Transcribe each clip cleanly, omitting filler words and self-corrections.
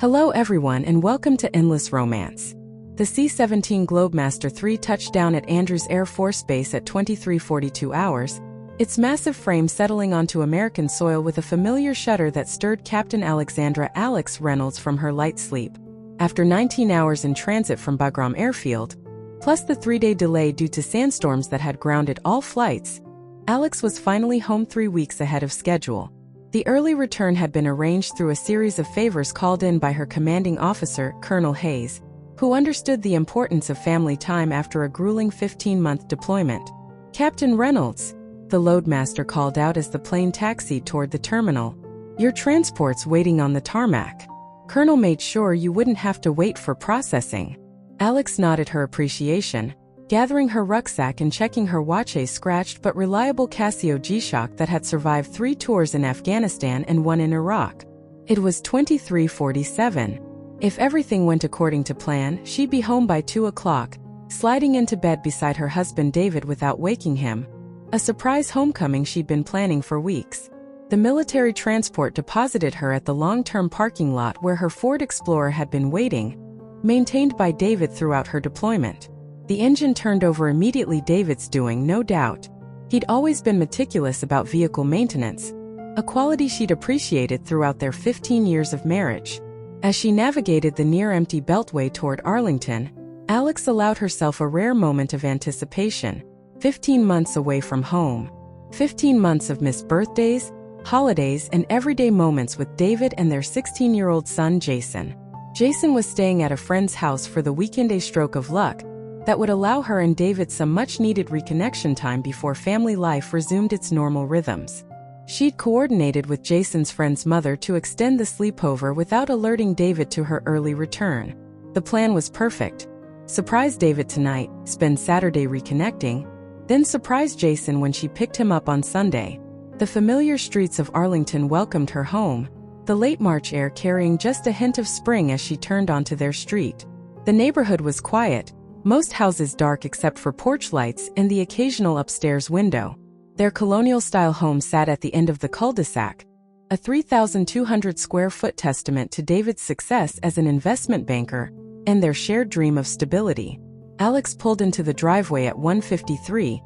Hello everyone and welcome to Endless Romance. The C-17 Globemaster III touched down at Andrews Air Force Base at 23:42 hours, its massive frame settling onto American soil with a familiar shudder that stirred Captain Alexandra Alex Reynolds from her light sleep. After 19 hours in transit from Bagram Airfield, plus the 3-day delay due to sandstorms that had grounded all flights, Alex was finally home 3 weeks ahead of schedule. The early return had been arranged through a series of favors called in by her commanding officer, Colonel Hayes, who understood the importance of family time after a grueling 15-month deployment. "Captain Reynolds," the loadmaster called out as the plane taxied toward the terminal. "Your transport's waiting on the tarmac. Colonel made sure you wouldn't have to wait for processing." Alex nodded her appreciation, gathering her rucksack and checking her watch, a scratched but reliable Casio G-Shock that had survived 3 tours in Afghanistan and 1 in Iraq. It was 23:47. If everything went according to plan, she'd be home by 2 o'clock, sliding into bed beside her husband David without waking him. A surprise homecoming she'd been planning for weeks. The military transport deposited her at the long-term parking lot where her Ford Explorer had been waiting, maintained by David throughout her deployment. The engine turned over immediately, David's doing, no doubt. He'd always been meticulous about vehicle maintenance, a quality she'd appreciated throughout their 15 years of marriage. As she navigated the near-empty beltway toward Arlington, Alex allowed herself a rare moment of anticipation. 15 months away from home. 15 months of missed birthdays, holidays, and everyday moments with David and their 16-year-old son Jason. Jason was staying at a friend's house for the weekend, a stroke of luck that would allow her and David some much-needed reconnection time before family life resumed its normal rhythms. She'd coordinated with Jason's friend's mother to extend the sleepover without alerting David to her early return. The plan was perfect. Surprise David tonight, spend Saturday reconnecting, then surprise Jason when she picked him up on Sunday. The familiar streets of Arlington welcomed her home, the late March air carrying just a hint of spring as she turned onto their street. The neighborhood was quiet, most houses dark except for porch lights and the occasional upstairs window. Their colonial-style home sat at the end of the cul-de-sac, a 3,200-square-foot testament to David's success as an investment banker and their shared dream of stability. Alex pulled into the driveway at 1:53,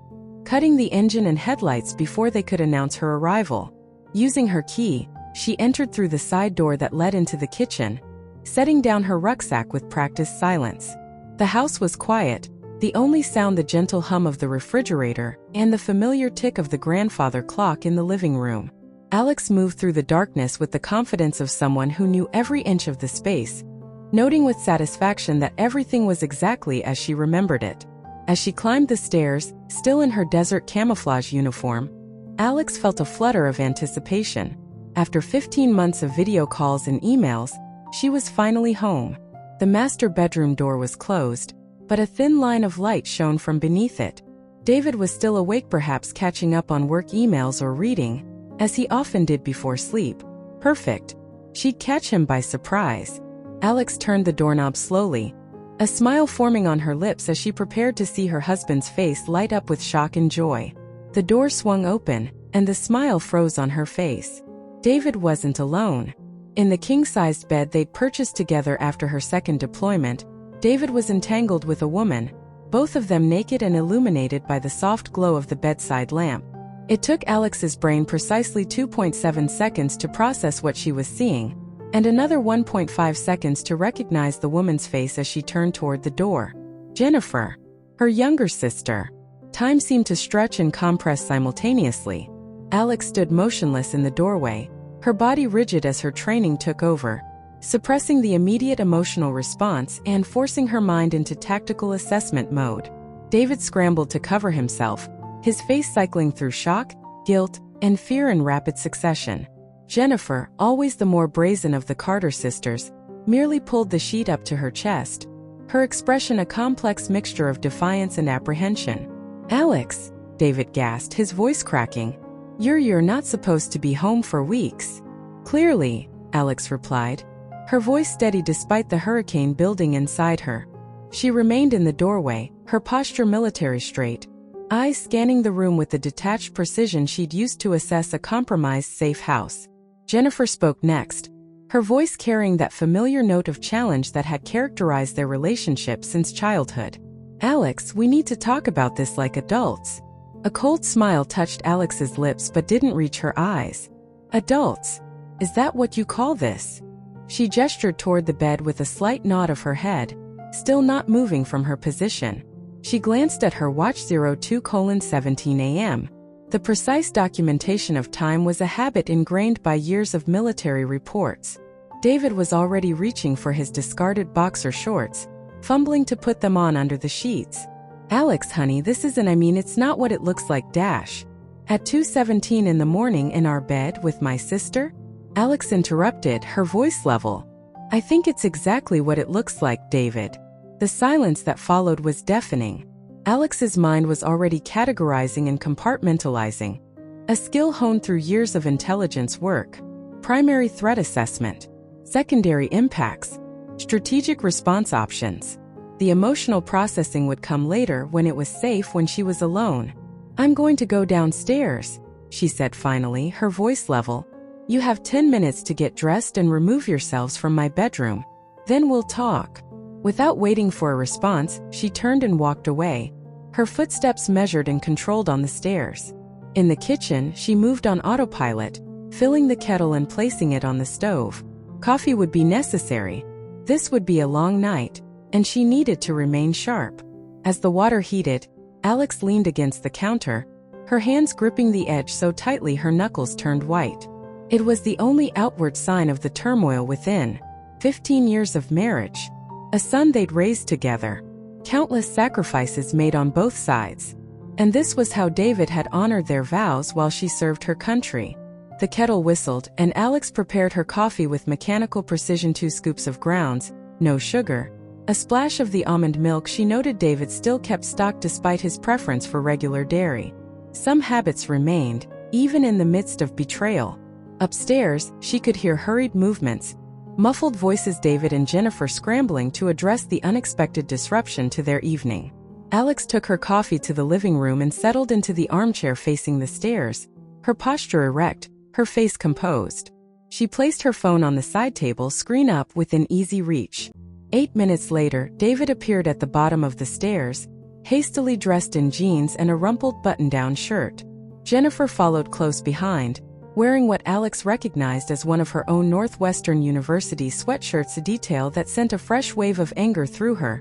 cutting the engine and headlights before they could announce her arrival. Using her key, she entered through the side door that led into the kitchen, setting down her rucksack with practiced silence. The house was quiet, the only sound the gentle hum of the refrigerator and the familiar tick of the grandfather clock in the living room. Alex moved through the darkness with the confidence of someone who knew every inch of the space, noting with satisfaction that everything was exactly as she remembered it. As she climbed the stairs, still in her desert camouflage uniform, Alex felt a flutter of anticipation. After 15 months of video calls and emails, she was finally home. The master bedroom door was closed, but a thin line of light shone from beneath it. David was still awake, perhaps catching up on work emails or reading, as he often did before sleep. Perfect. She'd catch him by surprise. Alex turned the doorknob slowly, a smile forming on her lips as she prepared to see her husband's face light up with shock and joy. The door swung open, and the smile froze on her face. David wasn't alone. In the king-sized bed they'd purchased together after her second deployment, David was entangled with a woman, both of them naked and illuminated by the soft glow of the bedside lamp. It took Alex's brain precisely 2.7 seconds to process what she was seeing, and another 1.5 seconds to recognize the woman's face as she turned toward the door. Jennifer, her younger sister. Time seemed to stretch and compress simultaneously. Alex stood motionless in the doorway, her body rigid as her training took over, suppressing the immediate emotional response and forcing her mind into tactical assessment mode. David scrambled to cover himself, his face cycling through shock, guilt, and fear in rapid succession. Jennifer, always the more brazen of the Carter sisters, merely pulled the sheet up to her chest, her expression a complex mixture of defiance and apprehension. "Alex," David gasped, his voice cracking. You're not supposed to be home for weeks." "Clearly," Alex replied, her voice steady despite the hurricane building inside her. She remained in the doorway, her posture military straight, eyes scanning the room with the detached precision she'd used to assess a compromised safe house. Jennifer spoke next, her voice carrying that familiar note of challenge that had characterized their relationship since childhood. "Alex, we need to talk about this like adults." A cold smile touched Alex's lips but didn't reach her eyes. "Adults? Is that what you call this?" She gestured toward the bed with a slight nod of her head, still not moving from her position. She glanced at her watch 02:17 a.m. The precise documentation of time was a habit ingrained by years of military reports. David was already reaching for his discarded boxer shorts, fumbling to put them on under the sheets. "Alex, honey, this isn't, it's not what it looks like, dash. At 2:17 in the morning in our bed with my sister?" Alex interrupted, her voice level. "I think it's exactly what it looks like, David." The silence that followed was deafening. Alex's mind was already categorizing and compartmentalizing, a skill honed through years of intelligence work. Primary threat assessment, secondary impacts, strategic response options. The emotional processing would come later when it was safe, when she was alone. "I'm going to go downstairs," she said finally, her voice level. "You have 10 minutes to get dressed and remove yourselves from my bedroom. Then we'll talk." Without waiting for a response, she turned and walked away, her footsteps measured and controlled on the stairs. In the kitchen, she moved on autopilot, filling the kettle and placing it on the stove. Coffee would be necessary. This would be a long night, and she needed to remain sharp. As the water heated, Alex leaned against the counter, her hands gripping the edge so tightly her knuckles turned white. It was the only outward sign of the turmoil within. 15 years of marriage. A son they'd raised together. Countless sacrifices made on both sides. And this was how David had honored their vows while she served her country. The kettle whistled, and Alex prepared her coffee with mechanical precision. 2 scoops of grounds, no sugar. A splash of the almond milk. She noted David still kept stock despite his preference for regular dairy. Some habits remained, even in the midst of betrayal. Upstairs, she could hear hurried movements, muffled voices, David and Jennifer scrambling to address the unexpected disruption to their evening. Alex took her coffee to the living room and settled into the armchair facing the stairs, her posture erect, her face composed. She placed her phone on the side table, screen up within easy reach. 8 minutes later, David appeared at the bottom of the stairs, hastily dressed in jeans and a rumpled button-down shirt. Jennifer followed close behind, wearing what Alex recognized as one of her own Northwestern University sweatshirts, a detail that sent a fresh wave of anger through her,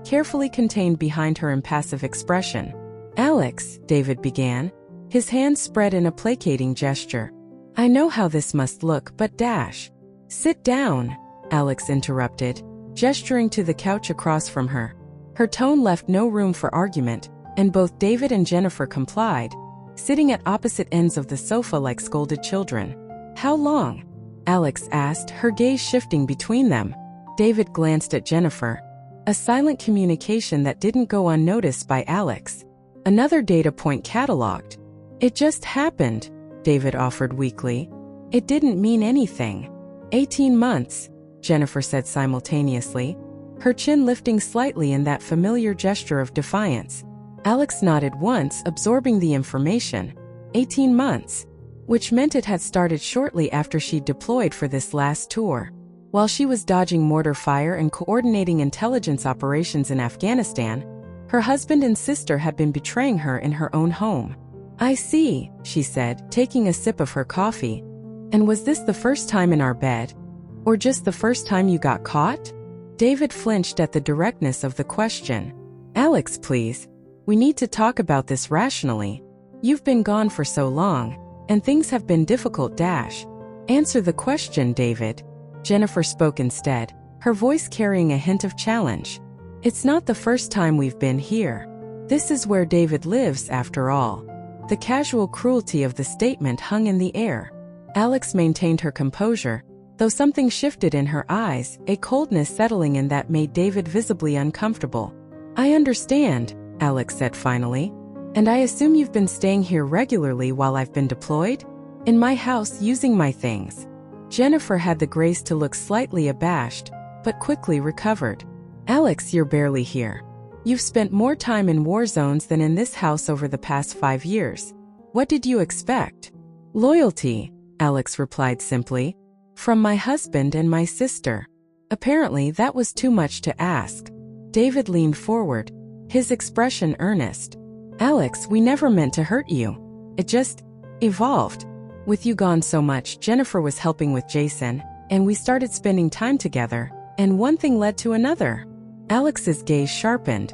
carefully contained behind her impassive expression. "Alex," David began, his hands spread in a placating gesture. "I know how this must look, but dash." "Sit down," Alex interrupted, gesturing to the couch across from her. Her tone left no room for argument, and both David and Jennifer complied, sitting at opposite ends of the sofa like scolded children. "How long?" Alex asked, her gaze shifting between them. David glanced at Jennifer. A silent communication that didn't go unnoticed by Alex. Another data point cataloged. "It just happened," David offered weakly. "It didn't mean anything." 18 months, Jennifer said simultaneously, her chin lifting slightly in that familiar gesture of defiance. Alex nodded once, absorbing the information. 18 months. Which meant it had started shortly after she'd deployed for this last tour. While she was dodging mortar fire and coordinating intelligence operations in Afghanistan, her husband and sister had been betraying her in her own home. "I see," she said, taking a sip of her coffee. "And was this the first time in our bed? Or just the first time you got caught?" David flinched at the directness of the question. "Alex, please. We need to talk about this rationally. You've been gone for so long, and things have been difficult. Answer the question, David." Jennifer spoke instead, her voice carrying a hint of challenge. "It's not the first time we've been here. This is where David lives, after all." The casual cruelty of the statement hung in the air. Alex maintained her composure, though something shifted in her eyes, a coldness settling in that made David visibly uncomfortable. "I understand," Alex said finally. "And I assume you've been staying here regularly while I've been deployed? In my house, using my things." Jennifer had the grace to look slightly abashed, but quickly recovered. "Alex, you're barely here. You've spent more time in war zones than in this house over the past 5 years. What did you expect?" "Loyalty," Alex replied simply. From my husband and my sister. Apparently that was too much to ask. David leaned forward, his expression earnest. Alex, we never meant to hurt you. It just evolved. With you gone so much, Jennifer was helping with Jason, and we started spending time together, and one thing led to another. Alex's gaze sharpened.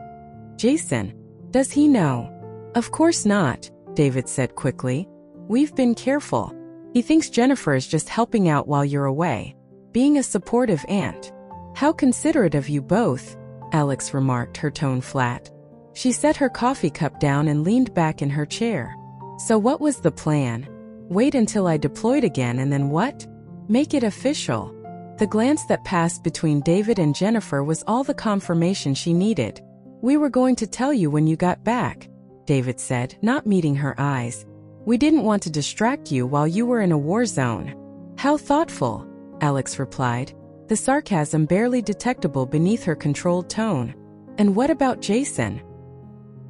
Jason, does he know? Of course not, David said quickly. We've been careful. He thinks Jennifer is just helping out while you're away, being a supportive aunt. How considerate of you both, Alex remarked, her tone flat. She set her coffee cup down and leaned back in her chair. So what was the plan? Wait until I deployed again and then what? Make it official. The glance that passed between David and Jennifer was all the confirmation she needed. We were going to tell you when you got back, David said, not meeting her eyes. We didn't want to distract you while you were in a war zone. How thoughtful, Alex replied, the sarcasm barely detectable beneath her controlled tone. And what about Jason?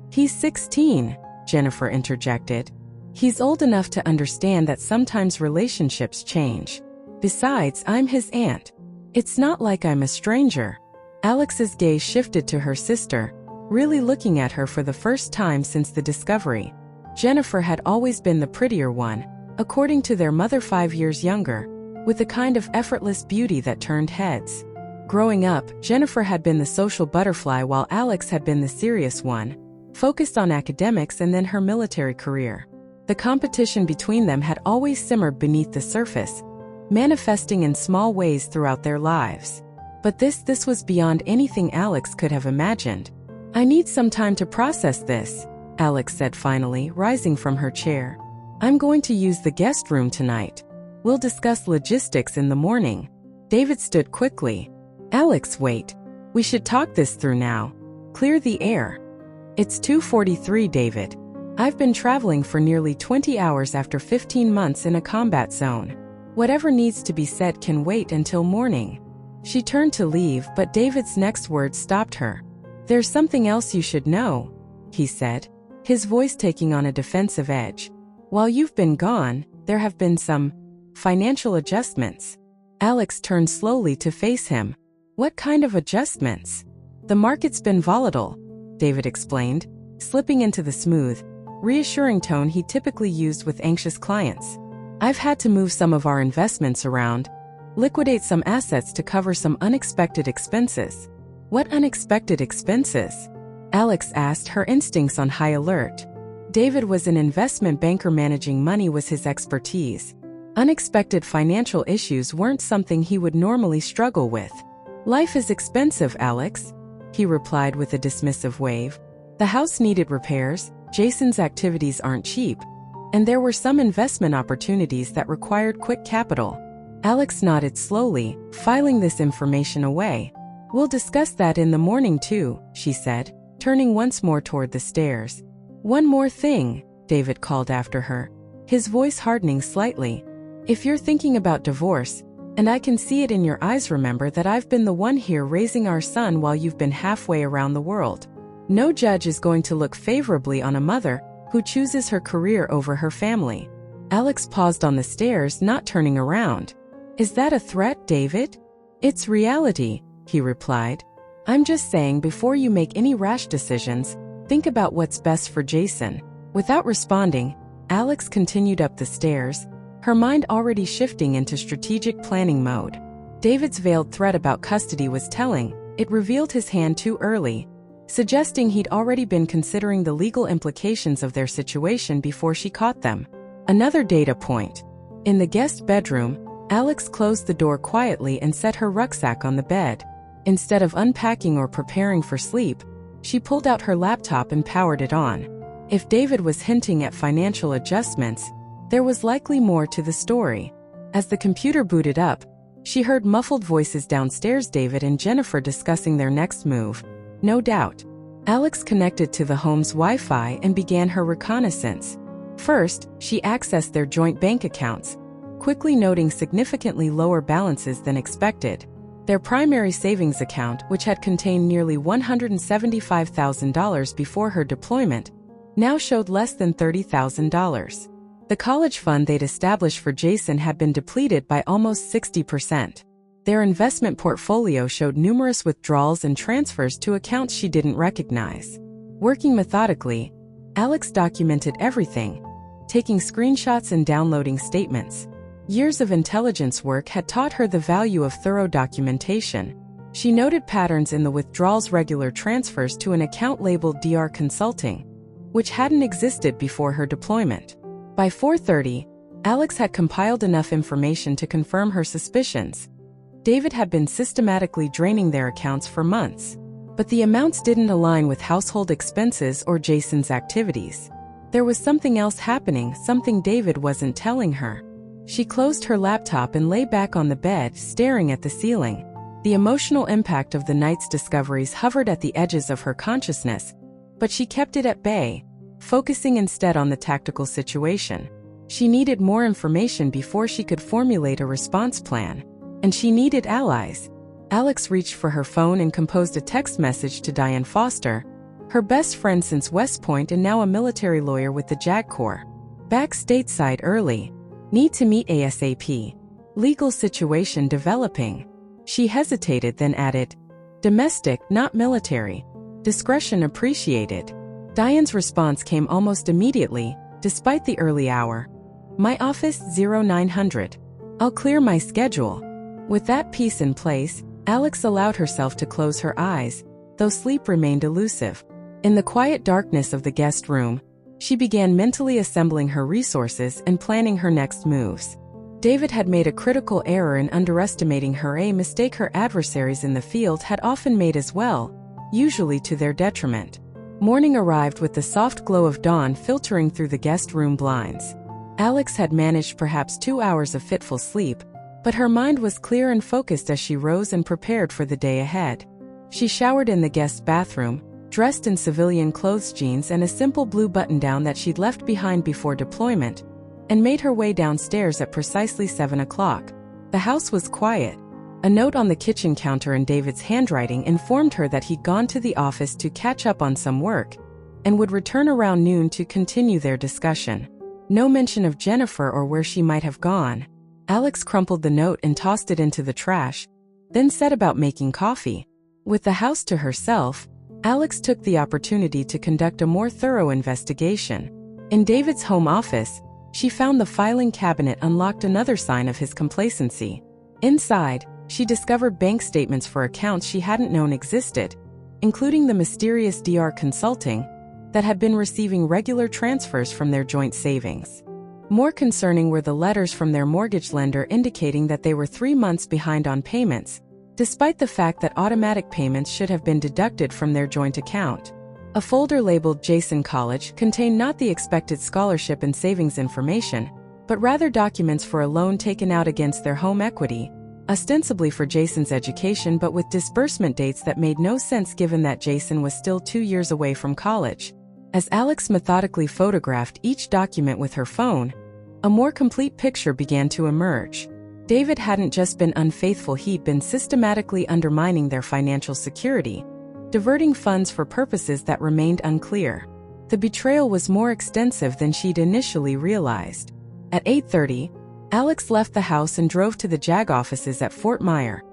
He's 16, Jennifer interjected. He's old enough to understand that sometimes relationships change. Besides, I'm his aunt. It's not like I'm a stranger. Alex's gaze shifted to her sister, really looking at her for the first time since the discovery. Jennifer had always been the prettier one, according to their mother 5 years younger, with a kind of effortless beauty that turned heads. Growing up, Jennifer had been the social butterfly while Alex had been the serious one, focused on academics and then her military career. The competition between them had always simmered beneath the surface, manifesting in small ways throughout their lives. But this was beyond anything Alex could have imagined. I need some time to process this, Alex said finally, rising from her chair. I'm going to use the guest room tonight. We'll discuss logistics in the morning. David stood quickly. Alex, wait. We should talk this through now. Clear the air. It's 2:43, David. I've been traveling for nearly 20 hours after 15 months in a combat zone. Whatever needs to be said can wait until morning. She turned to leave, but David's next words stopped her. There's something else you should know, he said, his voice taking on a defensive edge. While you've been gone, there have been some financial adjustments. Alex turned slowly to face him. What kind of adjustments? The market's been volatile, David explained, slipping into the smooth, reassuring tone he typically used with anxious clients. I've had to move some of our investments around, liquidate some assets to cover some unexpected expenses. What unexpected expenses? Alex asked, her instincts on high alert. David was an investment banker. Managing money was his expertise. Unexpected financial issues weren't something he would normally struggle with. Life is expensive, Alex, he replied with a dismissive wave. The house needed repairs, Jason's activities aren't cheap, and there were some investment opportunities that required quick capital. Alex nodded slowly, filing this information away. We'll discuss that in the morning too, she said, turning once more toward the stairs. One more thing, David called after her, his voice hardening slightly. If you're thinking about divorce, and I can see it in your eyes, remember that I've been the one here raising our son while you've been halfway around the world. No judge is going to look favorably on a mother who chooses her career over her family. Alex paused on the stairs, not turning around. Is that a threat, David? It's reality, he replied. I'm just saying, before you make any rash decisions, think about what's best for Jason. Without responding, Alex continued up the stairs, her mind already shifting into strategic planning mode. David's veiled threat about custody was telling. It revealed his hand too early, suggesting he'd already been considering the legal implications of their situation before she caught them. Another data point. In the guest bedroom, Alex closed the door quietly and set her rucksack on the bed. Instead of unpacking or preparing for sleep, she pulled out her laptop and powered it on. If David was hinting at financial adjustments, there was likely more to the story. As the computer booted up, she heard muffled voices downstairs, David and Jennifer discussing their next move. No doubt. Alex connected to the home's Wi-Fi and began her reconnaissance. First, she accessed their joint bank accounts, quickly noting significantly lower balances than expected. Their primary savings account, which had contained nearly $175,000 before her deployment, now showed less than $30,000. The college fund they'd established for Jason had been depleted by almost 60%. Their investment portfolio showed numerous withdrawals and transfers to accounts she didn't recognize. Working methodically, Alex documented everything, taking screenshots and downloading statements. Years of intelligence work had taught her the value of thorough documentation. She noted patterns in the withdrawals, regular transfers to an account labeled DR Consulting, which hadn't existed before her deployment. By 4:30, Alex had compiled enough information to confirm her suspicions. David had been systematically draining their accounts for months, but the amounts didn't align with household expenses or Jason's activities. There was something else happening, something David wasn't telling her. She closed her laptop and lay back on the bed, staring at the ceiling. The emotional impact of the night's discoveries hovered at the edges of her consciousness, but she kept it at bay, focusing instead on the tactical situation. She needed more information before she could formulate a response plan. And she needed allies. Alex reached for her phone and composed a text message to Diane Foster, her best friend since West Point and now a military lawyer with the JAG Corps. Back stateside early. Need to meet ASAP. Legal situation developing. She hesitated, then added, domestic, not military. Discretion appreciated. Diane's response came almost immediately, despite the early hour. My office 0900. I'll clear my schedule. With that piece in place, Alex allowed herself to close her eyes, though sleep remained elusive. In the quiet darkness of the guest room, she began mentally assembling her resources and planning her next moves. David had made a critical error in underestimating her, a mistake her adversaries in the field had often made as well, usually to their detriment. Morning arrived with the soft glow of dawn filtering through the guest room blinds. Alex had managed perhaps 2 hours of fitful sleep, but her mind was clear and focused as she rose and prepared for the day ahead. She showered in the guest bathroom, dressed in civilian clothes, jeans and a simple blue button-down that she'd left behind before deployment, and made her way downstairs at precisely 7 o'clock. The house was quiet. A note on the kitchen counter in David's handwriting informed her that he'd gone to the office to catch up on some work, and would return around noon to continue their discussion. No mention of Jennifer or where she might have gone. Alex crumpled the note and tossed it into the trash, then set about making coffee. With the house to herself, Alex took the opportunity to conduct a more thorough investigation. In David's home office, she found the filing cabinet unlocked, another sign of his complacency. Inside, she discovered bank statements for accounts she hadn't known existed, including the mysterious DR Consulting, that had been receiving regular transfers from their joint savings. More concerning were the letters from their mortgage lender indicating that they were 3 months behind on payments, despite the fact that automatic payments should have been deducted from their joint account. A folder labeled Jason College contained not the expected scholarship and savings information, but rather documents for a loan taken out against their home equity, ostensibly for Jason's education but with disbursement dates that made no sense given that Jason was still 2 years away from college. As Alex methodically photographed each document with her phone, a more complete picture began to emerge. David hadn't just been unfaithful, he'd been systematically undermining their financial security, diverting funds for purposes that remained unclear. The betrayal was more extensive than she'd initially realized. At 8:30, Alex left the house and drove to the JAG offices at Fort Myer,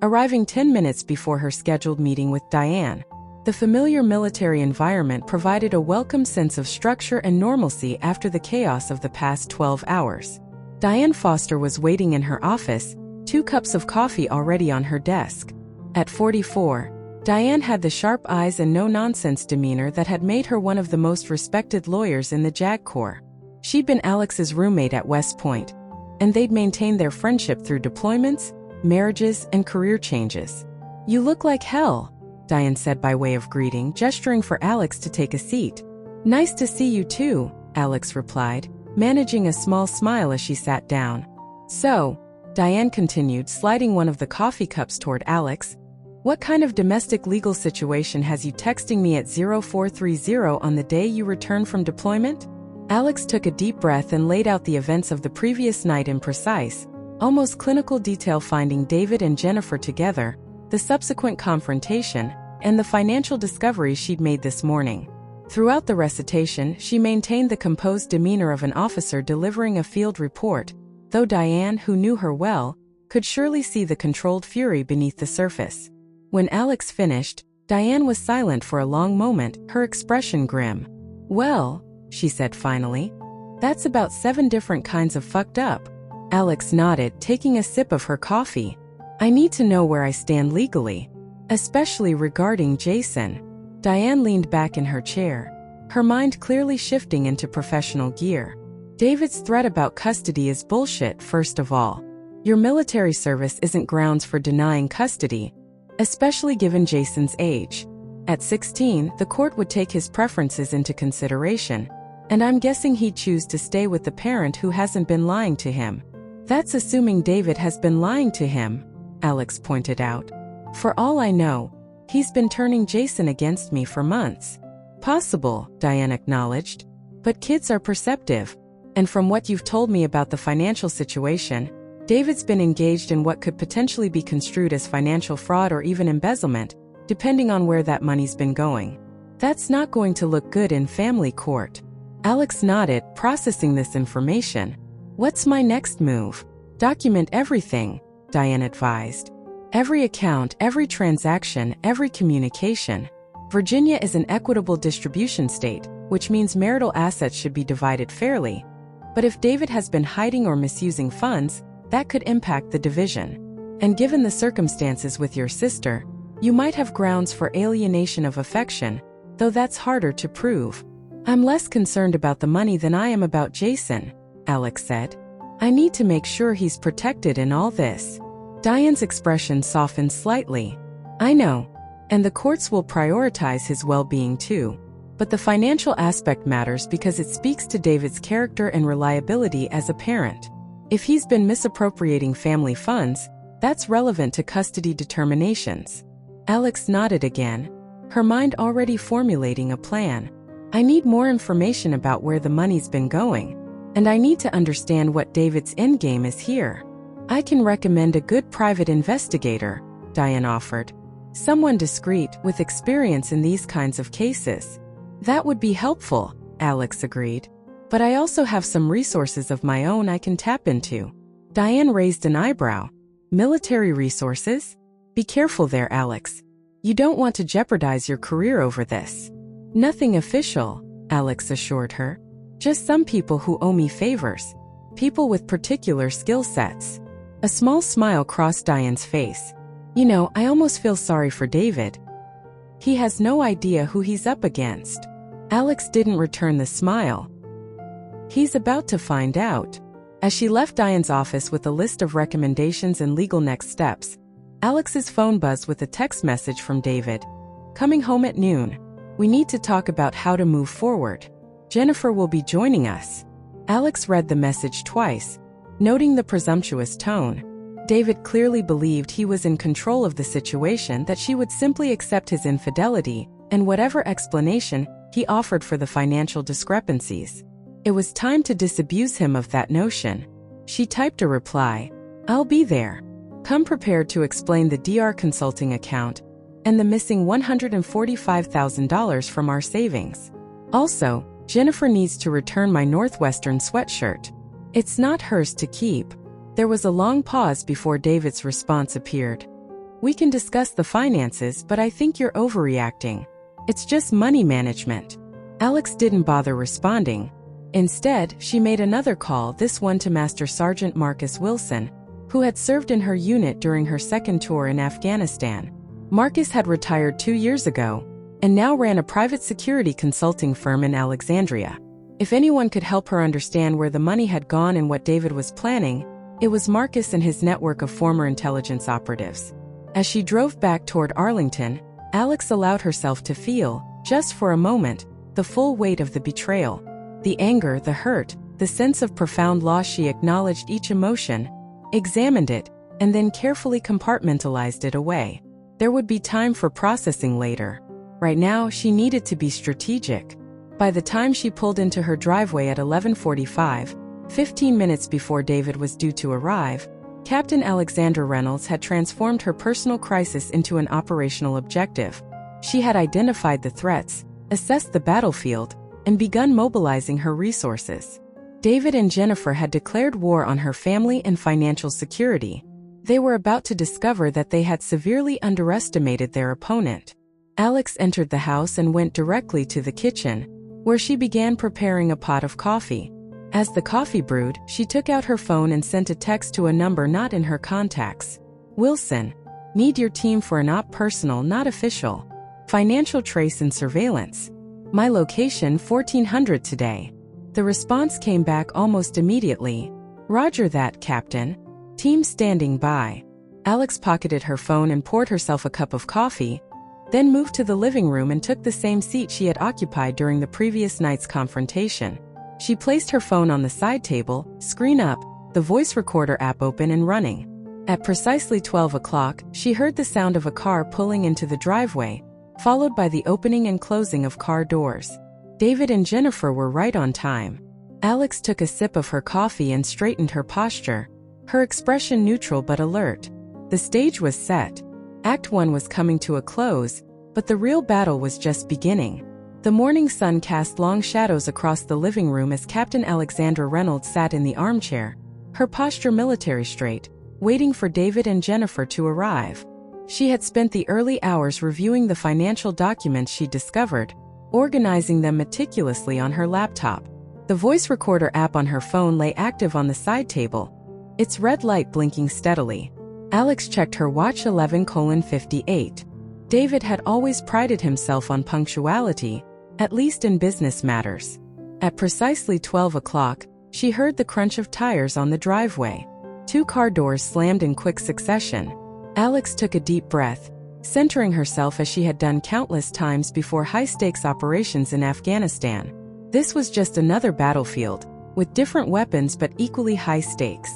arriving 10 minutes before her scheduled meeting with Diane. The familiar military environment provided a welcome sense of structure and normalcy after the chaos of the past 12 hours. Diane Foster was waiting in her office, 2 cups of coffee already on her desk. At 44, Diane had the sharp eyes and no-nonsense demeanor that had made her one of the most respected lawyers in the JAG Corps. She'd been Alex's roommate at West Point, and they'd maintained their friendship through deployments, marriages, and career changes. "You look like hell," Diane said by way of greeting, gesturing for Alex to take a seat. "Nice to see you too," Alex replied, managing a small smile as she sat down. "So," Diane continued, sliding one of the coffee cups toward Alex, "what kind of domestic legal situation has you texting me at 0430 on the day you return from deployment?" Alex took a deep breath and laid out the events of the previous night in precise, almost clinical detail, finding David and Jennifer together, the subsequent confrontation, and the financial discoveries she'd made this morning. Throughout the recitation, she maintained the composed demeanor of an officer delivering a field report, though Diane, who knew her well, could surely see the controlled fury beneath the surface. When Alex finished, Diane was silent for a long moment, her expression grim. "Well," she said finally, "that's about 7 different kinds of fucked up." Alex nodded, taking a sip of her coffee. "I need to know where I stand legally, especially regarding Jason." Diane leaned back in her chair, her mind clearly shifting into professional gear. "David's threat about custody is bullshit, first of all. Your military service isn't grounds for denying custody, especially given Jason's age. At 16, the court would take his preferences into consideration, and I'm guessing he'd choose to stay with the parent who hasn't been lying to him." "That's assuming David has been lying to him," Alex pointed out. "For all I know, he's been turning Jason against me for months." "Possible," Diane acknowledged, "but kids are perceptive, and from what you've told me about the financial situation, David's been engaged in what could potentially be construed as financial fraud or even embezzlement, depending on where that money's been going. That's not going to look good in family court." Alex nodded, processing this information. "What's my next move?" "Document everything," Diane advised. "Every account, every transaction, every communication. Virginia is an equitable distribution state, which means marital assets should be divided fairly. But if David has been hiding or misusing funds, that could impact the division. And given the circumstances with your sister, you might have grounds for alienation of affection, though that's harder to prove." "I'm less concerned about the money than I am about Jason," Alex said. "I need to make sure he's protected in all this." Diane's expression softened slightly. "I know, and the courts will prioritize his well-being too. But the financial aspect matters because it speaks to David's character and reliability as a parent. If he's been misappropriating family funds, that's relevant to custody determinations." Alex nodded again, her mind already formulating a plan. "I need more information about where the money's been going, and I need to understand what David's endgame is here." "I can recommend a good private investigator," Diane offered. "Someone discreet, with experience in these kinds of cases." "That would be helpful," Alex agreed. "But I also have some resources of my own I can tap into." Diane raised an eyebrow. "Military resources? Be careful there, Alex. You don't want to jeopardize your career over this." "Nothing official," Alex assured her. "Just some people who owe me favors. People with particular skill sets." A small smile crossed Diane's face. "You know, I almost feel sorry for David. He has no idea who he's up against." Alex didn't return the smile. "He's about to find out." As she left Diane's office with a list of recommendations and legal next steps, Alex's phone buzzed with a text message from David. "Coming home at noon. We need to talk about how to move forward. Jennifer will be joining us." Alex read the message twice, noting the presumptuous tone. David clearly believed he was in control of the situation, that she would simply accept his infidelity and whatever explanation he offered for the financial discrepancies. It was time to disabuse him of that notion. She typed a reply. "I'll be there. Come prepared to explain the DR consulting account and the missing $145,000 from our savings. Also, Jennifer needs to return my Northwestern sweatshirt. It's not hers to keep." There was a long pause before David's response appeared. "We can discuss the finances, but I think you're overreacting. It's just money management." Alex didn't bother responding. Instead, she made another call, this one to Master Sergeant Marcus Wilson, who had served in her unit during her second tour in Afghanistan. Marcus had retired 2 years ago, and now ran a private security consulting firm in Alexandria. If anyone could help her understand where the money had gone and what David was planning, it was Marcus and his network of former intelligence operatives. As she drove back toward Arlington, Alex allowed herself to feel, just for a moment, the full weight of the betrayal. The anger, the hurt, the sense of profound loss. She acknowledged each emotion, examined it, and then carefully compartmentalized it away. There would be time for processing later. Right now, she needed to be strategic. By the time she pulled into her driveway at 11:45, 15 minutes before David was due to arrive, Captain Alexandra Reynolds had transformed her personal crisis into an operational objective. She had identified the threats, assessed the battlefield, and begun mobilizing her resources. David and Jennifer had declared war on her family and financial security. They were about to discover that they had severely underestimated their opponent. Alex entered the house and went directly to the kitchen, where she began preparing a pot of coffee. As the coffee brewed, she took out her phone and sent a text to a number not in her contacts. Wilson, need your team for an op, personal not official. Financial trace and surveillance. My location 1400 today. The response came back almost immediately. Roger that, Captain. Team standing by. Alex pocketed her phone and poured herself a cup of coffee, then moved to the living room and took the same seat she had occupied during the previous night's confrontation. She placed her phone on the side table, screen up, the voice recorder app open and running. At precisely 12 o'clock, she heard the sound of a car pulling into the driveway, followed by the opening and closing of car doors. David and Jennifer were right on time. Alex took a sip of her coffee and straightened her posture, her expression neutral but alert. The stage was set. Act 1 was coming to a close, but the real battle was just beginning. The morning sun cast long shadows across the living room as Captain Alexandra Reynolds sat in the armchair, her posture military straight, waiting for David and Jennifer to arrive. She had spent the early hours reviewing the financial documents she discovered, organizing them meticulously on her laptop. The voice recorder app on her phone lay active on the side table, its red light blinking steadily. Alex checked her watch 11:58. David had always prided himself on punctuality, at least in business matters. At precisely 12 o'clock, she heard the crunch of tires on the driveway. 2 car doors slammed in quick succession. Alex took a deep breath, centering herself as she had done countless times before high-stakes operations in Afghanistan. This was just another battlefield, with different weapons but equally high stakes.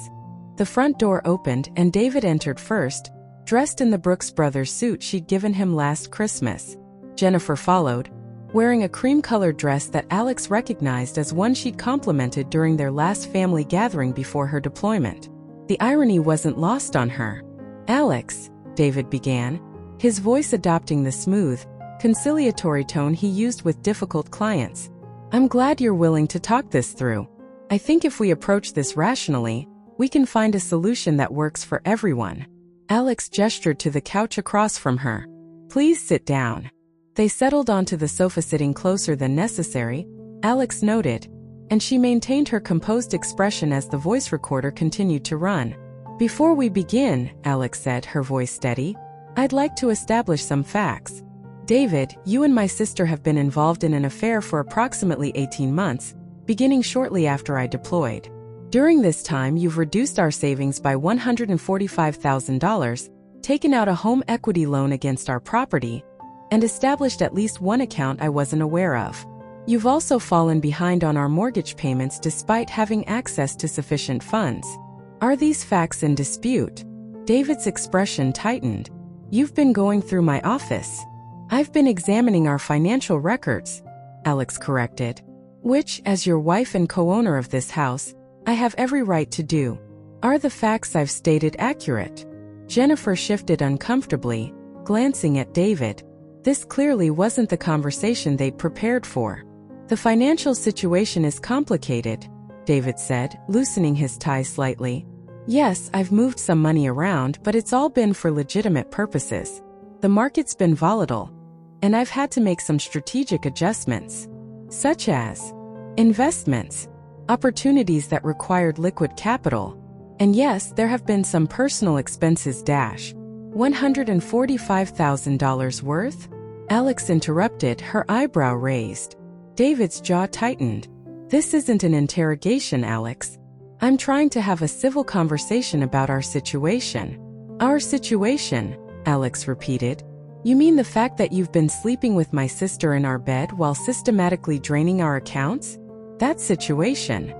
The front door opened and David entered first, dressed in the Brooks Brothers suit she'd given him last Christmas. Jennifer followed, wearing a cream-colored dress that Alex recognized as one she'd complimented during their last family gathering before her deployment. The irony wasn't lost on her. Alex, David began, his voice adopting the smooth, conciliatory tone he used with difficult clients. I'm glad you're willing to talk this through. I think if we approach this rationally, we can find a solution that works for everyone. Alex gestured to the couch across from her. Please sit down. They settled onto the sofa, sitting closer than necessary, Alex noted, and she maintained her composed expression as the voice recorder continued to run. Before we begin, Alex said, her voice steady, I'd like to establish some facts. David, you and my sister have been involved in an affair for approximately 18 months, beginning shortly after I deployed. During this time, you've reduced our savings by $145,000, taken out a home equity loan against our property, and established at least one account I wasn't aware of. You've also fallen behind on our mortgage payments despite having access to sufficient funds. Are these facts in dispute? David's expression tightened. You've been going through my office. I've been examining our financial records, Alex corrected. Which, as your wife and co-owner of this house, I have every right to do. Are the facts I've stated accurate? Jennifer shifted uncomfortably, glancing at David. This clearly wasn't the conversation they'd prepared for. The financial situation is complicated, David said, loosening his tie slightly. Yes, I've moved some money around, but it's all been for legitimate purposes. The market's been volatile, and I've had to make some strategic adjustments, such as investments, opportunities that required liquid capital, and yes, there have been some personal expenses. $145,000 worth? Alex interrupted, her eyebrow raised. David's jaw tightened. This isn't an interrogation, Alex. I'm trying to have a civil conversation about our situation. Our situation, Alex repeated. You mean the fact that you've been sleeping with my sister in our bed while systematically draining our accounts? That situation.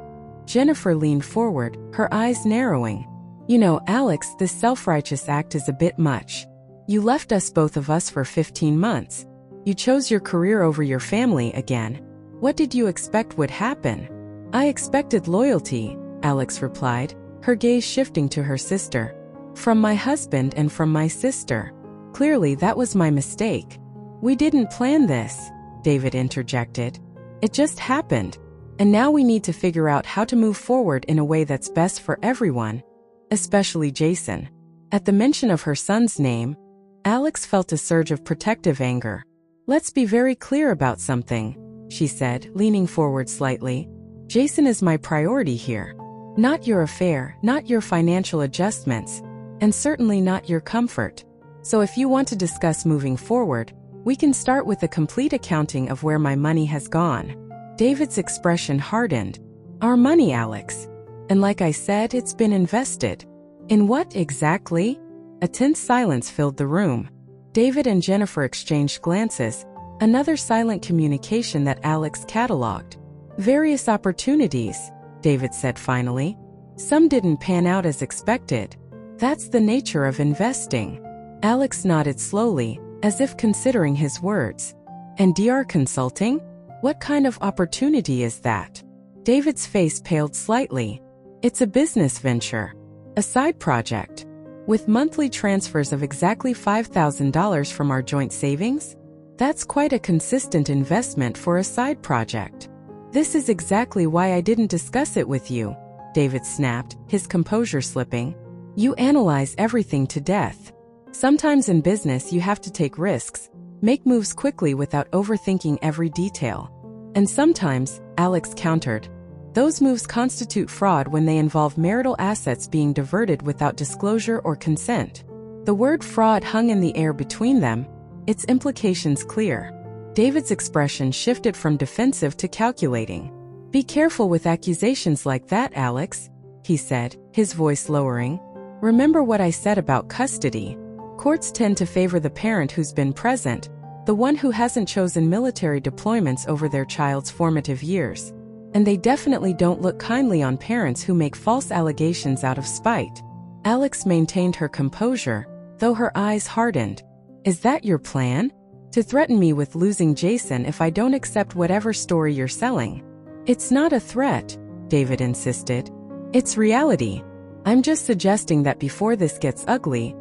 Jennifer leaned forward, her eyes narrowing. You know, Alex, this self-righteous act is a bit much. You left us, both of us, for 15 months. You chose your career over your family again. What did you expect would happen? I expected loyalty, Alex replied, her gaze shifting to her sister. From my husband and from my sister. Clearly that was my mistake. We didn't plan this. David interjected. It just happened. And now we need to figure out how to move forward in a way that's best for everyone, especially Jason. At the mention of her son's name, Alex felt a surge of protective anger. Let's be very clear about something, she said, leaning forward slightly. Jason is my priority here. Not your affair, not your financial adjustments, and certainly not your comfort. So if you want to discuss moving forward, we can start with a complete accounting of where my money has gone. David's expression hardened. Our money, Alex. And like I said, it's been invested. In what exactly? A tense silence filled the room. David and Jennifer exchanged glances, another silent communication that Alex cataloged. Various opportunities, David said finally. Some didn't pan out as expected. That's the nature of investing. Alex nodded slowly, as if considering his words. And DR Consulting? What kind of opportunity is that? David's face paled slightly. It's a business venture. A side project. With monthly transfers of exactly $5,000 from our joint savings? That's quite a consistent investment for a side project. This is exactly why I didn't discuss it with you, David snapped, his composure slipping. You analyze everything to death. Sometimes in business you have to take risks, make moves quickly without overthinking every detail. And sometimes, Alex countered, those moves constitute fraud when they involve marital assets being diverted without disclosure or consent. The word fraud hung in the air between them, its implications clear. David's expression shifted from defensive to calculating. Be careful with accusations like that, Alex, he said, his voice lowering. Remember what I said about custody. Courts tend to favor the parent who's been present, the one who hasn't chosen military deployments over their child's formative years. And they definitely don't look kindly on parents who make false allegations out of spite. Alex maintained her composure, though her eyes hardened. Is that your plan? To threaten me with losing Jason if I don't accept whatever story you're selling? It's not a threat, David insisted. It's reality. I'm just suggesting that before this gets ugly,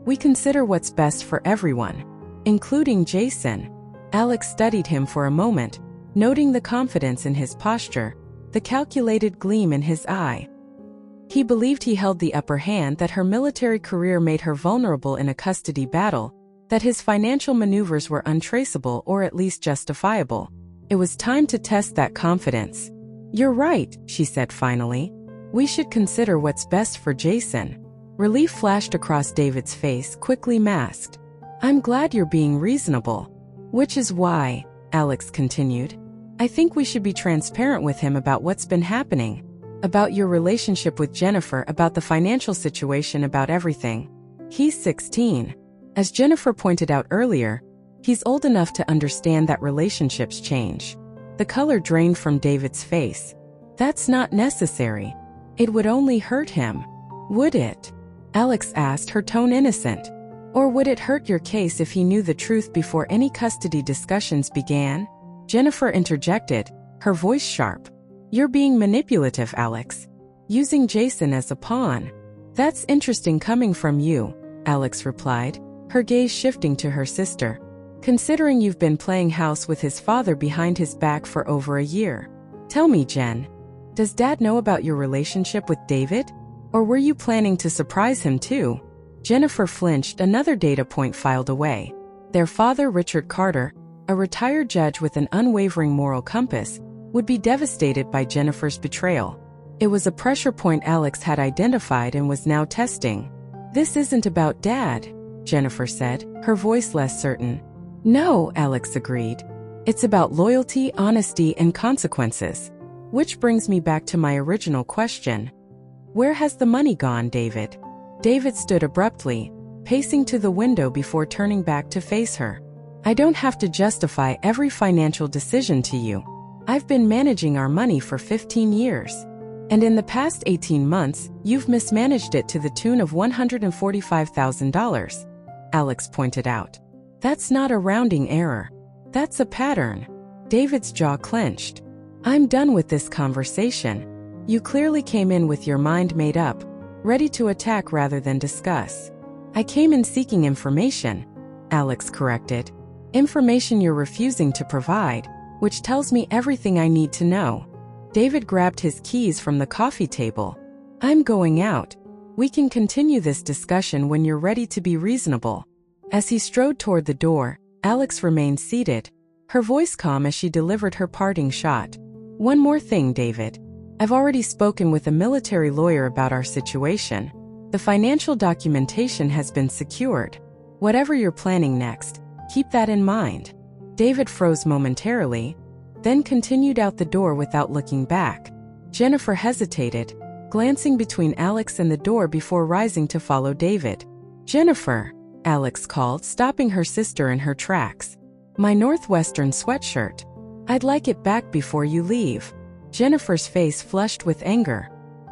we consider what's best for everyone, including Jason. Alex studied him for a moment, noting the confidence in his posture, the calculated gleam in his eye. He believed he held the upper hand, that her military career made her vulnerable in a custody battle, that his financial maneuvers were untraceable or at least justifiable. It was time to test that confidence. You're right, she said finally. We should consider what's best for Jason. Relief flashed across David's face, quickly masked. I'm glad you're being reasonable. Which is why, Alex continued, I think we should be transparent with him about what's been happening. About your relationship with Jennifer, about the financial situation, about everything. He's 16. As Jennifer pointed out earlier, he's old enough to understand that relationships change. The color drained from David's face. That's not necessary. It would only hurt him. Would it? Alex asked, her tone innocent. Or would it hurt your case if he knew the truth before any custody discussions began? Jennifer interjected, her voice sharp. You're being manipulative, Alex. Using Jason as a pawn. That's interesting coming from you, Alex replied, her gaze shifting to her sister. Considering you've been playing house with his father behind his back for over a year. Tell me, Jen, does Dad know about your relationship with David? Or were you planning to surprise him too? Jennifer flinched, another data point filed away. Their father, Richard Carter, a retired judge with an unwavering moral compass, would be devastated by Jennifer's betrayal. It was a pressure point Alex had identified and was now testing. This isn't about Dad, Jennifer said, her voice less certain. No, Alex agreed. It's about loyalty, honesty, and consequences. Which brings me back to my original question. Where has the money gone, David? David stood abruptly, pacing to the window before turning back to face her. I don't have to justify every financial decision to you. I've been managing our money for 15 years. And in the past 18 months, you've mismanaged it to the tune of $145,000, Alex pointed out. That's not a rounding error. That's a pattern. David's jaw clenched. I'm done with this conversation. You clearly came in with your mind made up, ready to attack rather than discuss. I came in seeking information, Alex corrected. Information you're refusing to provide, which tells me everything I need to know. David grabbed his keys from the coffee table. I'm going out. We can continue this discussion when you're ready to be reasonable. As he strode toward the door, Alex remained seated, her voice calm as she delivered her parting shot. One more thing, David. I've already spoken with a military lawyer about our situation. The financial documentation has been secured. Whatever you're planning next, keep that in mind. David froze momentarily, then continued out the door without looking back. Jennifer hesitated, glancing between Alex and the door before rising to follow David. Jennifer, Alex called, stopping her sister in her tracks. My Northwestern sweatshirt. I'd like it back before you leave. Jennifer's face flushed with anger.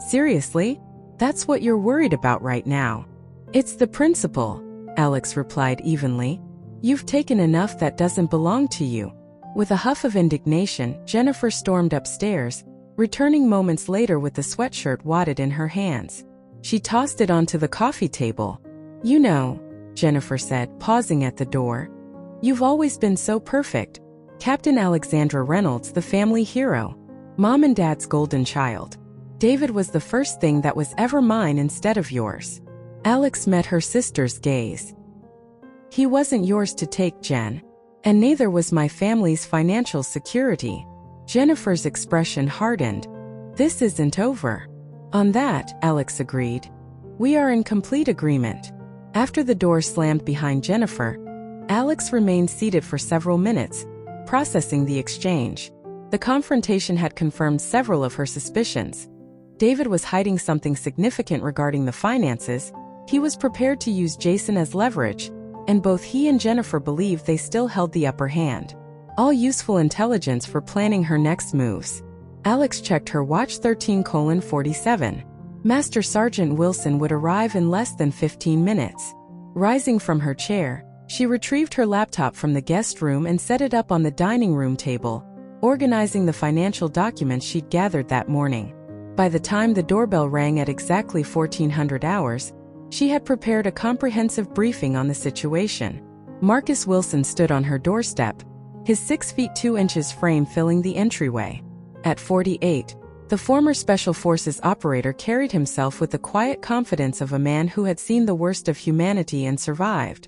Seriously? That's what you're worried about right now. It's the principle, Alex replied evenly. You've taken enough that doesn't belong to you. With a huff of indignation, Jennifer stormed upstairs, returning moments later with the sweatshirt wadded in her hands. She tossed it onto the coffee table. You know, Jennifer said, pausing at the door. You've always been so perfect. Captain Alexandra Reynolds, the family hero. Mom and Dad's golden child. David was the first thing that was ever mine instead of yours. Alex met her sister's gaze. He wasn't yours to take, Jen. And neither was my family's financial security. Jennifer's expression hardened. This isn't over. On that, Alex agreed. We are in complete agreement. After the door slammed behind Jennifer, Alex remained seated for several minutes, processing the exchange. The confrontation had confirmed several of her suspicions. David was hiding something significant regarding the finances. He was prepared to use Jason as leverage, and both he and Jennifer believed they still held the upper hand. All useful intelligence for planning her next moves. Alex checked her watch. 13:47. Master Sergeant Wilson would arrive in less than 15 minutes. Rising from her chair, she retrieved her laptop from the guest room and set it up on the dining room table, organizing the financial documents she'd gathered that morning. By the time the doorbell rang at exactly 1400 hours, she had prepared a comprehensive briefing on the situation. Marcus Wilson stood on her doorstep, his 6 feet 2 inches frame filling the entryway. At 48, the former Special Forces operator carried himself with the quiet confidence of a man who had seen the worst of humanity and survived.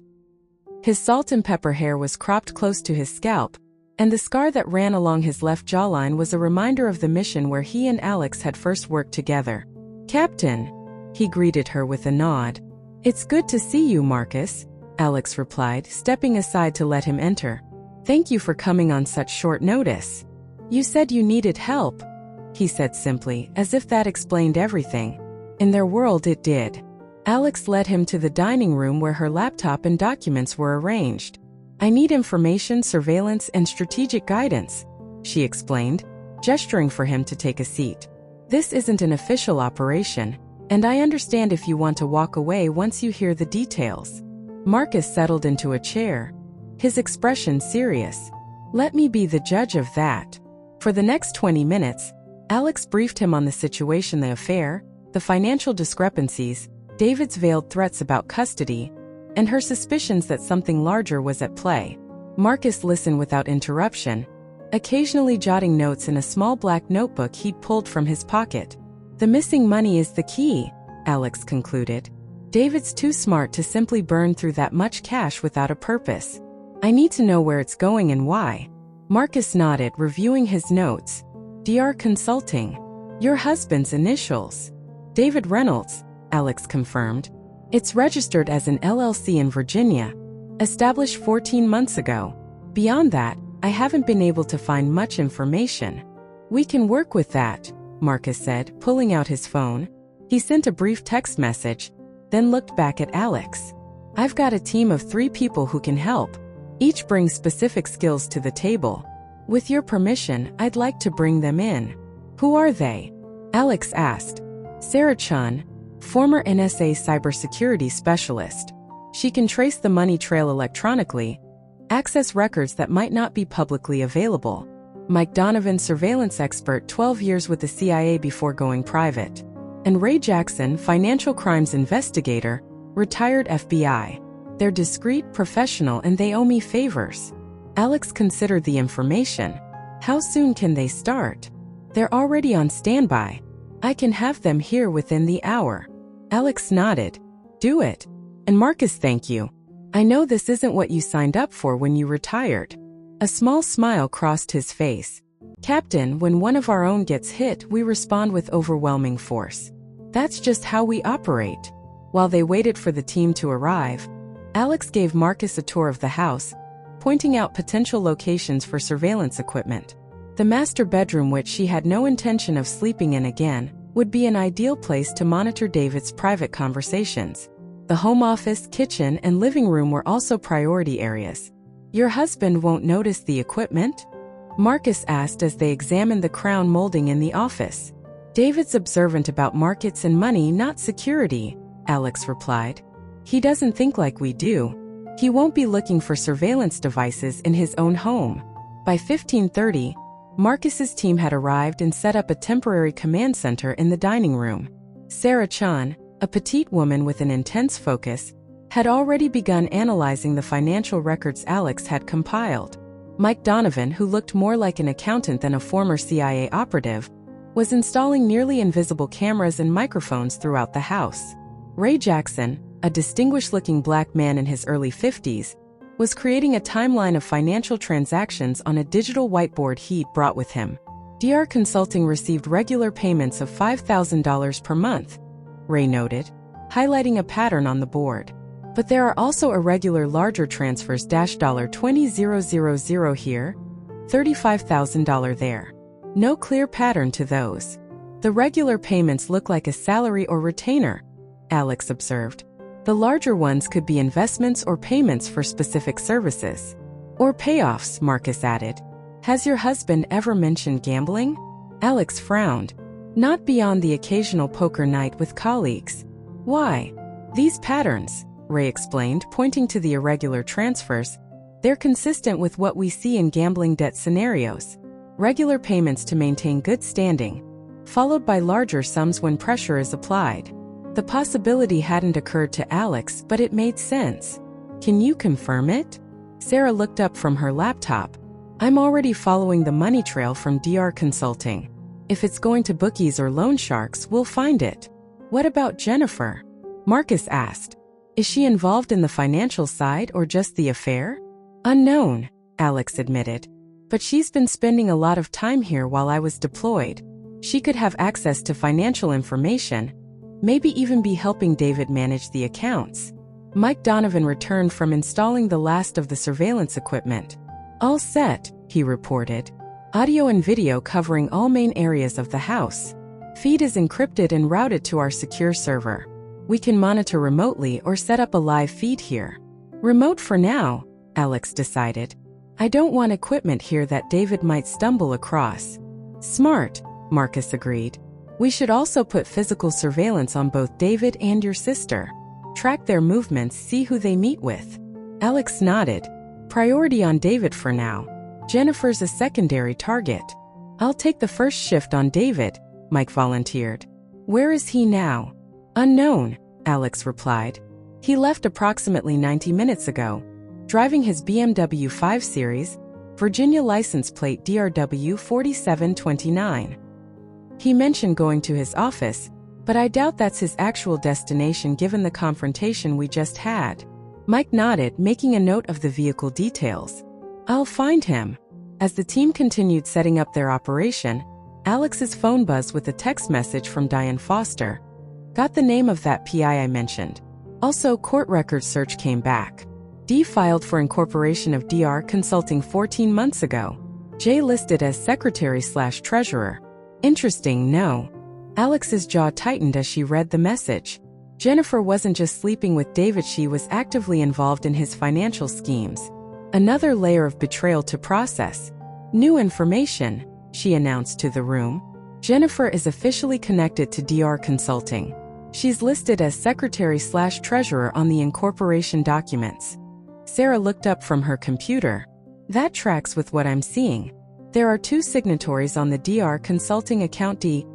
His salt and pepper hair was cropped close to his scalp, and the scar that ran along his left jawline was a reminder of the mission where he and Alex had first worked together. Captain, he greeted her with a nod. It's good to see you, Marcus, Alex replied, stepping aside to let him enter. Thank you for coming on such short notice. You said you needed help, he said simply, as if that explained everything. In their world it did. Alex led him to the dining room where her laptop and documents were arranged. I need information, surveillance, and strategic guidance, she explained, gesturing for him to take a seat. This isn't an official operation, and I understand if you want to walk away once you hear the details. Marcus settled into a chair, his expression serious. Let me be the judge of that. For the next 20 minutes, Alex briefed him on the situation, the affair, the financial discrepancies, David's veiled threats about custody, and her suspicions that something larger was at play. Marcus listened without interruption, occasionally jotting notes in a small black notebook he'd pulled from his pocket. The missing money is the key, Alex concluded. David's too smart to simply burn through that much cash without a purpose. I need to know where it's going and why. Marcus nodded, reviewing his notes. DR Consulting. Your husband's initials. David Reynolds, Alex confirmed. It's registered as an LLC in Virginia, established 14 months ago. Beyond that, I haven't been able to find much information. We can work with that, Marcus said, pulling out his phone. He sent a brief text message, then looked back at Alex. I've got a team of 3 people who can help. Each brings specific skills to the table. With your permission, I'd like to bring them in. Who are they? Alex asked. Sarah Chun, former NSA cybersecurity specialist. She can trace the money trail electronically, access records that might not be publicly available. Mike Donovan, surveillance expert, 12 years with the CIA before going private. And Ray Jackson, financial crimes investigator, retired FBI. They're discreet, professional, and they owe me favors. Alex considered the information. How soon can they start? They're already on standby. I can have them here within the hour. Alex nodded. Do it. And Marcus, thank you. I know this isn't what you signed up for when you retired. A small smile crossed his face. Captain, when one of our own gets hit, we respond with overwhelming force. That's just how we operate. While they waited for the team to arrive, Alex gave Marcus a tour of the house, pointing out potential locations for surveillance equipment. The master bedroom, which she had no intention of sleeping in again, would be an ideal place to monitor David's private conversations. The home office, kitchen, and living room were also priority areas. Your husband won't notice the equipment? Marcus asked as they examined the crown molding in the office. David's observant about markets and money, not security, Alex replied. He doesn't think like we do. He won't be looking for surveillance devices in his own home. By 15:30, Marcus's team had arrived and set up a temporary command center in the dining room. Sarah Chan, a petite woman with an intense focus, had already begun analyzing the financial records Alex had compiled. Mike Donovan, who looked more like an accountant than a former CIA operative, was installing nearly invisible cameras and microphones throughout the house. Ray Jackson, a distinguished-looking black man in his early 50s, was creating a timeline of financial transactions on a digital whiteboard he'd brought with him. DR Consulting received regular payments of $5,000 per month, Ray noted, highlighting a pattern on the board. But there are also irregular larger transfers $20,000 here, $35,000 there. No clear pattern to those. The regular payments look like a salary or retainer, Alex observed. The larger ones could be investments or payments for specific services. Or payoffs, Marcus added. Has your husband ever mentioned gambling? Alex frowned. Not beyond the occasional poker night with colleagues. Why? These patterns, Ray explained, pointing to the irregular transfers. They're consistent with what we see in gambling debt scenarios. Regular payments to maintain good standing, followed by larger sums when pressure is applied. The possibility hadn't occurred to Alex, but it made sense. Can you confirm it? Sarah looked up from her laptop. I'm already following the money trail from DR Consulting. If it's going to bookies or loan sharks, we'll find it. What about Jennifer? Marcus asked. Is she involved in the financial side or just the affair? Unknown, Alex admitted. But she's been spending a lot of time here while I was deployed. She could have access to financial information, maybe even be helping David manage the accounts. Mike Donovan returned from installing the last of the surveillance equipment. All set, he reported. Audio and video covering all main areas of the house. Feed is encrypted and routed to our secure server. We can monitor remotely or set up a live feed here. Remote for now, Alex decided. I don't want equipment here that David might stumble across. Smart, Marcus agreed. We should also put physical surveillance on both David and your sister. Track their movements, see who they meet with. Alex nodded. Priority on David for now. Jennifer's a secondary target. I'll take the first shift on David, Mike volunteered. Where is he now? Unknown, Alex replied. He left approximately 90 minutes ago, driving his BMW 5 Series, Virginia license plate DRW 4729. He mentioned going to his office, but I doubt that's his actual destination given the confrontation we just had. Mike nodded, making a note of the vehicle details. I'll find him. As the team continued setting up their operation, Alex's phone buzzed with a text message from Diane Foster. Got the name of that PI I mentioned. Also, court records search came back. D filed for incorporation of DR Consulting 14 months ago. J listed as secretary/treasurer. Interesting, no? Alex's jaw tightened as she read the message. Jennifer wasn't just sleeping with David, she was actively involved in his financial schemes. Another layer of betrayal to process. New information, she announced to the room. Jennifer is officially connected to DR Consulting. She's listed as secretary/treasurer on the incorporation documents. Sarah looked up from her computer. That tracks with what I'm seeing. There are two signatories on the DR Consulting account, D.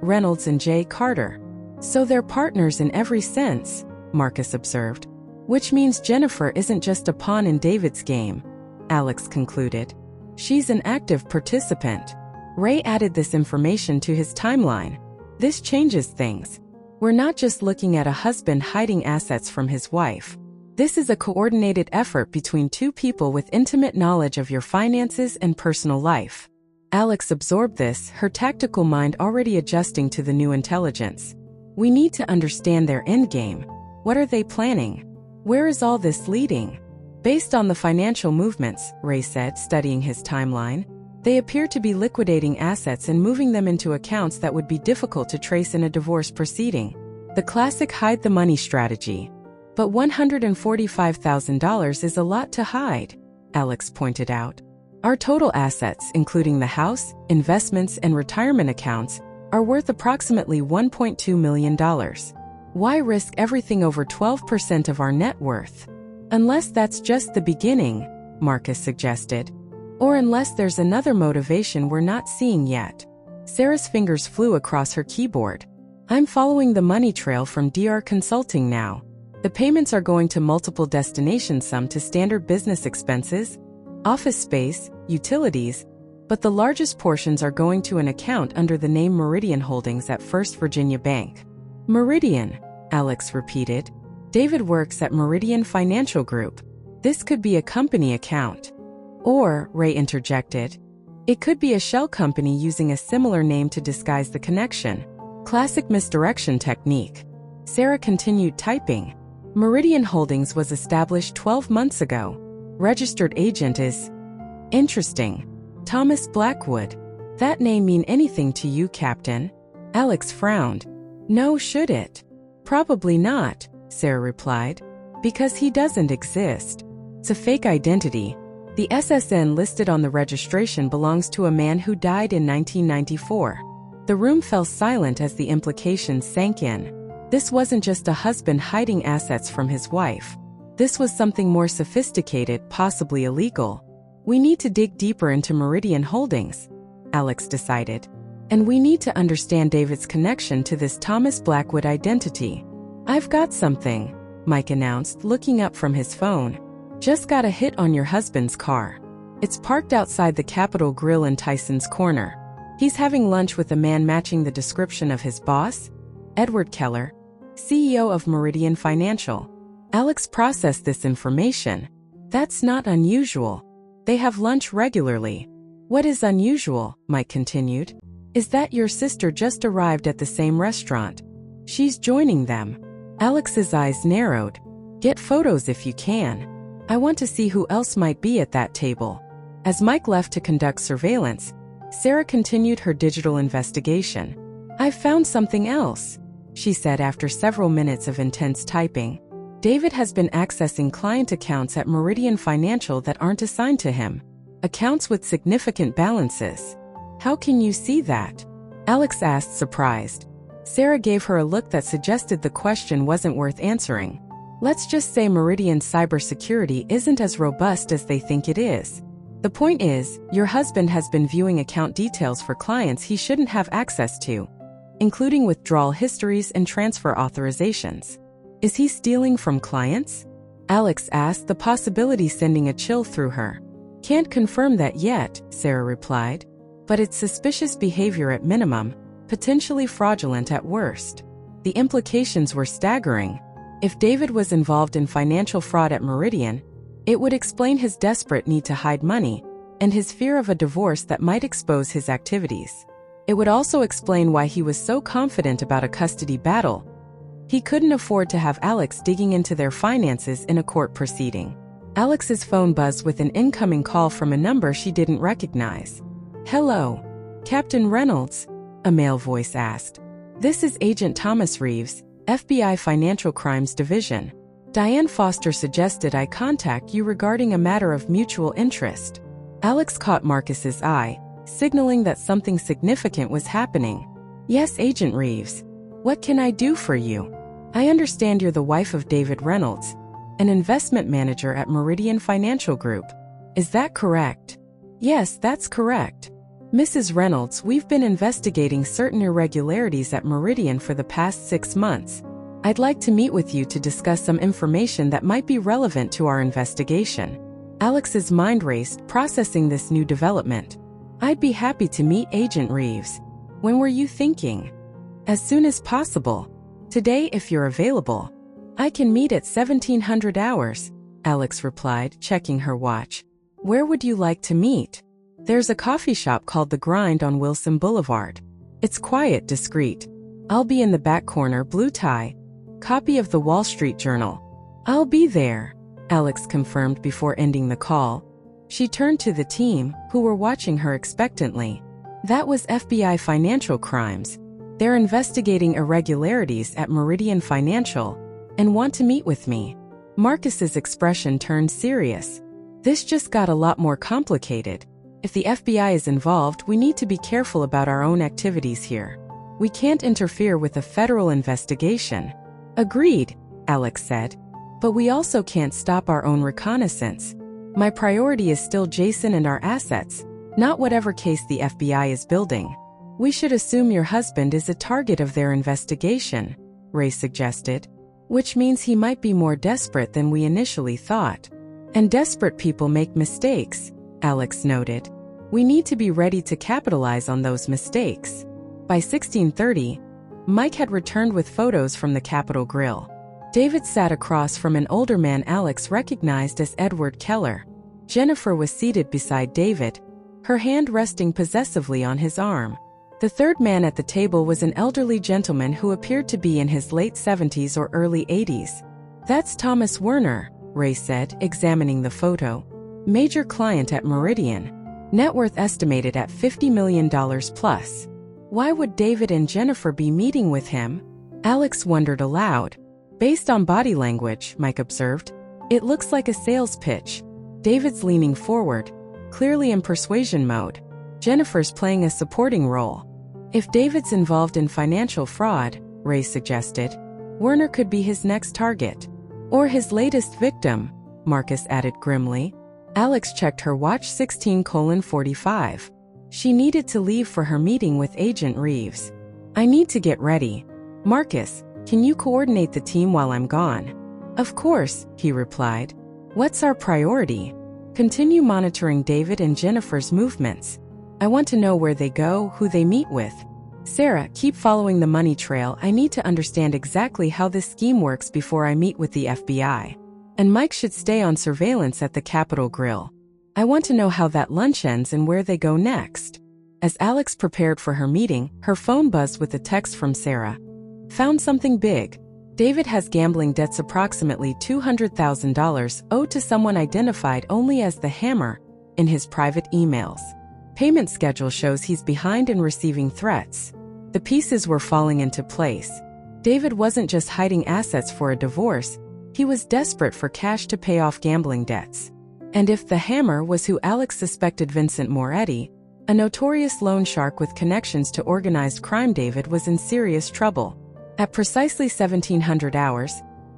Reynolds and J. Carter. So they're partners in every sense, Marcus observed. Which means Jennifer isn't just a pawn in David's game. Alex concluded. She's an active participant. Ray added this information to his timeline. This changes things. We're not just looking at a husband hiding assets from his wife. This is a coordinated effort between two people with intimate knowledge of your finances and personal life. Alex absorbed this, her tactical mind already adjusting to the new intelligence. We need to understand their endgame. What are they planning? Where is all this leading? Based on the financial movements, Ray said, studying his timeline, they appear to be liquidating assets and moving them into accounts that would be difficult to trace in a divorce proceeding. The classic hide the money strategy. But $145,000 is a lot to hide, Alex pointed out. Our total assets, including the house, investments, and retirement accounts, are worth approximately $1.2 million. Why risk everything over 12% of our net worth? Unless that's just the beginning, Marcus suggested. Or unless there's another motivation we're not seeing yet. Sarah's fingers flew across her keyboard. I'm following the money trail from DR Consulting now. The payments are going to multiple destinations, some to standard business expenses, office space, utilities, but the largest portions are going to an account under the name Meridian Holdings at First Virginia Bank. Meridian, Alex repeated. David works at Meridian Financial Group. This could be a company account. Or, Ray interjected, it could be a shell company using a similar name to disguise the connection. Classic misdirection technique. Sarah continued typing. Meridian Holdings was established 12 months ago. Registered agent is... Interesting. Thomas Blackwood. That name mean anything to you, Captain? Alex frowned. No, should it? Probably not, Sarah replied. Because he doesn't exist. It's a fake identity. The SSN listed on the registration belongs to a man who died in 1994. The room fell silent as the implications sank in. This wasn't just a husband hiding assets from his wife. This was something more sophisticated, possibly illegal. We need to dig deeper into Meridian Holdings, Alex decided. And we need to understand David's connection to this Thomas Blackwood identity. I've got something, Mike announced, looking up from his phone. Just got a hit on your husband's car. It's parked outside the Capitol Grill in Tyson's Corner. He's having lunch with a man matching the description of his boss, Edward Keller, CEO of Meridian Financial. Alex processed this information. That's not unusual. They have lunch regularly. What is unusual, Mike continued, is that your sister just arrived at the same restaurant. She's joining them. Alex's eyes narrowed. Get photos if you can. I want to see who else might be at that table. As Mike left to conduct surveillance, Sarah continued her digital investigation. I've found something else, she said after several minutes of intense typing. David has been accessing client accounts at Meridian Financial that aren't assigned to him. Accounts with significant balances. How can you see that? Alex asked, surprised. Sarah gave her a look that suggested the question wasn't worth answering. Let's just say Meridian's cybersecurity isn't as robust as they think it is. The point is, your husband has been viewing account details for clients he shouldn't have access to, including withdrawal histories and transfer authorizations. Is he stealing from clients? Alex asked, the possibility sending a chill through her. Can't confirm that yet, Sarah replied. But it's suspicious behavior at minimum, potentially fraudulent at worst. The implications were staggering. If David was involved in financial fraud at Meridian, it would explain his desperate need to hide money and his fear of a divorce that might expose his activities. It would also explain why he was so confident about a custody battle. He couldn't afford to have Alex digging into their finances in a court proceeding. Alex's phone buzzed with an incoming call from a number she didn't recognize. Hello, Captain Reynolds, a male voice asked. This is Agent Thomas Reeves, FBI Financial Crimes Division. Diane Foster suggested I contact you regarding a matter of mutual interest. Alex caught Marcus's eye, signaling that something significant was happening. Yes, Agent Reeves. What can I do for you? I understand you're the wife of David Reynolds, an investment manager at Meridian Financial Group. Is that correct? Yes, that's correct. Mrs. Reynolds, we've been investigating certain irregularities at Meridian for the past 6 months. I'd like to meet with you to discuss some information that might be relevant to our investigation. Alex's mind raced, processing this new development. I'd be happy to meet Agent Reeves. When were you thinking? As soon as possible. Today if you're available. I can meet at 1700 hours, Alex replied, checking her watch. Where would you like to meet? There's a coffee shop called The Grind on Wilson Boulevard. It's quiet, discreet. I'll be in the back corner, blue tie. Copy of the Wall Street Journal. I'll be there, Alex confirmed before ending the call. She turned to the team, who were watching her expectantly. That was FBI Financial Crimes. They're investigating irregularities at Meridian Financial and want to meet with me. Marcus's expression turned serious. This just got a lot more complicated. If the FBI is involved, we need to be careful about our own activities here. We can't interfere with a federal investigation. Agreed, Alex said. But we also can't stop our own reconnaissance. My priority is still Jason and our assets, not whatever case the FBI is building. We should assume your husband is a target of their investigation, Ray suggested. Which means he might be more desperate than we initially thought. And desperate people make mistakes, Alex noted. We need to be ready to capitalize on those mistakes. By 1630, Mike had returned with photos from the Capitol Grill. David sat across from an older man Alex recognized as Edward Keller. Jennifer was seated beside David, her hand resting possessively on his arm. The third man at the table was an elderly gentleman who appeared to be in his late 70s or early 80s. That's Thomas Werner, Ray said, examining the photo. Major client at Meridian. Net worth estimated at $50 million plus. Why would David and Jennifer be meeting with him? Alex wondered aloud. Based on body language, Mike observed, it looks like a sales pitch. David's leaning forward, clearly in persuasion mode. Jennifer's playing a supporting role. If David's involved in financial fraud, Ray suggested, Werner could be his next target. Or his latest victim, Marcus added grimly. Alex checked her watch 16:45. She needed to leave for her meeting with Agent Reeves. I need to get ready. Marcus, can you coordinate the team while I'm gone? Of course, he replied. What's our priority? Continue monitoring David and Jennifer's movements. I want to know where they go, who they meet with. Sarah, keep following the money trail. I need to understand exactly how this scheme works before I meet with the FBI. And Mike should stay on surveillance at the Capitol Grill. I want to know how that lunch ends and where they go next. As Alex prepared for her meeting, her phone buzzed with a text from Sarah. Found something big. David has gambling debts approximately $200,000 owed to someone identified only as the Hammer in his private emails. Payment schedule shows he's behind in receiving threats. The pieces were falling into place. David wasn't just hiding assets for a divorce, he was desperate for cash to pay off gambling debts. And if the Hammer was who Alex suspected Vincent Moretti, a notorious loan shark with connections to organized crime, David was in serious trouble. At precisely 1700 hours,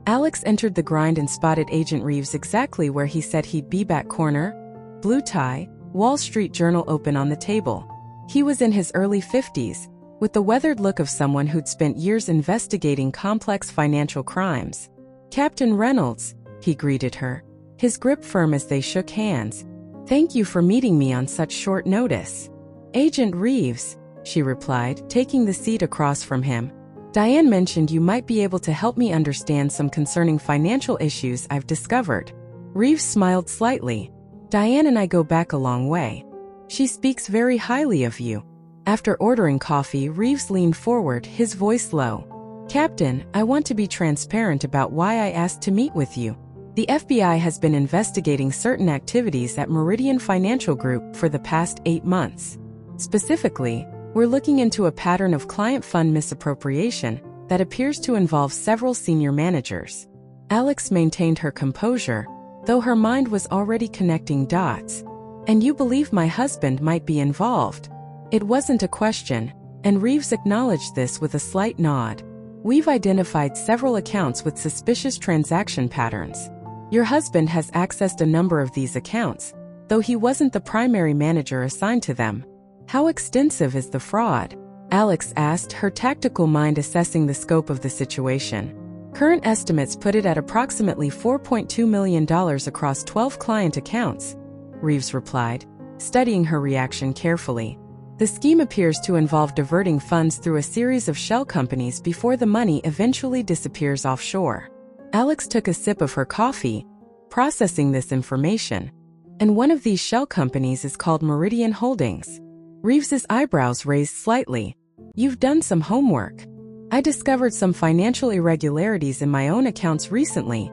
Alex entered the Grind and spotted Agent Reeves exactly where he said he'd be, back corner, blue tie, Wall Street Journal open on the table. He was in his early 50s, with the weathered look of someone who'd spent years investigating complex financial crimes. Captain Reynolds, he greeted her, his grip firm as they shook hands. Thank you for meeting me on such short notice. Agent Reeves, she replied, taking the seat across from him. Diane mentioned you might be able to help me understand some concerning financial issues I've discovered. Reeves smiled slightly. Diane and I go back a long way. She speaks very highly of you. After ordering coffee, Reeves leaned forward, his voice low. Captain, I want to be transparent about why I asked to meet with you. The FBI has been investigating certain activities at Meridian Financial Group for the past 8 months. Specifically, we're looking into a pattern of client fund misappropriation that appears to involve several senior managers. Alex maintained her composure, though her mind was already connecting dots. And you believe my husband might be involved? It wasn't a question, and Reeves acknowledged this with a slight nod. We've identified several accounts with suspicious transaction patterns. Your husband has accessed a number of these accounts, though he wasn't the primary manager assigned to them. How extensive is the fraud? Alex asked, her tactical mind assessing the scope of the situation. Current estimates put it at approximately $4.2 million across 12 client accounts, Reeves replied, studying her reaction carefully. The scheme appears to involve diverting funds through a series of shell companies before the money eventually disappears offshore. Alex took a sip of her coffee, processing this information. And one of these shell companies is called Meridian Holdings. Reeves's eyebrows raised slightly. You've done some homework. I discovered some financial irregularities in my own accounts recently,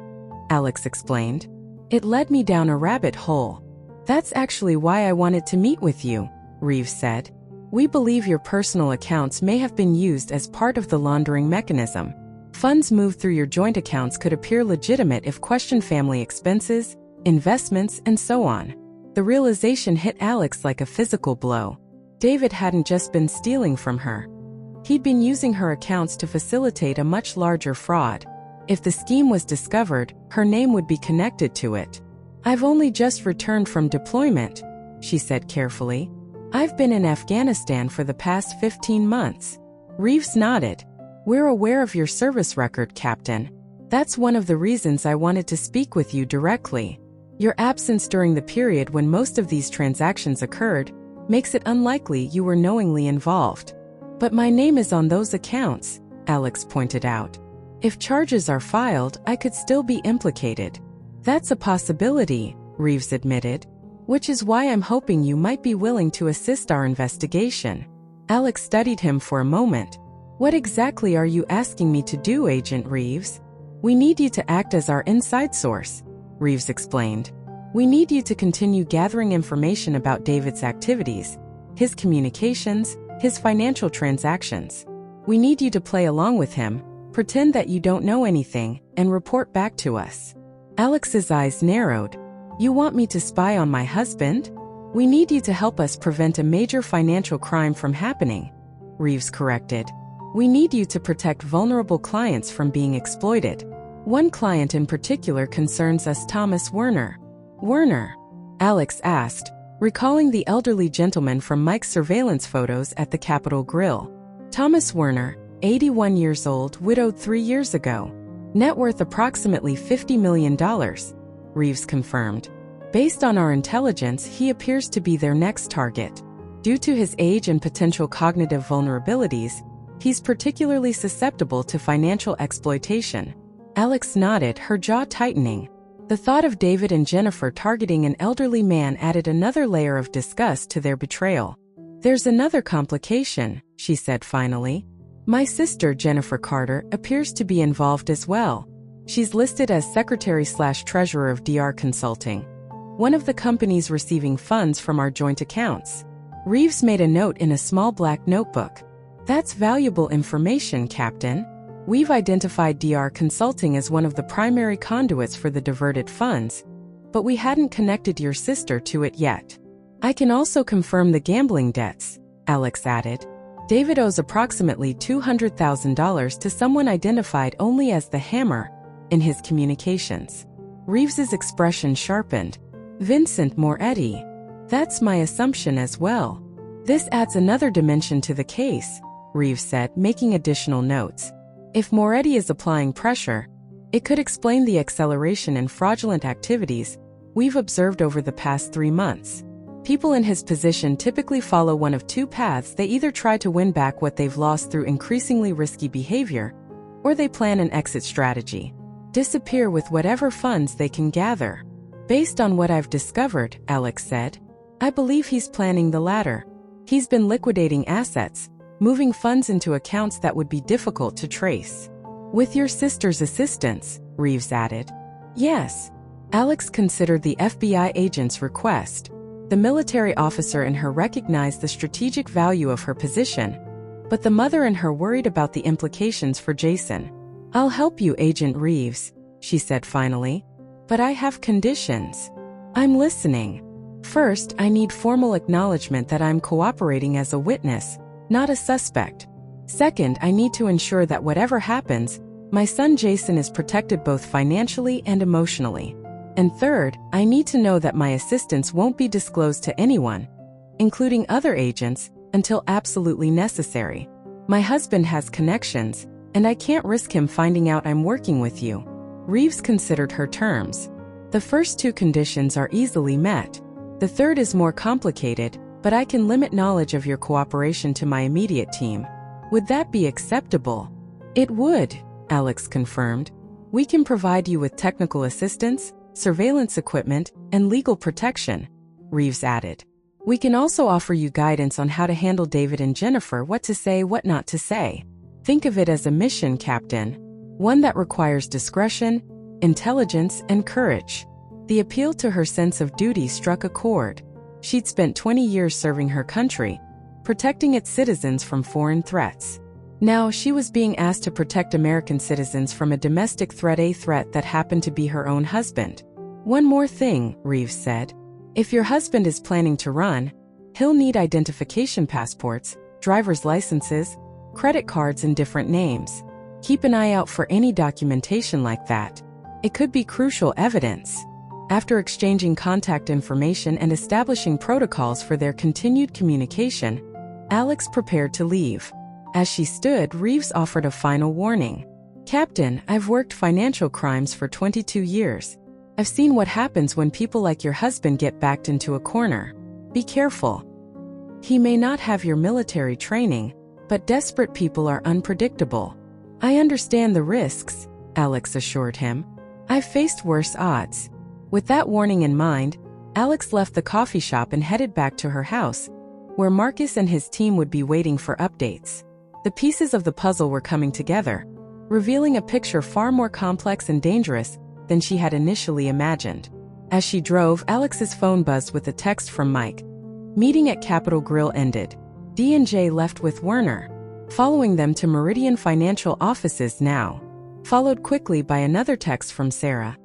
Alex explained. It led me down a rabbit hole. That's actually why I wanted to meet with you, Reeves said. We believe your personal accounts may have been used as part of the laundering mechanism. Funds moved through your joint accounts could appear legitimate if questioned family expenses, investments, and so on. The realization hit Alex like a physical blow. David hadn't just been stealing from her. He'd been using her accounts to facilitate a much larger fraud. If the scheme was discovered, her name would be connected to it. I've only just returned from deployment, she said carefully. I've been in Afghanistan for the past 15 months. Reeves nodded. We're aware of your service record, Captain. That's one of the reasons I wanted to speak with you directly. Your absence during the period when most of these transactions occurred makes it unlikely you were knowingly involved. But my name is on those accounts, Alex pointed out. If charges are filed, I could still be implicated. That's a possibility, Reeves admitted. Which is why I'm hoping you might be willing to assist our investigation. Alex studied him for a moment. What exactly are you asking me to do, Agent Reeves? We need you to act as our inside source, Reeves explained. We need you to continue gathering information about David's activities, his communications, his financial transactions. We need you to play along with him, pretend that you don't know anything, and report back to us. Alex's eyes narrowed. You want me to spy on my husband? We need you to help us prevent a major financial crime from happening, Reeves corrected. We need you to protect vulnerable clients from being exploited. One client in particular concerns us, Thomas Werner. Werner? Alex asked, recalling the elderly gentleman from Mike's surveillance photos at the Capitol Grill. Thomas Werner, 81 years old, widowed 3 years ago. Net worth approximately $50 million. Reeves confirmed. Based on our intelligence, he appears to be their next target. Due to his age and potential cognitive vulnerabilities, he's particularly susceptible to financial exploitation. Alex nodded, her jaw tightening. The thought of David and Jennifer targeting an elderly man added another layer of disgust to their betrayal. There's another complication, she said finally. My sister, Jennifer Carter, appears to be involved as well. She's listed as secretary/treasurer of DR Consulting, one of the companies receiving funds from our joint accounts. Reeves made a note in a small black notebook. That's valuable information, Captain. We've identified DR Consulting as one of the primary conduits for the diverted funds, but we hadn't connected your sister to it yet. I can also confirm the gambling debts, Alex added. David owes approximately $200,000 to someone identified only as the Hammer in his communications. Reeves's expression sharpened. Vincent Moretti. That's my assumption as well. This adds another dimension to the case, Reeves said, making additional notes. If Moretti is applying pressure, it could explain the acceleration in fraudulent activities we've observed over the past 3 months. People in his position typically follow one of two paths. They either try to win back what they've lost through increasingly risky behavior, or they plan an exit strategy. Disappear with whatever funds they can gather. Based on what I've discovered, Alex said, I believe he's planning the latter. He's been liquidating assets, moving funds into accounts that would be difficult to trace. With your sister's assistance, Reeves added. Yes. Alex considered the FBI agent's request. The military officer in her recognized the strategic value of her position, but the mother in her worried about the implications for Jason. I'll help you, Agent Reeves, she said finally. But I have conditions. I'm listening. First, I need formal acknowledgement that I'm cooperating as a witness, not a suspect. Second, I need to ensure that whatever happens, my son Jason is protected both financially and emotionally. And third, I need to know that my assistance won't be disclosed to anyone, including other agents, until absolutely necessary. My husband has connections, and I can't risk him finding out I'm working with you. Reeves considered her terms. The first two conditions are easily met. The third is more complicated, but I can limit knowledge of your cooperation to my immediate team. Would that be acceptable? It would, Alex confirmed. We can provide you with technical assistance, surveillance equipment, and legal protection, Reeves added. We can also offer you guidance on how to handle David and Jennifer, what to say, what not to say. Think of it as a mission, Captain. One that requires discretion, intelligence, and courage. The appeal to her sense of duty struck a chord. She'd spent 20 years serving her country, protecting its citizens from foreign threats. Now she was being asked to protect American citizens from a domestic threat, a threat that happened to be her own husband. One more thing, Reeves said. If your husband is planning to run, he'll need identification passports, driver's licenses, credit cards, and different names. Keep an eye out for any documentation like that. It could be crucial evidence. After exchanging contact information and establishing protocols for their continued communication, Alex prepared to leave. As she stood, Reeves offered a final warning. Captain, I've worked financial crimes for 22 years. I've seen what happens when people like your husband get backed into a corner. Be careful. He may not have your military training, but desperate people are unpredictable. I understand the risks, Alex assured him. I've faced worse odds. With that warning in mind, Alex left the coffee shop and headed back to her house, where Marcus and his team would be waiting for updates. The pieces of the puzzle were coming together, revealing a picture far more complex and dangerous than she had initially imagined. As she drove, Alex's phone buzzed with a text from Mike. Meeting at Capitol Grill ended. D&J left with Werner, following them to Meridian Financial offices now. Followed quickly by another text from Sarah.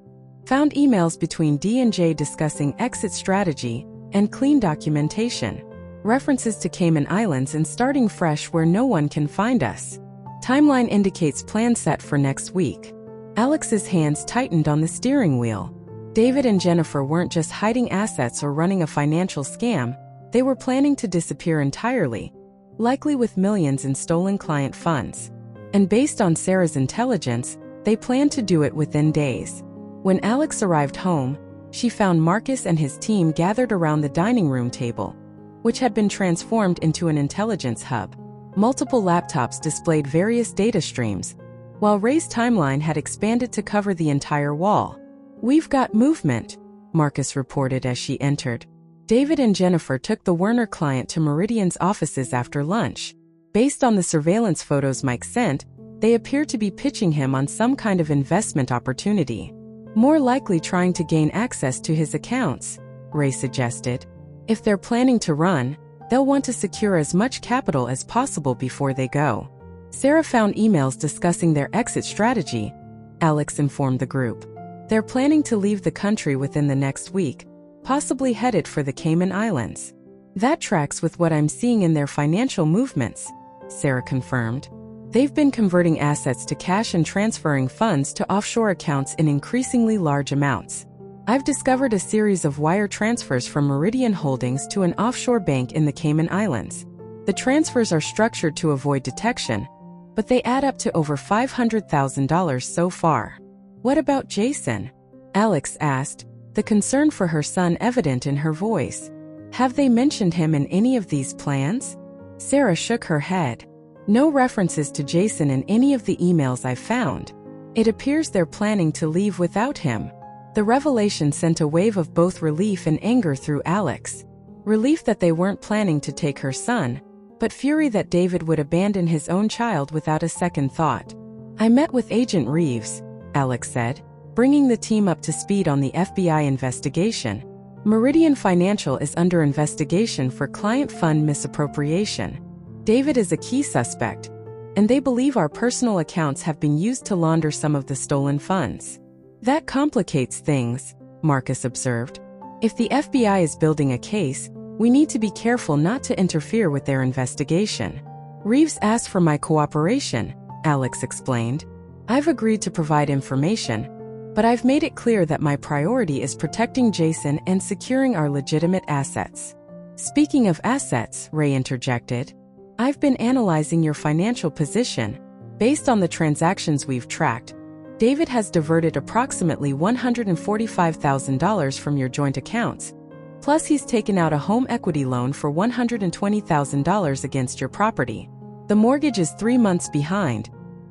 Found emails between D&J discussing exit strategy and clean documentation. References to Cayman Islands and starting fresh where no one can find us. Timeline indicates plan set for next week. Alex's hands tightened on the steering wheel. David and Jennifer weren't just hiding assets or running a financial scam, they were planning to disappear entirely, likely with millions in stolen client funds. And based on Sarah's intelligence, they planned to do it within days. When Alex arrived home, she found Marcus and his team gathered around the dining room table, which had been transformed into an intelligence hub. Multiple laptops displayed various data streams, while Ray's timeline had expanded to cover the entire wall. We've got movement, Marcus reported as she entered. David and Jennifer took the Werner client to Meridian's offices after lunch. Based on the surveillance photos Mike sent, they appear to be pitching him on some kind of investment opportunity. More likely trying to gain access to his accounts, Ray suggested. If they're planning to run, they'll want to secure as much capital as possible before they go. Sarah found emails discussing their exit strategy, Alex informed the group. They're planning to leave the country within the next week, possibly headed for the Cayman Islands. That tracks with what I'm seeing in their financial movements, Sarah confirmed. They've been converting assets to cash and transferring funds to offshore accounts in increasingly large amounts. I've discovered a series of wire transfers from Meridian Holdings to an offshore bank in the Cayman Islands. The transfers are structured to avoid detection, but they add up to over $500,000 so far. What about Jason? Alex asked, the concern for her son evident in her voice. Have they mentioned him in any of these plans? Sarah shook her head. No references to Jason in any of the emails I found. It appears they're planning to leave without him. The revelation sent a wave of both relief and anger through Alex. Relief that they weren't planning to take her son, but fury that David would abandon his own child without a second thought. I met with Agent Reeves, Alex said, bringing the team up to speed on the FBI investigation. Meridian Financial is under investigation for client fund misappropriation. David is a key suspect, and they believe our personal accounts have been used to launder some of the stolen funds. That complicates things, Marcus observed. If the FBI is building a case, we need to be careful not to interfere with their investigation. Reeves asked for my cooperation, Alex explained. I've agreed to provide information, but I've made it clear that my priority is protecting Jason and securing our legitimate assets. Speaking of assets, Ray interjected, I've been analyzing your financial position. Based on the transactions we've tracked, David has diverted approximately $145,000 from your joint accounts. Plus, he's taken out a home equity loan for $120,000 against your property. The mortgage is 3 months behind,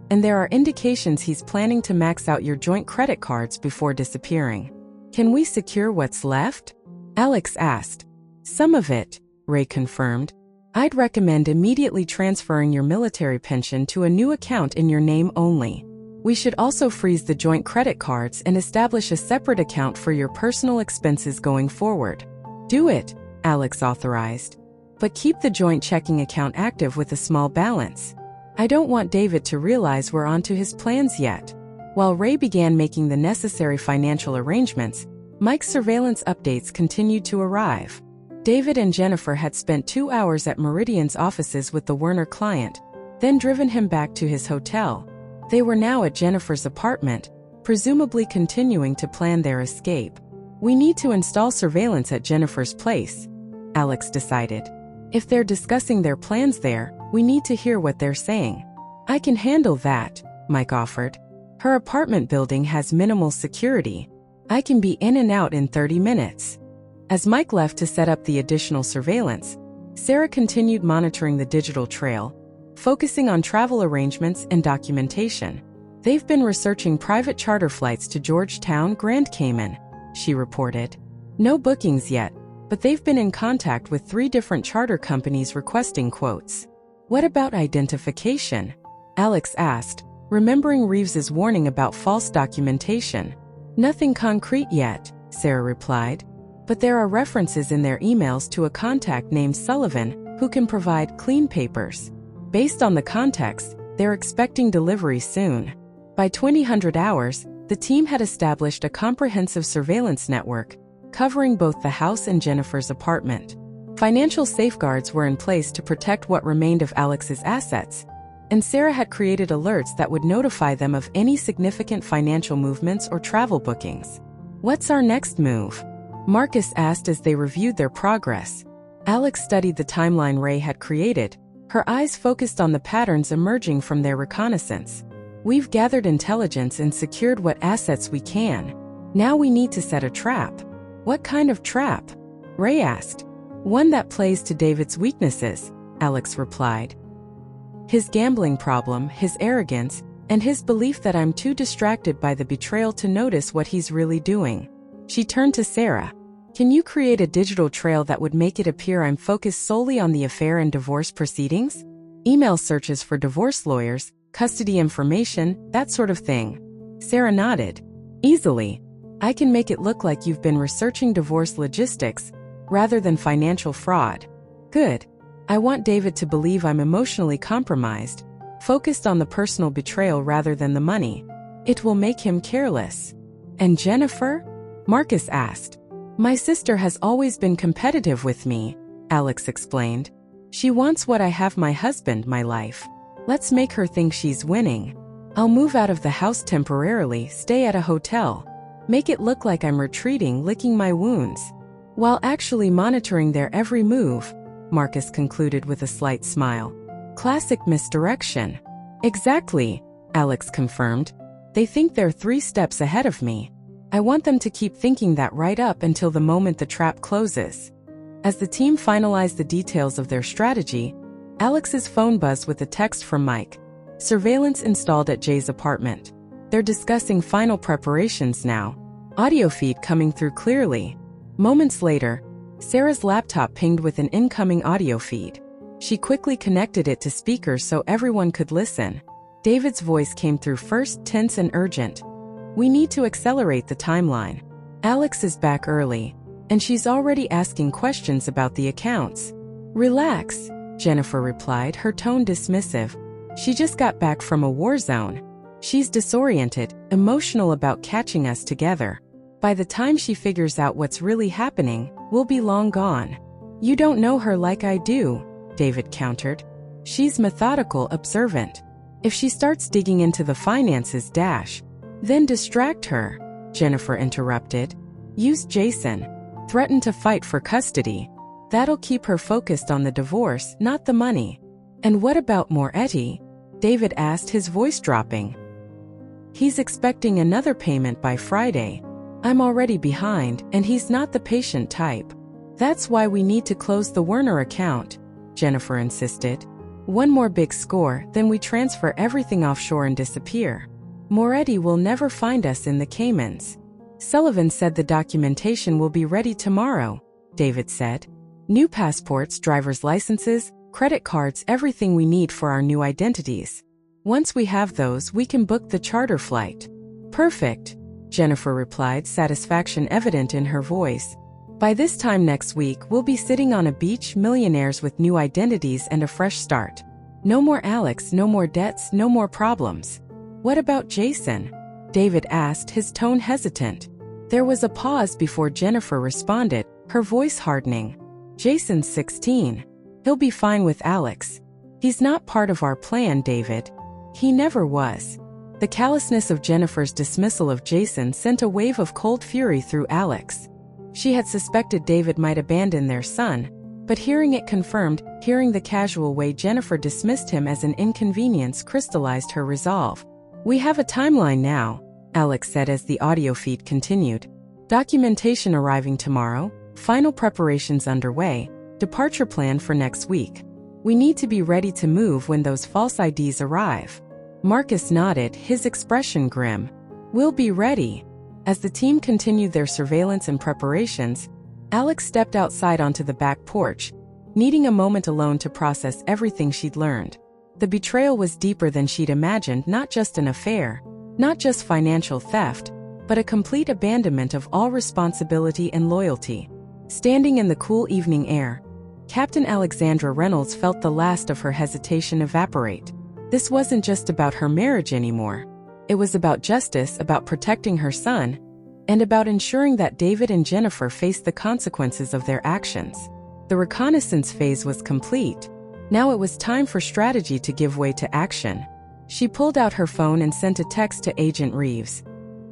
and there are indications he's planning to max out your joint credit cards before disappearing. Can we secure what's left? Alex asked. Some of it, Ray confirmed. I'd recommend immediately transferring your military pension to a new account in your name only. We should also freeze the joint credit cards and establish a separate account for your personal expenses going forward. Do it, Alex authorized. But keep the joint checking account active with a small balance. I don't want David to realize we're onto his plans yet. While Ray began making the necessary financial arrangements, Mike's surveillance updates continued to arrive. David and Jennifer had spent 2 hours at Meridian's offices with the Werner client, then driven him back to his hotel. They were now at Jennifer's apartment, presumably continuing to plan their escape. We need to install surveillance at Jennifer's place, Alex decided. If they're discussing their plans there, we need to hear what they're saying. I can handle that, Mike offered. Her apartment building has minimal security. I can be in and out in 30 minutes. As Mike left to set up the additional surveillance, Sarah continued monitoring the digital trail, focusing on travel arrangements and documentation. They've been researching private charter flights to Georgetown, Grand Cayman, she reported. No bookings yet, but they've been in contact with 3 different charter companies requesting quotes. What about identification? Alex asked, remembering Reeves's warning about false documentation. Nothing concrete yet, Sarah replied. But there are references in their emails to a contact named Sullivan who can provide clean papers. Based on the context, they're expecting delivery soon. By 2000 hours, the team had established a comprehensive surveillance network, covering both the house and Jennifer's apartment. Financial safeguards were in place to protect what remained of Alex's assets, and Sarah had created alerts that would notify them of any significant financial movements or travel bookings. What's our next move? Marcus asked as they reviewed their progress. Alex studied the timeline Ray had created, her eyes focused on the patterns emerging from their reconnaissance. We've gathered intelligence and secured what assets we can. Now we need to set a trap. What kind of trap? Ray asked. One that plays to David's weaknesses, Alex replied. His gambling problem, his arrogance, and his belief that I'm too distracted by the betrayal to notice what he's really doing. She turned to Sarah. Can you create a digital trail that would make it appear I'm focused solely on the affair and divorce proceedings? Email searches for divorce lawyers, custody information, that sort of thing. Sarah nodded. Easily. I can make it look like you've been researching divorce logistics, rather than financial fraud. Good. I want David to believe I'm emotionally compromised, focused on the personal betrayal rather than the money. It will make him careless. And Jennifer? Marcus asked. My sister has always been competitive with me, Alex explained. She wants what I have, my husband, my life. Let's make her think she's winning. I'll move out of the house temporarily, stay at a hotel. Make it look like I'm retreating, licking my wounds, while actually monitoring their every move, Marcus concluded with a slight smile. Classic misdirection. Exactly, Alex confirmed. They think they're 3 steps ahead of me. I want them to keep thinking that right up until the moment the trap closes. As the team finalized the details of their strategy, Alex's phone buzzed with a text from Mike. Surveillance installed at Jay's apartment. They're discussing final preparations now. Audio feed coming through clearly. Moments later, Sarah's laptop pinged with an incoming audio feed. She quickly connected it to speakers so everyone could listen. David's voice came through first, tense and urgent. We need to accelerate the timeline. Alex is back early, and she's already asking questions about the accounts. Relax, Jennifer replied, her tone dismissive. She just got back from a war zone. She's disoriented, emotional about catching us together. By the time she figures out what's really happening, we'll be long gone. You don't know her like I do, David countered. She's methodical, observant. If she starts digging into the finances, then distract her, Jennifer interrupted. Use Jason. Threaten to fight for custody. That'll keep her focused on the divorce, not the money. And what about Moretti? David asked, his voice dropping. He's expecting another payment by Friday. I'm already behind, and he's not the patient type. That's why we need to close the Werner account, Jennifer insisted. One more big score, then we transfer everything offshore and disappear. Moretti will never find us in the Caymans. Sullivan said the documentation will be ready tomorrow, David said. New passports, driver's licenses, credit cards, everything we need for our new identities. Once we have those, we can book the charter flight. Perfect, Jennifer replied, satisfaction evident in her voice. By this time next week, we'll be sitting on a beach, millionaires with new identities and a fresh start. No more Alex, no more debts, no more problems. What about Jason? David asked, his tone hesitant. There was a pause before Jennifer responded, her voice hardening. Jason's 16. He'll be fine with Alex. He's not part of our plan, David. He never was. The callousness of Jennifer's dismissal of Jason sent a wave of cold fury through Alex. She had suspected David might abandon their son, but hearing it confirmed, hearing the casual way Jennifer dismissed him as an inconvenience crystallized her resolve. We have a timeline now, Alex said as the audio feed continued. Documentation arriving tomorrow, final preparations underway, departure plan for next week. We need to be ready to move when those false IDs arrive. Marcus nodded, his expression grim. We'll be ready. As the team continued their surveillance and preparations, Alex stepped outside onto the back porch, needing a moment alone to process everything she'd learned. The betrayal was deeper than she'd imagined, not just an affair, not just financial theft, but a complete abandonment of all responsibility and loyalty. Standing in the cool evening air, Captain Alexandra Reynolds felt the last of her hesitation evaporate. This wasn't just about her marriage anymore. It was about justice, about protecting her son, and about ensuring that David and Jennifer faced the consequences of their actions. The reconnaissance phase was complete. Now it was time for strategy to give way to action. She pulled out her phone and sent a text to Agent Reeves.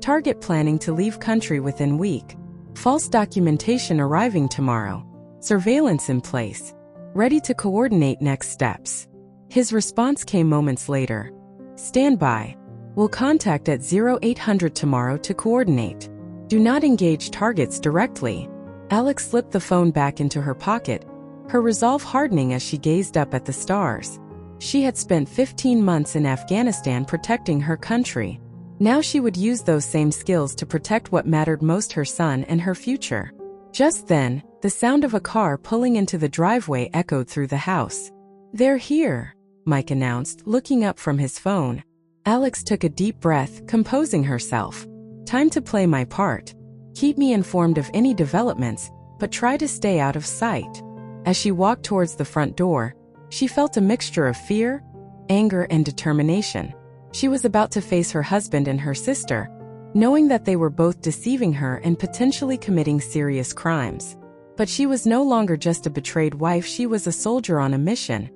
Target planning to leave country within week. False documentation arriving tomorrow. Surveillance in place. Ready to coordinate next steps. His response came moments later. Stand by. We'll contact at 0800 tomorrow to coordinate. Do not engage targets directly. Alex slipped the phone back into her pocket, her resolve hardening as she gazed up at the stars. She had spent 15 months in Afghanistan protecting her country. Now she would use those same skills to protect what mattered most, her son and her future. Just then, the sound of a car pulling into the driveway echoed through the house. They're here, Mike announced, looking up from his phone. Alex took a deep breath, composing herself. Time to play my part. Keep me informed of any developments, but try to stay out of sight. As she walked towards the front door, she felt a mixture of fear, anger, and determination. She was about to face her husband and her sister, knowing that they were both deceiving her and potentially committing serious crimes. But she was no longer just a betrayed wife, she was a soldier on a mission,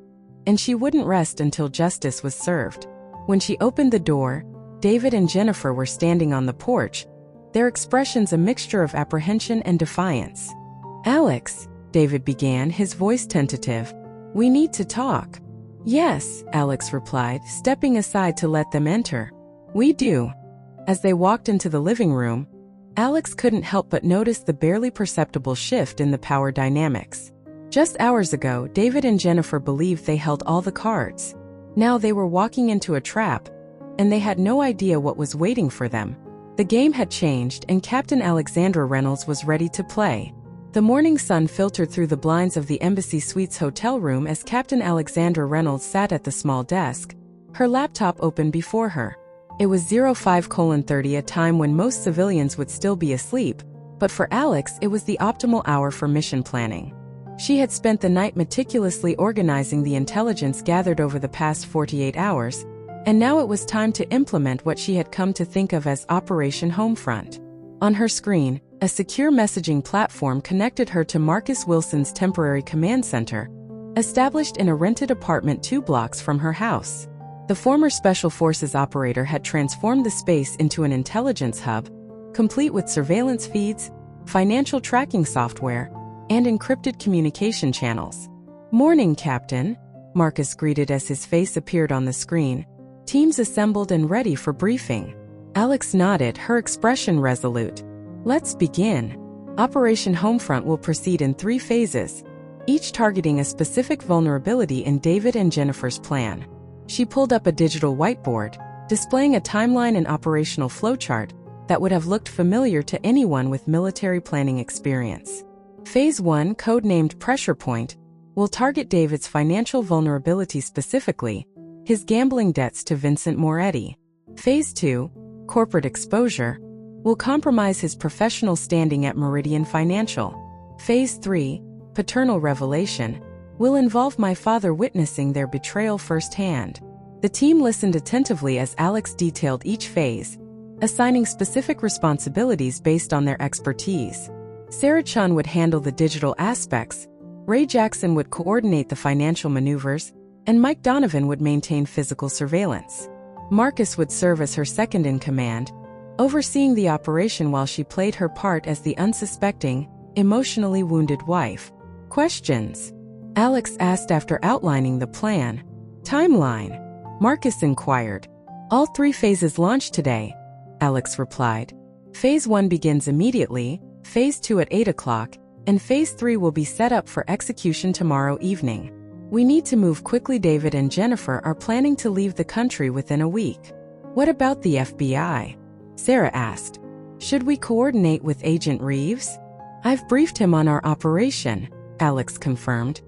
and she wouldn't rest until justice was served. When she opened the door, David and Jennifer were standing on the porch, their expressions a mixture of apprehension and defiance. Alex, David began, his voice tentative. We need to talk. Yes, Alex replied, stepping aside to let them enter. We do. As they walked into the living room, Alex couldn't help but notice the barely perceptible shift in the power dynamics. Just hours ago, David and Jennifer believed they held all the cards. Now they were walking into a trap, and they had no idea what was waiting for them. The game had changed, and Captain Alexandra Reynolds was ready to play. The morning sun filtered through the blinds of the Embassy Suites hotel room as Captain Alexandra Reynolds sat at the small desk, her laptop open before her. It was 05:30, a time when most civilians would still be asleep, but for Alex it was the optimal hour for mission planning. She had spent the night meticulously organizing the intelligence gathered over the past 48 hours, and now it was time to implement what she had come to think of as Operation Homefront. On her screen, a secure messaging platform connected her to Marcus Wilson's temporary command center, established in a rented apartment 2 blocks from her house. The former Special Forces operator had transformed the space into an intelligence hub, complete with surveillance feeds, financial tracking software, and encrypted communication channels. Morning, Captain, Marcus greeted as his face appeared on the screen. Teams assembled and ready for briefing. Alex nodded, her expression resolute. Let's begin. Operation Homefront will proceed in 3 phases, each targeting a specific vulnerability in David and Jennifer's plan. She pulled up a digital whiteboard, displaying a timeline and operational flowchart that would have looked familiar to anyone with military planning experience. Phase 1, codenamed Pressure Point, will target David's financial vulnerability, specifically his gambling debts to Vincent Moretti. Phase 2, Corporate Exposure, will compromise his professional standing at Meridian Financial. Phase 3, Paternal Revelation, will involve my father witnessing their betrayal firsthand. The team listened attentively as Alex detailed each phase, assigning specific responsibilities based on their expertise. Sarah Chun would handle the digital aspects, Ray Jackson would coordinate the financial maneuvers, and Mike Donovan would maintain physical surveillance. Marcus would serve as her second-in-command, overseeing the operation while she played her part as the unsuspecting, emotionally wounded wife. Questions? Alex asked after outlining the plan. Timeline? Marcus inquired. All 3 phases launch today, Alex replied. Phase 1 begins immediately, Phase 2 at 8 o'clock, and Phase 3 will be set up for execution tomorrow evening. We need to move quickly. David and Jennifer are planning to leave the country within a week. What about the FBI? Sarah asked. Should we coordinate with Agent Reeves? I've briefed him on our operation, Alex confirmed.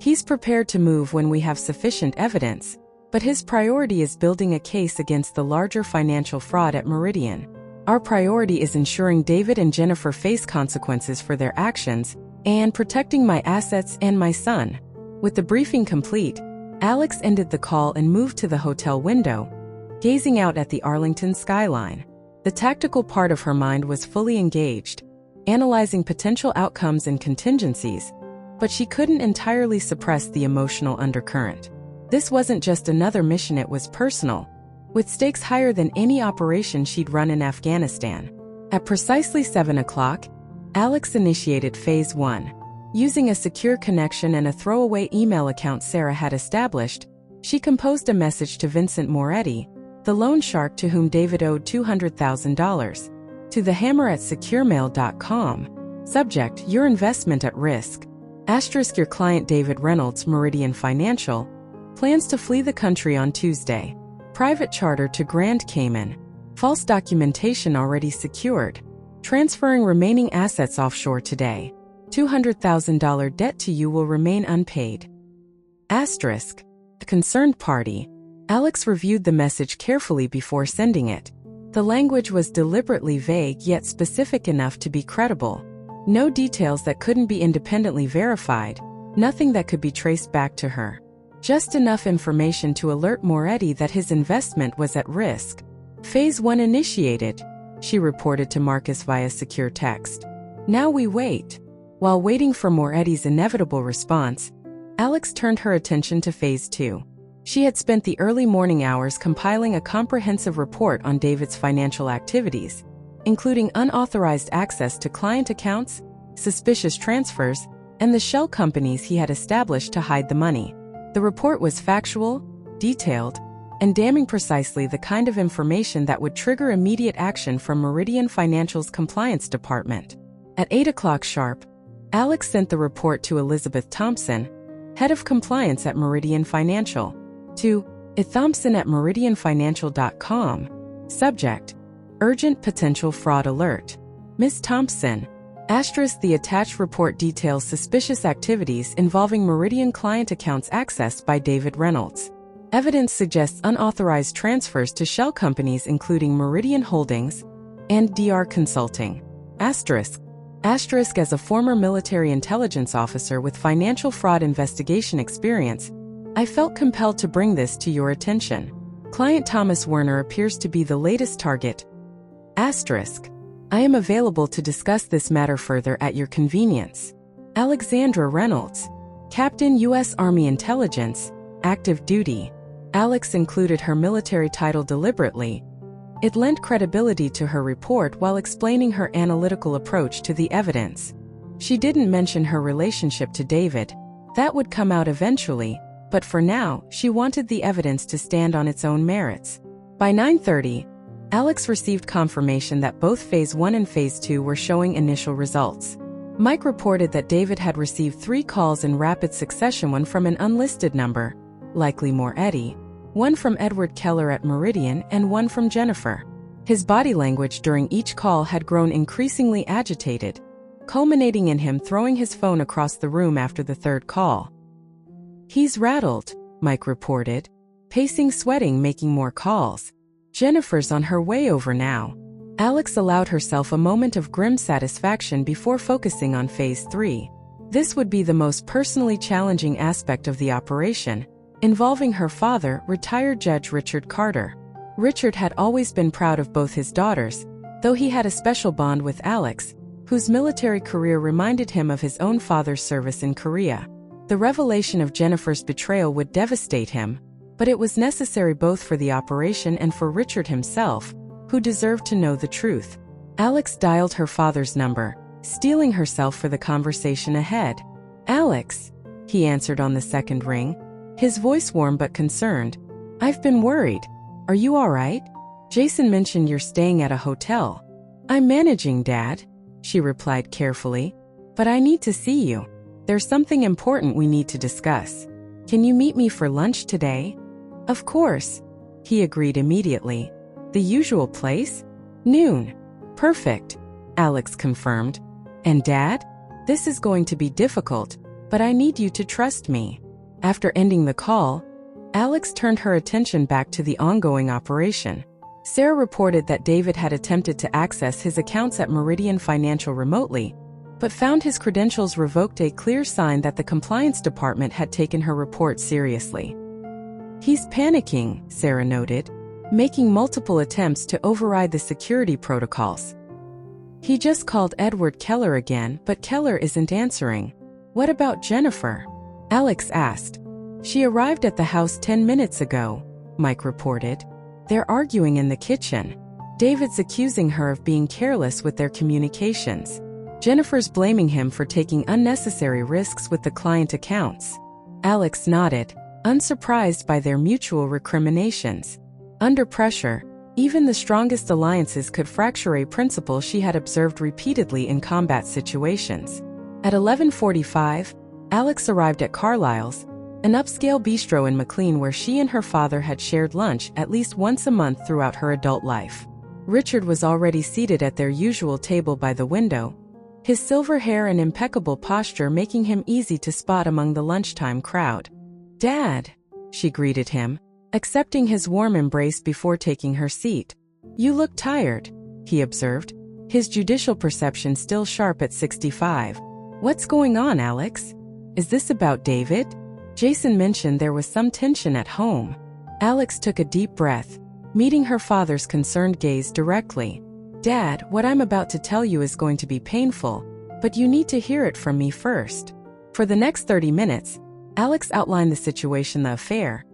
He's prepared to move when we have sufficient evidence, but his priority is building a case against the larger financial fraud at Meridian. Our priority is ensuring David and Jennifer face consequences for their actions and protecting my assets and my son. With the briefing complete, Alex ended the call and moved to the hotel window, gazing out at the Arlington skyline. The tactical part of her mind was fully engaged, analyzing potential outcomes and contingencies, but she couldn't entirely suppress the emotional undercurrent. This wasn't just another mission, it was personal, with stakes higher than any operation she'd run in Afghanistan. At precisely 7 o'clock, Alex initiated Phase 1. Using a secure connection and a throwaway email account Sarah had established, she composed a message to Vincent Moretti, the loan shark to whom David owed $200,000. To the hammer at securemail.com. Subject: Your investment at risk. Asterisk: Your client David Reynolds, Meridian Financial, plans to flee the country on Tuesday. Private charter to Grand Cayman. False documentation already secured. Transferring remaining assets offshore today. $200,000 debt to you will remain unpaid. Asterisk: A concerned party. Alex reviewed the message carefully before sending it. The language was deliberately vague yet specific enough to be credible. No details that couldn't be independently verified, nothing that could be traced back to her. Just enough information to alert Moretti that his investment was at risk. Phase 1 initiated, she reported to Marcus via secure text. Now we wait. While waiting for Moretti's inevitable response, Alex turned her attention to Phase 2. She had spent the early morning hours compiling a comprehensive report on David's financial activities, including unauthorized access to client accounts, suspicious transfers, and the shell companies he had established to hide the money. The report was factual, detailed, and damning precisely the kind of information that would trigger immediate action from Meridian Financial's compliance department. At 8 o'clock sharp, Alex sent the report to Elizabeth Thompson, head of compliance at Meridian Financial, to ithompson@meridianfinancial.com. Subject: Urgent potential fraud alert. Ms. Thompson, the attached report details suspicious activities involving Meridian client accounts accessed by David Reynolds. Evidence suggests unauthorized transfers to shell companies including Meridian Holdings and DR Consulting. As a former military intelligence officer with financial fraud investigation experience, I felt compelled to bring this to your attention. Client Thomas Werner appears to be the latest target. I am available to discuss this matter further at your convenience. Alexandra Reynolds, Captain U.S. Army Intelligence, active duty. Alex included her military title deliberately. It lent credibility to her report while explaining her analytical approach to the evidence. She didn't mention her relationship to David. That would come out eventually, But for now, she wanted the evidence to stand on its own merits. By 9:30, Alex received confirmation that both Phase 1 and Phase 2 were showing initial results. Mike reported that David had received 3 calls in rapid succession, one from an unlisted number, likely more Eddie, one from Edward Keller at Meridian, and one from Jennifer. His body language during each call had grown increasingly agitated, culminating in him throwing his phone across the room after the 3rd call. "He's rattled," Mike reported, pacing, sweating, making more calls. "Jennifer's on her way over now." Alex allowed herself a moment of grim satisfaction before focusing on Phase 3. This would be the most personally challenging aspect of the operation, involving her father, retired Judge Richard Carter. Richard had always been proud of both his daughters, though he had a special bond with Alex, whose military career reminded him of his own father's service in Korea. The revelation of Jennifer's betrayal would devastate him, but it was necessary both for the operation and for Richard himself, who deserved to know the truth. Alex dialed her father's number, steeling herself for the conversation ahead. "Alex," he answered on the 2nd ring, his voice warm but concerned. "I've been worried. Are you all right? Jason mentioned you're staying at a hotel." "I'm managing, Dad," she replied carefully, "but I need to see you. There's something important we need to discuss. Can you meet me for lunch today?" "Of course," he agreed immediately. "The usual place?" "Noon." "Perfect," Alex confirmed. "And Dad? This is going to be difficult, but I need you to trust me." After ending the call, Alex turned her attention back to the ongoing operation. Sarah reported that David had attempted to access his accounts at Meridian Financial remotely, but found his credentials revoked, a clear sign that the compliance department had taken her report seriously. "He's panicking," Sarah noted, making multiple attempts to override the security protocols. "He just called Edward Keller again, but Keller isn't answering." "What about Jennifer?" Alex asked. "She arrived at the house 10 minutes ago," Mike reported. "They're arguing in the kitchen. David's accusing her of being careless with their communications. Jennifer's blaming him for taking unnecessary risks with the client accounts." Alex nodded, unsurprised by their mutual recriminations. Under pressure, even the strongest alliances could fracture a principle she had observed repeatedly in combat situations. At 11:45, Alex arrived at Carlisle's, an upscale bistro in McLean where she and her father had shared lunch at least once a month throughout her adult life. Richard was already seated at their usual table by the window, his silver hair and impeccable posture making him easy to spot among the lunchtime crowd. "Dad," she greeted him, accepting his warm embrace before taking her seat. "You look tired," he observed, his judicial perception still sharp at 65. "What's going on, Alex? Is this about David? Jason mentioned there was some tension at home." Alex took a deep breath, meeting her father's concerned gaze directly. "Dad, what I'm about to tell you is going to be painful, but you need to hear it from me first." For the next 30 minutes, Alex outlined the situation, the affair,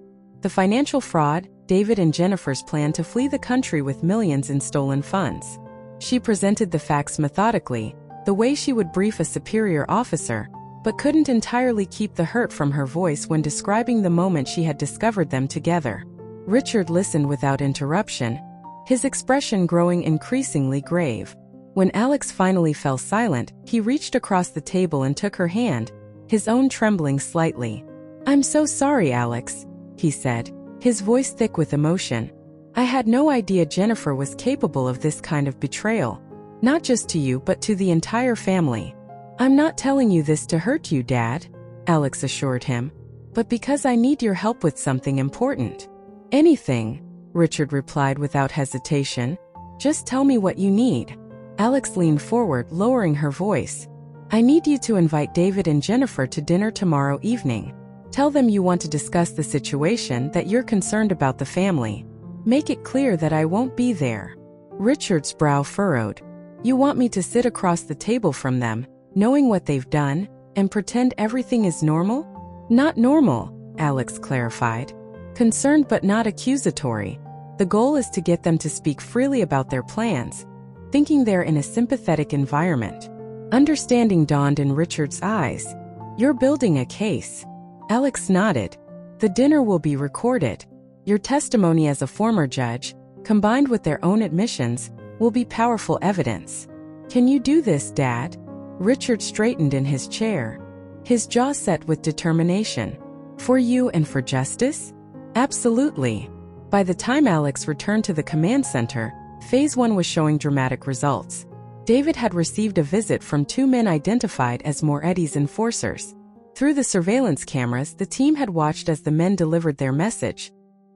the financial fraud, David and Jennifer's plan to flee the country with millions in stolen funds. She presented the facts methodically, the way she would brief a superior officer, but couldn't entirely keep the hurt from her voice when describing the moment she had discovered them together. Richard listened without interruption, his expression growing increasingly grave. When Alex finally fell silent, he reached across the table and took her hand, his own trembling slightly. "I'm so sorry, Alex," he said, his voice thick with emotion. "I had no idea Jennifer was capable of this kind of betrayal. Not just to you but to the entire family." "I'm not telling you this to hurt you, Dad," Alex assured him, "but because I need your help with something important." "Anything," Richard replied without hesitation. "Just tell me what you need." Alex leaned forward, lowering her voice. "I need you to invite David and Jennifer to dinner tomorrow evening. Tell them you want to discuss the situation, that you're concerned about the family. Make it clear that I won't be there." Richard's brow furrowed. "You want me to sit across the table from them, knowing what they've done, and pretend everything is normal?" "Not normal," Alex clarified. "Concerned but not accusatory. The goal is to get them to speak freely about their plans, thinking they're in a sympathetic environment." Understanding dawned in Richard's eyes. "You're building a case." Alex nodded. The dinner will be recorded. Your testimony as a former judge, combined with their own admissions, will be powerful evidence. Can you do this, Dad? Richard straightened in his chair, his jaw set with determination. For you and for justice? Absolutely. By the time Alex returned to the command center, Phase 1 was showing dramatic results. David had received a visit from 2 men identified as Moretti's enforcers. Through the surveillance cameras, the team had watched as the men delivered their message.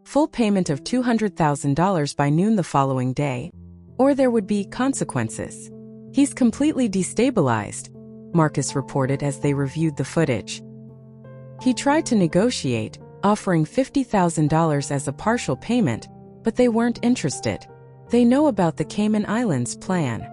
Full payment of $200,000 by noon the following day, or there would be consequences. He's completely destabilized, Marcus reported as they reviewed the footage. He tried to negotiate, offering $50,000 as a partial payment, but they weren't interested. They know about the Cayman Islands plan.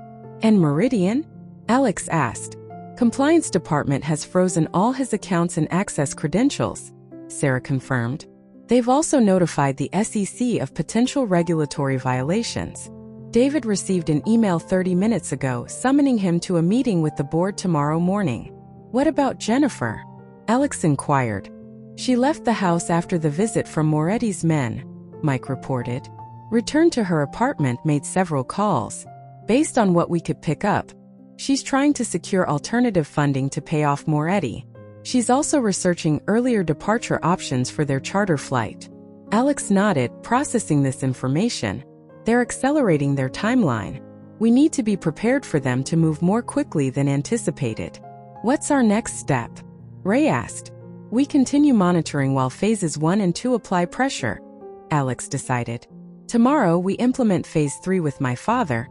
And Meridian? Alex asked. Compliance department has frozen all his accounts and access credentials, Sarah confirmed. They've also notified the SEC of potential regulatory violations. David received an email 30 minutes ago summoning him to a meeting with the board tomorrow morning. What about Jennifer? Alex inquired. She left the house after the visit from Moretti's men, Mike reported. Returned to her apartment, made several calls. Based on what we could pick up, she's trying to secure alternative funding to pay off Moretti. She's also researching earlier departure options for their charter flight. Alex nodded, processing this information. They're accelerating their timeline. We need to be prepared for them to move more quickly than anticipated. What's our next step? Ray asked. We continue monitoring while phases 1 and 2 apply pressure, Alex decided. Tomorrow we implement phase 3 with my father,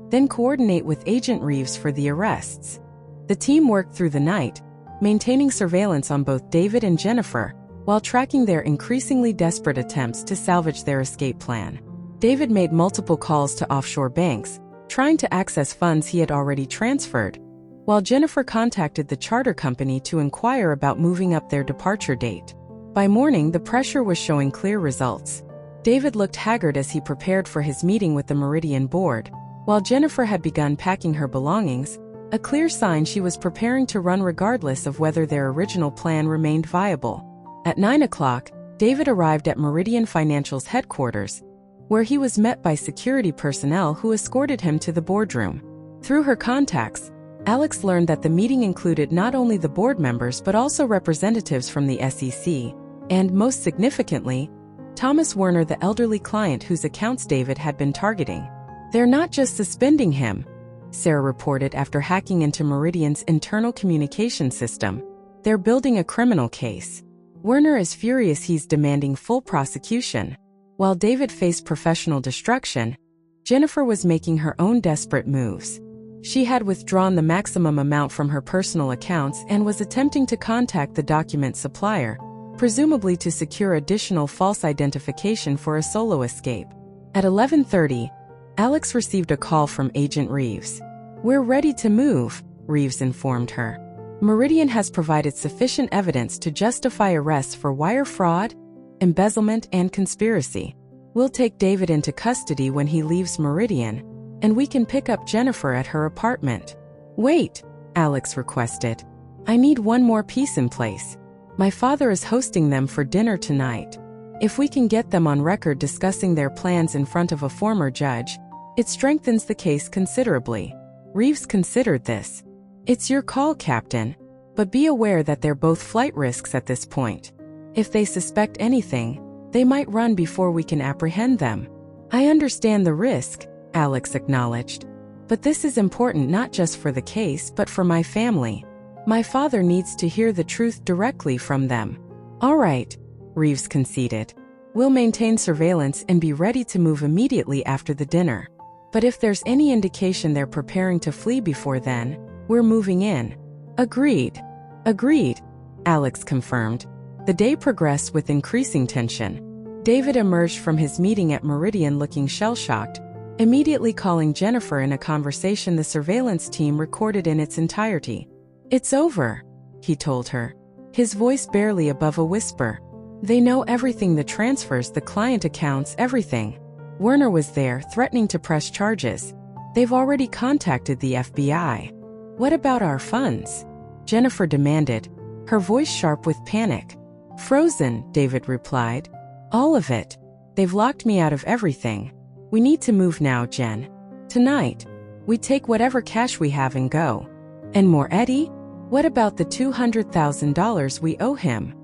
then coordinate with Agent Reeves for the arrests. The team worked through the night, maintaining surveillance on both David and Jennifer, while tracking their increasingly desperate attempts to salvage their escape plan. David made multiple calls to offshore banks, trying to access funds he had already transferred, while Jennifer contacted the charter company to inquire about moving up their departure date. By morning, the pressure was showing clear results. David looked haggard as he prepared for his meeting with the Meridian board, while Jennifer had begun packing her belongings, a clear sign she was preparing to run regardless of whether their original plan remained viable. At 9 o'clock, David arrived at Meridian Financial's headquarters, where he was met by security personnel who escorted him to the boardroom. Through her contacts, Alex learned that the meeting included not only the board members but also representatives from the SEC, and, most significantly, Thomas Werner, the elderly client whose accounts David had been targeting. They're not just suspending him, Sarah reported after hacking into Meridian's internal communication system. They're building a criminal case. Werner is furious. He's demanding full prosecution. While David faced professional destruction, Jennifer was making her own desperate moves. She had withdrawn the maximum amount from her personal accounts and was attempting to contact the document supplier, presumably to secure additional false identification for a solo escape. At 11:30, Alex received a call from Agent Reeves. We're ready to move, Reeves informed her. Meridian has provided sufficient evidence to justify arrests for wire fraud, embezzlement, and conspiracy. We'll take David into custody when he leaves Meridian, and we can pick up Jennifer at her apartment. Wait, Alex requested. I need one more piece in place. My father is hosting them for dinner tonight. If we can get them on record discussing their plans in front of a former judge, it strengthens the case considerably. Reeves considered this. It's your call, Captain, but be aware that they're both flight risks at this point. If they suspect anything, they might run before we can apprehend them. I understand the risk, Alex acknowledged. But this is important not just for the case but for my family. My father needs to hear the truth directly from them. All right, Reeves conceded. We'll maintain surveillance and be ready to move immediately after the dinner. But if there's any indication they're preparing to flee before then, we're moving in. Agreed. Agreed, Alex confirmed. The day progressed with increasing tension. David emerged from his meeting at Meridian looking shell-shocked, immediately calling Jennifer in a conversation the surveillance team recorded in its entirety. It's over, he told her, his voice barely above a whisper. They know everything, the transfers, the client accounts, everything. Werner was there, threatening to press charges. They've already contacted the FBI. What about our funds? Jennifer demanded, her voice sharp with panic. Frozen, David replied. All of it. They've locked me out of everything. We need to move now, Jen. Tonight. We take whatever cash we have and go. And more Eddie? What about the $200,000 we owe him?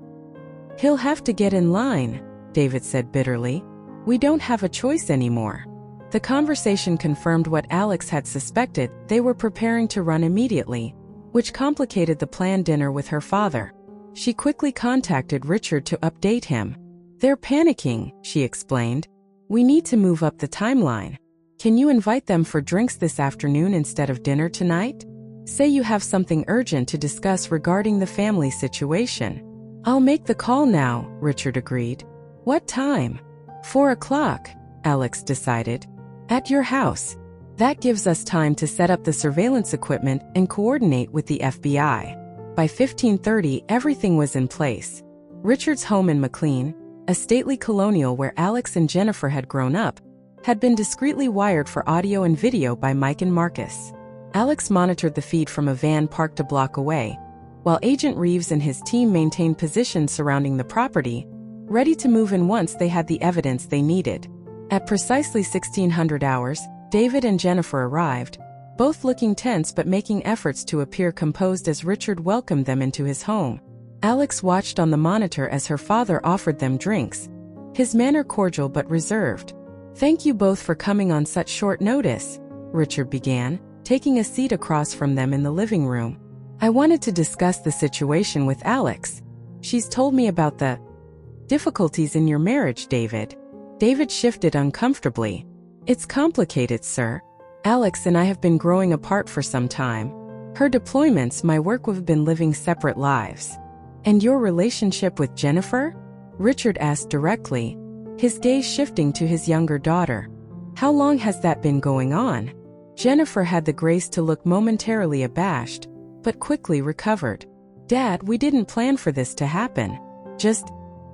He'll have to get in line, David said bitterly. We don't have a choice anymore. The conversation confirmed what Alex had suspected. They were preparing to run immediately, which complicated the planned dinner with her father. She quickly contacted Richard to update him. They're panicking, she explained. We need to move up the timeline. Can you invite them for drinks this afternoon instead of dinner tonight? Say you have something urgent to discuss regarding the family situation. I'll make the call now, Richard agreed. What time? 4 o'clock, Alex decided. At your house. That gives us time to set up the surveillance equipment and coordinate with the FBI. By 15:30, everything was in place. Richard's home in McLean, a stately colonial where Alex and Jennifer had grown up, had been discreetly wired for audio and video by Mike and Marcus. Alex monitored the feed from a van parked a block away, while Agent Reeves and his team maintained positions surrounding the property, ready to move in once they had the evidence they needed. At precisely 1600 hours, David and Jennifer arrived, both looking tense but making efforts to appear composed as Richard welcomed them into his home. Alex watched on the monitor as her father offered them drinks, his manner cordial but reserved. Thank you both for coming on such short notice, Richard began, taking a seat across from them in the living room. I wanted to discuss the situation with Alex. She's told me about the difficulties in your marriage, David. David shifted uncomfortably. It's complicated, sir. Alex and I have been growing apart for some time. Her deployments, my work, we've been living separate lives. And your relationship with Jennifer? Richard asked directly, his gaze shifting to his younger daughter. How long has that been going on? Jennifer had the grace to look momentarily abashed, but quickly recovered. Dad, we didn't plan for this to happen. Just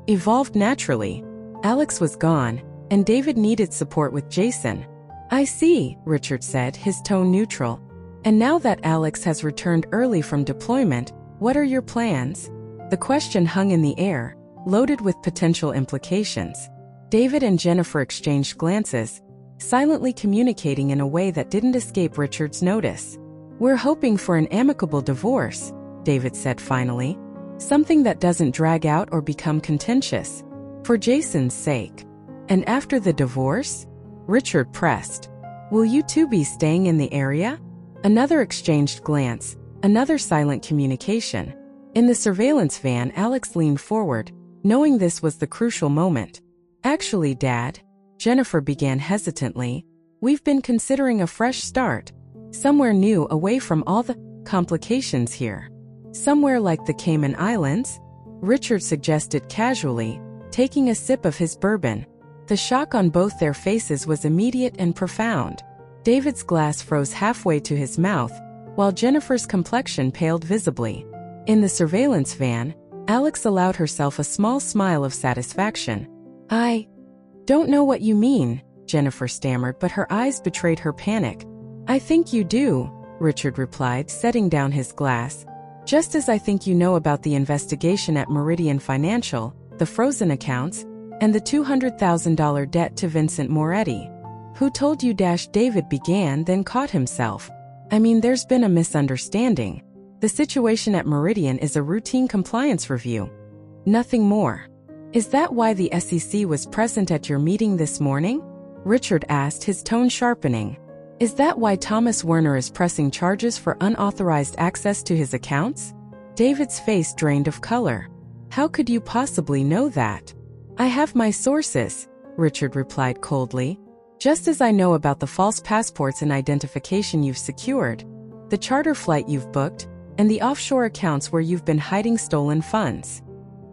evolved naturally. Alex was gone, and David needed support with Jason. I see, Richard said, his tone neutral. And now that Alex has returned early from deployment, what are your plans? The question hung in the air, loaded with potential implications. David and Jennifer exchanged glances, silently communicating in a way that didn't escape Richard's notice. We're hoping for an amicable divorce, David said finally. Something that doesn't drag out or become contentious. For Jason's sake. And after the divorce? Richard pressed. Will you two be staying in the area? Another exchanged glance, another silent communication. In the surveillance van, Alex leaned forward, knowing this was the crucial moment. Actually, Dad, Jennifer began hesitantly, we've been considering a fresh start. Somewhere new, away from all the complications here. Somewhere like the Cayman Islands? Richard suggested casually, taking a sip of his bourbon. The shock on both their faces was immediate and profound. David's glass froze halfway to his mouth, while Jennifer's complexion paled visibly. In the surveillance van, Alex allowed herself a small smile of satisfaction. I don't know what you mean, Jennifer stammered, but her eyes betrayed her panic. I think you do, Richard replied, setting down his glass. Just as I think you know about the investigation at Meridian Financial, the frozen accounts, and the $200,000 debt to Vincent Moretti. Who told you? David began, then caught himself. I mean, there's been a misunderstanding. The situation at Meridian is a routine compliance review. Nothing more. Is that why the SEC was present at your meeting this morning? Richard asked, his tone sharpening. Is that why Thomas Werner is pressing charges for unauthorized access to his accounts? David's face drained of color. How could you possibly know that? I have my sources, Richard replied coldly. Just as I know about the false passports and identification you've secured, the charter flight you've booked, and the offshore accounts where you've been hiding stolen funds.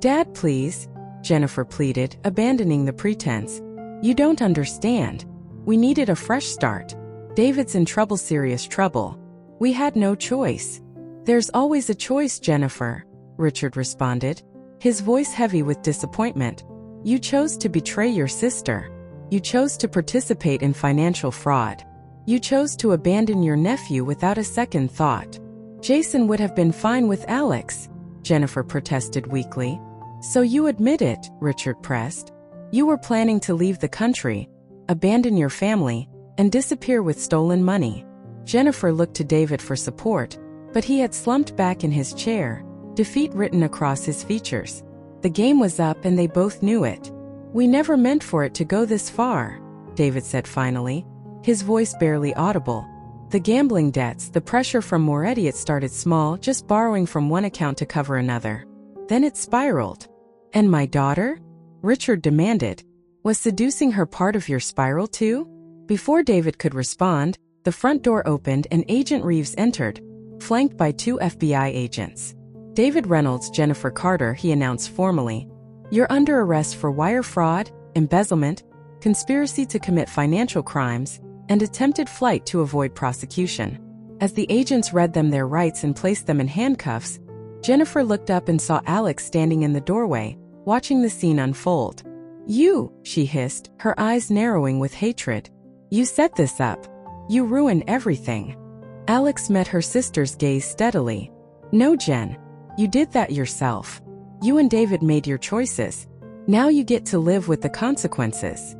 Dad, please, Jennifer pleaded, abandoning the pretense. You don't understand. We needed a fresh start. David's in trouble, serious trouble. We had no choice. There's always a choice, Jennifer, Richard responded, his voice heavy with disappointment. You chose to betray your sister. You chose to participate in financial fraud. You chose to abandon your nephew without a second thought. Jason would have been fine with Alex, Jennifer protested weakly. So you admit it, Richard pressed. You were planning to leave the country, abandon your family, and disappear with stolen money. Jennifer looked to David for support, but he had slumped back in his chair, defeat written across his features. The game was up and they both knew it. We never meant for it to go this far, David said finally, his voice barely audible. The gambling debts, the pressure from Moretti. It started small, just borrowing from one account to cover another. Then it spiraled. And my daughter? Richard demanded. Was seducing her part of your spiral too? Before David could respond, the front door opened and Agent Reeves entered, flanked by 2 FBI agents. David Reynolds, Jennifer Carter, he announced formally. You're under arrest for wire fraud, embezzlement, conspiracy to commit financial crimes, and attempted flight to avoid prosecution. As the agents read them their rights and placed them in handcuffs, Jennifer looked up and saw Alex standing in the doorway, watching the scene unfold. You, she hissed, her eyes narrowing with hatred. You set this up. You ruined everything. Alex met her sister's gaze steadily. No, Jen. You did that yourself. You and David made your choices. Now you get to live with the consequences.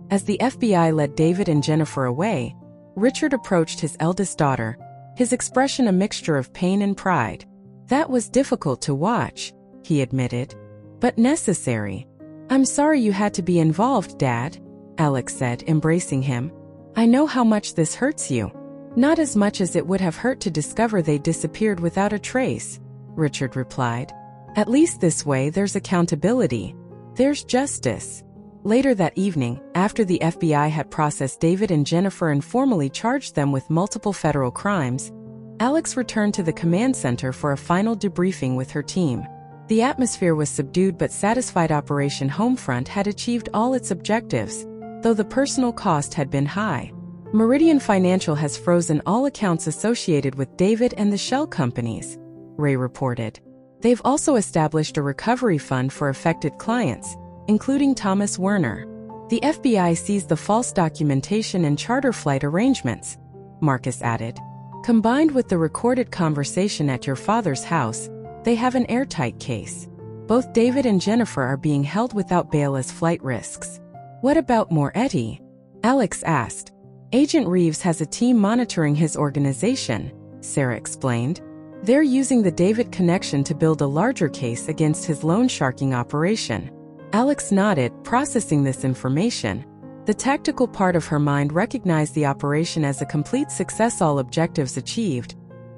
As the FBI led David and Jennifer away, Richard approached his eldest daughter, his expression a mixture of pain and pride. That was difficult to watch, he admitted, but necessary. I'm sorry you had to be involved, Dad, Alex said, embracing him. I know how much this hurts you. Not as much as it would have hurt to discover they disappeared without a trace, Richard replied. At least this way there's accountability. There's justice. Later that evening, after the FBI had processed David and Jennifer and formally charged them with multiple federal crimes, Alex returned to the command center for a final debriefing with her team. The atmosphere was subdued but satisfied. Operation Homefront had achieved all its objectives, though the personal cost had been high. Meridian Financial has frozen all accounts associated with David and the shell companies, Ray reported. They've also established a recovery fund for affected clients, including Thomas Werner. The FBI seized the false documentation and charter flight arrangements, Marcus added. Combined with the recorded conversation at your father's house, they have an airtight case. Both David and Jennifer are being held without bail as flight risks. What about Moretti? Alex asked. Agent Reeves has a team monitoring his organization, Sarah explained. They're using the David connection to build a larger case against his loan sharking operation. Alex nodded, processing this information. The tactical part of her mind recognized the operation as a complete success. All objectives achieved,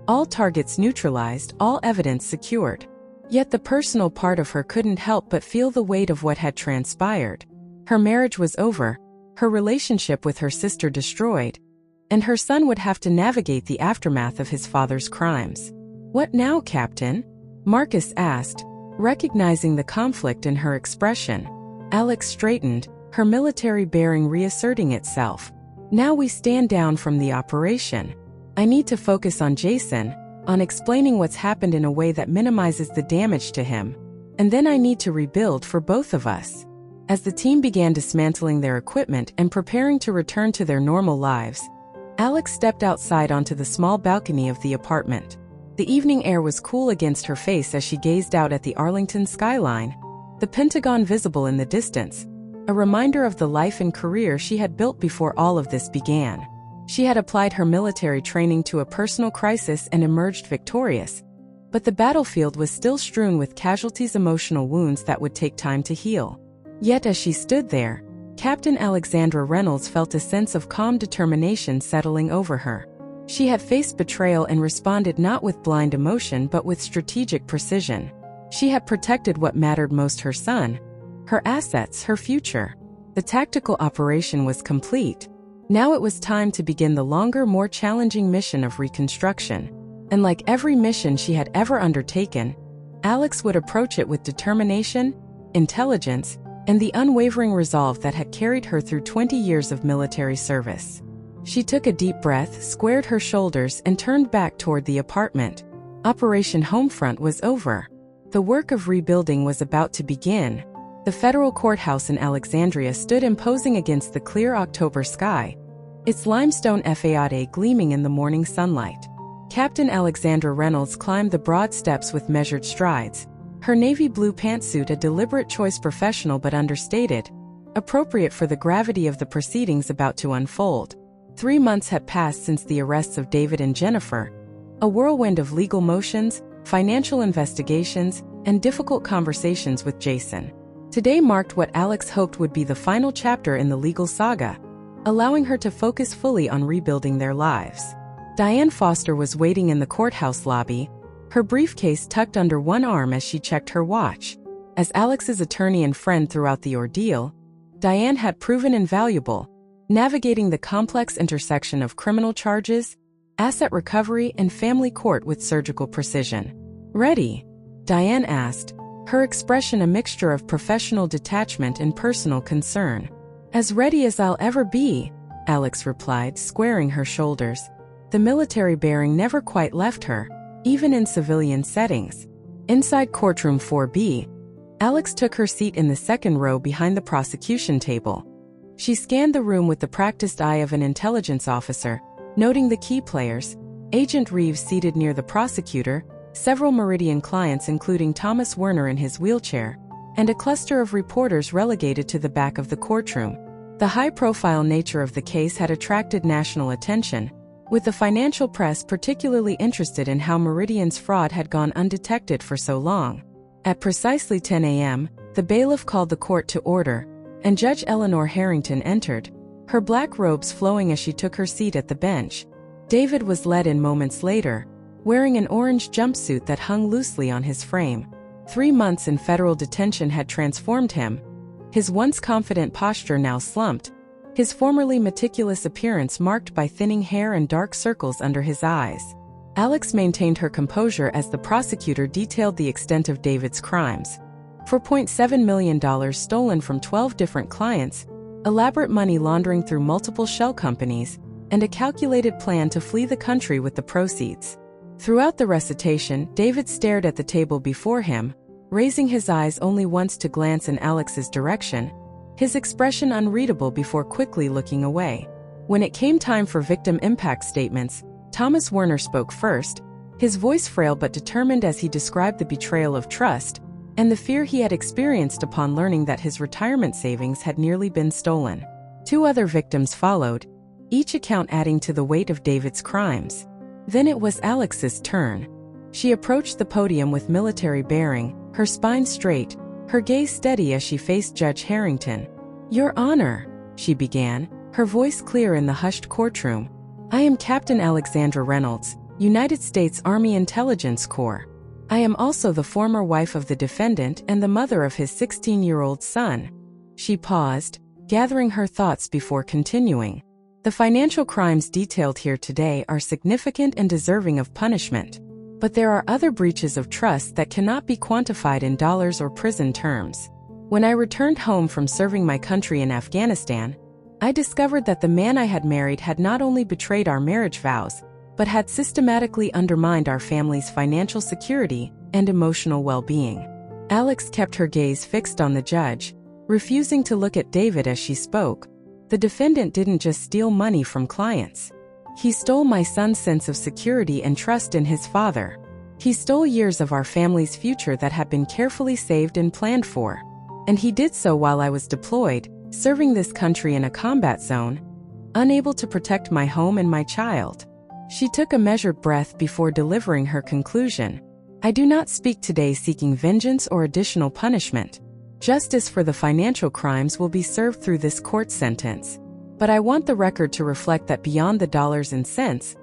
all targets neutralized, all evidence secured. Yet the personal part of her couldn't help but feel the weight of what had transpired. Her marriage was over, her relationship with her sister destroyed, and her son would have to navigate the aftermath of his father's crimes. What now, Captain? Marcus asked, recognizing the conflict in her expression. Alex straightened, her military bearing reasserting itself. Now we stand down from the operation. I need to focus on Jason, on explaining what's happened in a way that minimizes the damage to him. And then I need to rebuild for both of us. As the team began dismantling their equipment and preparing to return to their normal lives, Alex stepped outside onto the small balcony of the apartment. The evening air was cool against her face as she gazed out at the Arlington skyline, the Pentagon visible in the distance, a reminder of the life and career she had built before all of this began. She had applied her military training to a personal crisis and emerged victorious, but the battlefield was still strewn with casualties, emotional wounds that would take time to heal. Yet as she stood there, Captain Alexandra Reynolds felt a sense of calm determination settling over her. She had faced betrayal and responded not with blind emotion but with strategic precision. She had protected what mattered most: her son, her assets, her future. The tactical operation was complete. Now it was time to begin the longer, more challenging mission of reconstruction. And like every mission she had ever undertaken, Alex would approach it with determination, intelligence, and the unwavering resolve that had carried her through 20 years of military service. She took a deep breath, squared her shoulders, and turned back toward the apartment. Operation Homefront was over. The work of rebuilding was about to begin. The federal courthouse in Alexandria stood imposing against the clear October sky, its limestone façade gleaming in the morning sunlight. Captain Alexandra Reynolds climbed the broad steps with measured strides, Her navy blue pantsuit a deliberate choice, professional but understated, appropriate for the gravity of the proceedings about to unfold. 3 months had passed since the arrests of David and Jennifer, a whirlwind of legal motions, financial investigations, and difficult conversations with Jason. Today marked what Alex hoped would be the final chapter in the legal saga, allowing her to focus fully on rebuilding their lives. Diane Foster was waiting in the courthouse lobby, her briefcase tucked under one arm as she checked her watch. As Alex's attorney and friend throughout the ordeal, Diane had proven invaluable, navigating the complex intersection of criminal charges, asset recovery, and family court with surgical precision. "Ready?" Diane asked, her expression a mixture of professional detachment and personal concern. "As ready as I'll ever be," Alex replied, squaring her shoulders. The military bearing never quite left her, even in civilian settings. Inside courtroom 4B, Alex took her seat in the second row behind the prosecution table. She scanned the room with the practiced eye of an intelligence officer, noting the key players: Agent Reeves seated near the prosecutor, several Meridian clients including Thomas Werner in his wheelchair, and a cluster of reporters relegated to the back of the courtroom. The high-profile nature of the case had attracted national attention, with the financial press particularly interested in how Meridian's fraud had gone undetected for so long. At precisely 10 a.m., the bailiff called the court to order, and Judge Eleanor Harrington entered, her black robes flowing as she took her seat at the bench. David was led in moments later, wearing an orange jumpsuit that hung loosely on his frame. 3 months in federal detention had transformed him, his once confident posture now slumped, his formerly meticulous appearance marked by thinning hair and dark circles under his eyes. Alex maintained her composure as the prosecutor detailed the extent of David's crimes. $4.7 million stolen from 12 different clients, elaborate money laundering through multiple shell companies, and a calculated plan to flee the country with the proceeds. Throughout the recitation, David stared at the table before him, raising his eyes only once to glance in Alex's direction, his expression unreadable before quickly looking away. When it came time for victim impact statements, Thomas Werner spoke first, his voice frail but determined as he described the betrayal of trust and the fear he had experienced upon learning that his retirement savings had nearly been stolen. 2 other victims followed, each account adding to the weight of David's crimes. Then it was Alex's turn. She approached the podium with military bearing, her spine straight, her gaze steady as she faced Judge Harrington. "Your Honor," she began, her voice clear in the hushed courtroom, "I am Captain Alexandra Reynolds, United States Army Intelligence Corps. I am also the former wife of the defendant and the mother of his 16-year-old son." She paused, gathering her thoughts before continuing. "The financial crimes detailed here today are significant and deserving of punishment. But there are other breaches of trust that cannot be quantified in dollars or prison terms. When I returned home from serving my country in Afghanistan, I discovered that the man I had married had not only betrayed our marriage vows, but had systematically undermined our family's financial security and emotional well-being." Alex kept her gaze fixed on the judge, refusing to look at David as she spoke. "The defendant didn't just steal money from clients. He stole my son's sense of security and trust in his father. He stole years of our family's future that had been carefully saved and planned for. And he did so while I was deployed, serving this country in a combat zone, unable to protect my home and my child." She took a measured breath before delivering her conclusion. "I do not speak today seeking vengeance or additional punishment. Justice for the financial crimes will be served through this court sentence. But I want the record to reflect that beyond the dollars and cents,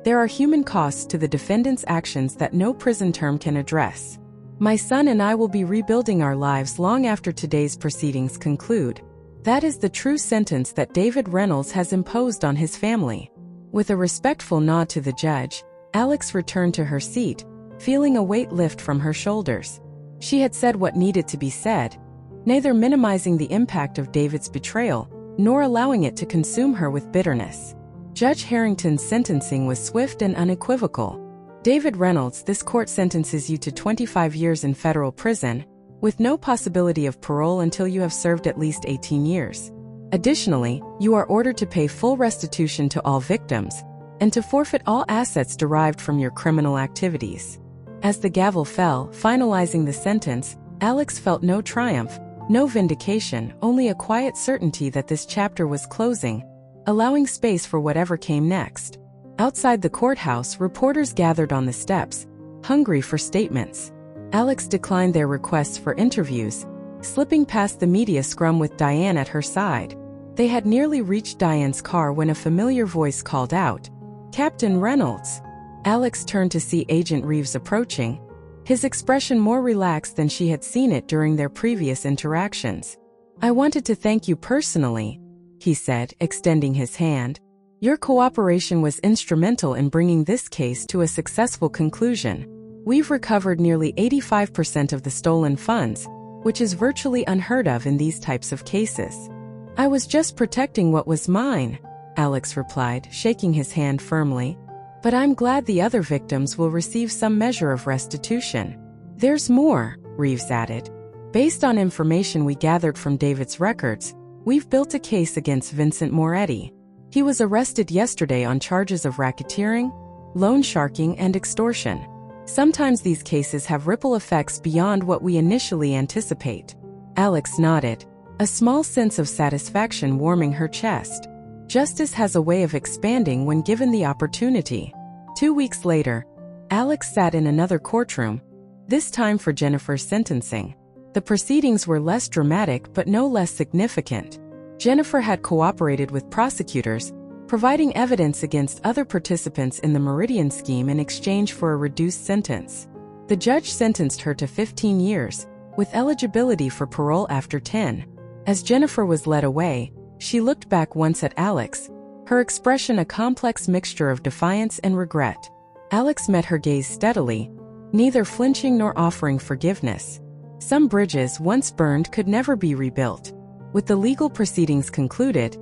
there are human costs to the defendant's actions that no prison term can address. My son and I will be rebuilding our lives long after today's proceedings conclude. That is the true sentence that David Reynolds has imposed on his family." With a respectful nod to the judge, Alex returned to her seat, feeling a weight lift from her shoulders. She had said what needed to be said, neither minimizing the impact of David's betrayal, nor allowing it to consume her with bitterness. Judge Harrington's sentencing was swift and unequivocal. "David Reynolds, this court sentences you to 25 years in federal prison, with no possibility of parole until you have served at least 18 years. Additionally, you are ordered to pay full restitution to all victims, and to forfeit all assets derived from your criminal activities." As the gavel fell, finalizing the sentence, Alex felt no triumph, no vindication, only a quiet certainty that this chapter was closing, allowing space for whatever came next. Outside the courthouse, reporters gathered on the steps, hungry for statements. Alex declined their requests for interviews, slipping past the media scrum with Diane at her side. They had nearly reached Diane's car when a familiar voice called out, "Captain Reynolds." Alex turned to see Agent Reeves approaching, his expression more relaxed than she had seen it during their previous interactions. "I wanted to thank you personally," he said, extending his hand. "Your cooperation was instrumental in bringing this case to a successful conclusion. We've recovered nearly 85% of the stolen funds, which is virtually unheard of in these types of cases." "I was just protecting what was mine," Alex replied, shaking his hand firmly. "But I'm glad the other victims will receive some measure of restitution." "There's more," Reeves added. "Based on information we gathered from David's records, we've built a case against Vincent Moretti. He was arrested yesterday on charges of racketeering, loan sharking, and extortion. Sometimes these cases have ripple effects beyond what we initially anticipate." Alex nodded, a small sense of satisfaction warming her chest. Justice has a way of expanding when given the opportunity. 2 weeks later, Alex sat in another courtroom, this time for Jennifer's sentencing. The proceedings were less dramatic but no less significant. Jennifer had cooperated with prosecutors, providing evidence against other participants in the Meridian scheme in exchange for a reduced sentence. The judge sentenced her to 15 years, with eligibility for parole after 10. As Jennifer was led away, she looked back once at Alex, her expression a complex mixture of defiance and regret. Alex met her gaze steadily, neither flinching nor offering forgiveness. Some bridges once burned could never be rebuilt. With the legal proceedings concluded,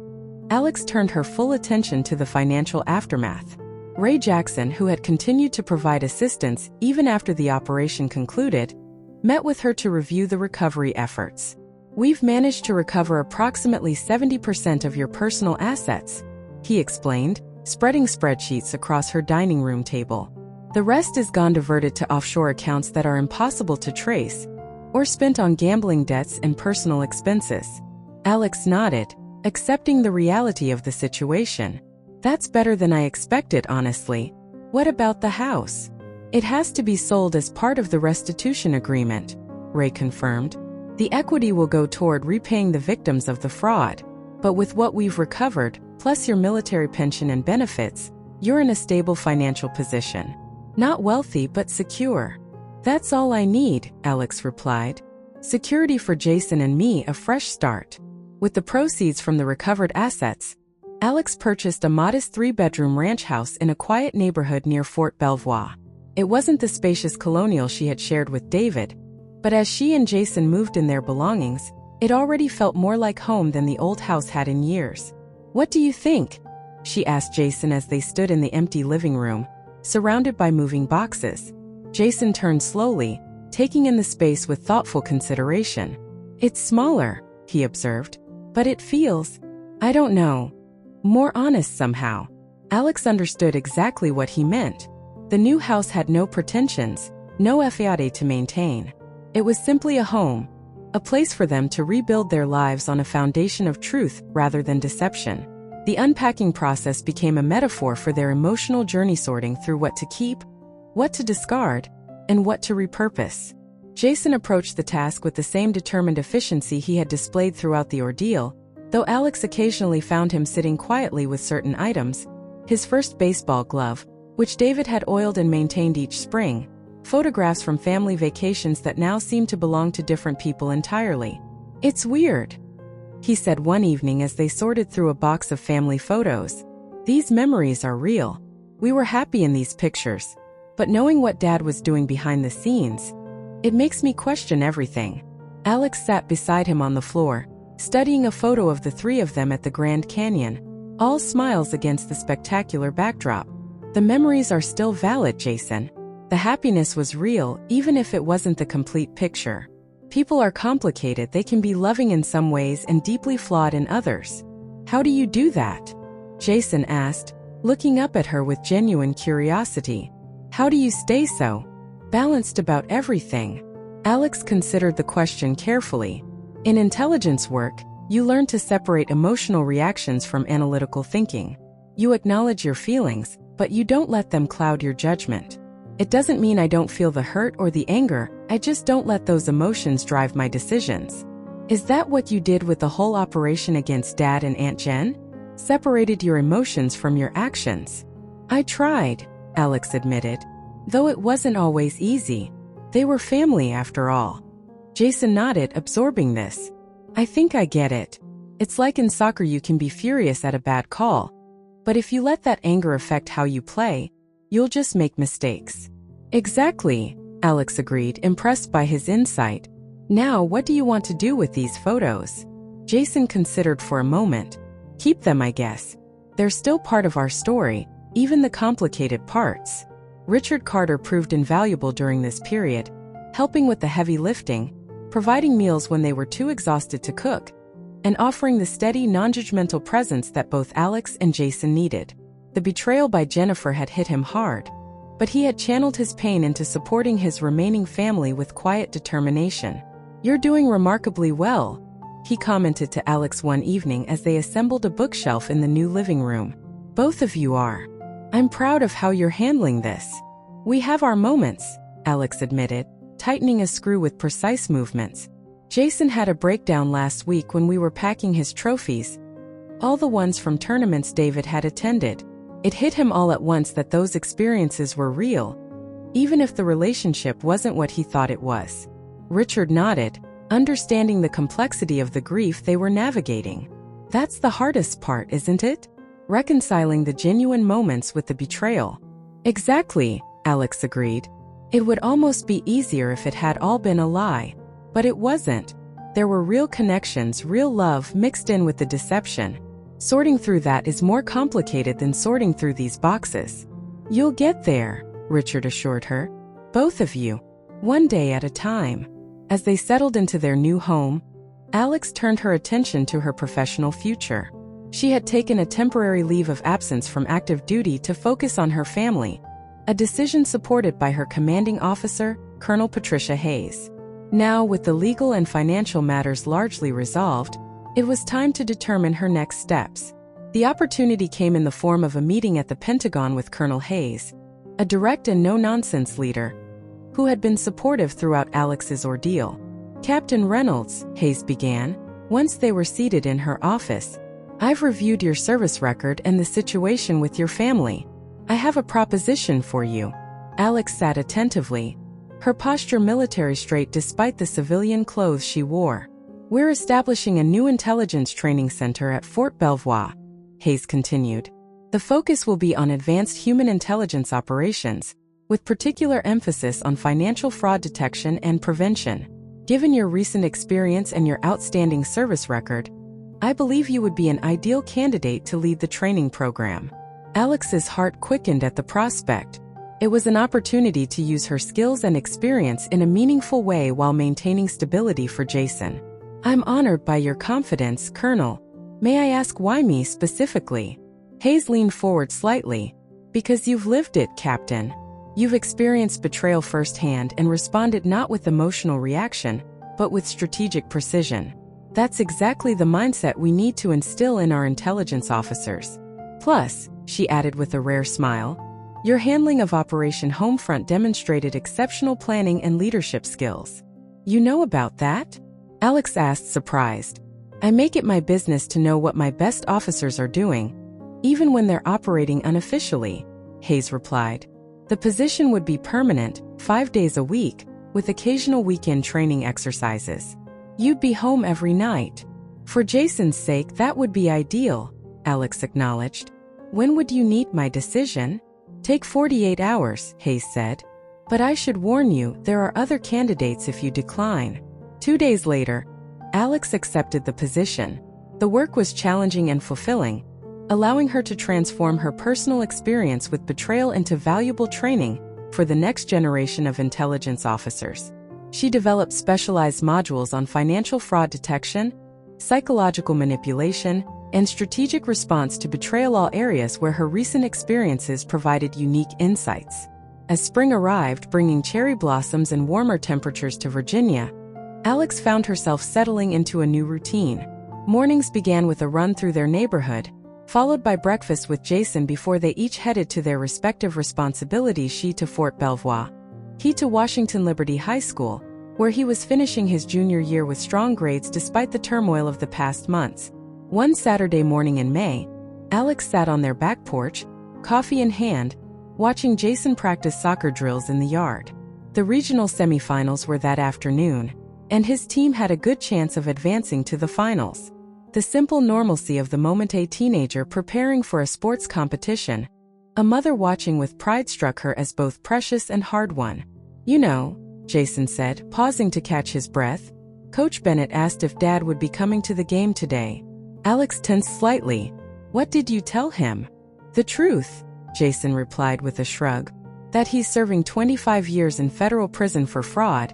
Alex turned her full attention to the financial aftermath. Ray Jackson, who had continued to provide assistance even after the operation concluded, met with her to review the recovery efforts. "We've managed to recover approximately 70% of your personal assets," he explained, spreading spreadsheets across her dining room table. "The rest is gone diverted to offshore accounts that are impossible to trace, or spent on gambling debts and personal expenses." Alex nodded, accepting the reality of the situation. "That's better than I expected, honestly. What about the house?" "It has to be sold as part of the restitution agreement," Ray confirmed. "The equity will go toward repaying the victims of the fraud. But with what we've recovered, plus your military pension and benefits, you're in a stable financial position. Not wealthy but secure." "That's all I need," Alex replied. "Security for Jason and me, a fresh start." With the proceeds from the recovered assets, Alex purchased a modest 3-bedroom ranch house in a quiet neighborhood near Fort Belvoir. It wasn't the spacious colonial she had shared with David, but as she and Jason moved in their belongings, it already felt more like home than the old house had in years. "What do you think?" she asked Jason as they stood in the empty living room, surrounded by moving boxes. Jason turned slowly, taking in the space with thoughtful consideration. "It's smaller," he observed, "but it feels, I don't know, more honest somehow." Alex understood exactly what he meant. The new house had no pretensions, no fiat to maintain. It was simply a home, a place for them to rebuild their lives on a foundation of truth rather than deception. The unpacking process became a metaphor for their emotional journey, sorting through what to keep, what to discard, and what to repurpose. Jason approached the task with the same determined efficiency he had displayed throughout the ordeal, though Alex occasionally found him sitting quietly with certain items: his first baseball glove, which David had oiled and maintained each spring, photographs from family vacations that now seemed to belong to different people entirely. "It's weird," he said one evening as they sorted through a box of family photos. "These memories are real. We were happy in these pictures. But knowing what Dad was doing behind the scenes, it makes me question everything." Alex sat beside him on the floor, studying a photo of the 3 of them at the Grand Canyon, all smiles against the spectacular backdrop. "The memories are still valid, Jason. The happiness was real, even if it wasn't the complete picture. People are complicated. They can be loving in some ways and deeply flawed in others." "How do you do that?" Jason asked, looking up at her with genuine curiosity. "How do you stay so Balanced about everything. Alex considered the question carefully. In intelligence work, you learn to separate emotional reactions from analytical thinking. You acknowledge your feelings, but you don't let them cloud your judgment. It doesn't mean I don't feel the hurt or the anger, I just don't let those emotions drive my decisions. Is that what you did with the whole operation against Dad and Aunt Jen? Separated your emotions from your actions. I tried, Alex admitted. Though it wasn't always easy. They were family after all. Jason nodded, absorbing this. I think I get it. It's like in soccer, you can be furious at a bad call. But if you let that anger affect how you play, you'll just make mistakes. Exactly, Alex agreed, impressed by his insight. Now, what do you want to do with these photos? Jason considered for a moment. Keep them, I guess. They're still part of our story, even the complicated parts. Richard Carter proved invaluable during this period, helping with the heavy lifting, providing meals when they were too exhausted to cook, and offering the steady, non-judgmental presence that both Alex and Jason needed. The betrayal by Jennifer had hit him hard, but he had channeled his pain into supporting his remaining family with quiet determination. You're doing remarkably well, he commented to Alex one evening as they assembled a bookshelf in the new living room. Both of you are. I'm proud of how you're handling this. We have our moments, Alex admitted, tightening a screw with precise movements. Jason had a breakdown last week when we were packing his trophies, all the ones from tournaments David had attended. It hit him all at once that those experiences were real, even if the relationship wasn't what he thought it was. Richard nodded, understanding the complexity of the grief they were navigating. That's the hardest part, isn't it? Reconciling the genuine moments with the betrayal. Exactly, Alex agreed. It would almost be easier if it had all been a lie. But it wasn't. There were real connections, real love mixed in with the deception. Sorting through that is more complicated than sorting through these boxes. You'll get there, Richard assured her. Both of you. One day at a time. As they settled into their new home, Alex turned her attention to her professional future. She had taken a temporary leave of absence from active duty to focus on her family, a decision supported by her commanding officer, Colonel Patricia Hayes. Now, with the legal and financial matters largely resolved, it was time to determine her next steps. The opportunity came in the form of a meeting at the Pentagon with Colonel Hayes, a direct and no-nonsense leader who had been supportive throughout Alex's ordeal. Captain Reynolds, Hayes began, once they were seated in her office. I've reviewed your service record and the situation with your family. I have a proposition for you. Alex sat attentively, her posture military straight despite the civilian clothes she wore. We're establishing a new intelligence training center at Fort Belvoir, Hayes continued. The focus will be on advanced human intelligence operations, with particular emphasis on financial fraud detection and prevention. Given your recent experience and your outstanding service record, I believe you would be an ideal candidate to lead the training program. Alex's heart quickened at the prospect. It was an opportunity to use her skills and experience in a meaningful way while maintaining stability for Jason. I'm honored by your confidence, Colonel. May I ask why me specifically? Hayes leaned forward slightly. Because you've lived it, Captain. You've experienced betrayal firsthand and responded not with emotional reaction, but with strategic precision. That's exactly the mindset we need to instill in our intelligence officers. Plus, she added with a rare smile, your handling of Operation Homefront demonstrated exceptional planning and leadership skills. You know about that? Alex asked, surprised. I make it my business to know what my best officers are doing, even when they're operating unofficially, Hayes replied. The position would be permanent, 5 days a week, with occasional weekend training exercises. You'd be home every night. For Jason's sake, that would be ideal, Alex acknowledged. When would you need my decision? Take 48 hours, Hayes said. But I should warn you, there are other candidates if you decline. 2 days later, Alex accepted the position. The work was challenging and fulfilling, allowing her to transform her personal experience with betrayal into valuable training for the next generation of intelligence officers. She developed specialized modules on financial fraud detection, psychological manipulation, and strategic response to betrayal, all areas where her recent experiences provided unique insights. As spring arrived, bringing cherry blossoms and warmer temperatures to Virginia, Alex found herself settling into a new routine. Mornings began with a run through their neighborhood, followed by breakfast with Jason before they each headed to their respective responsibilities, she to Fort Belvoir, he to Washington Liberty High School, where he was finishing his junior year with strong grades despite the turmoil of the past months. One Saturday morning in May, Alex sat on their back porch, coffee in hand, watching Jason practice soccer drills in the yard. The regional semifinals were that afternoon, and his team had a good chance of advancing to the finals. The simple normalcy of the moment, a teenager preparing for a sports competition, a mother watching with pride, struck her as both precious and hard-won. You know, Jason said, pausing to catch his breath. Coach Bennett asked if Dad would be coming to the game today. Alex tensed slightly. What did you tell him? The truth, Jason replied with a shrug. That he's serving 25 years in federal prison for fraud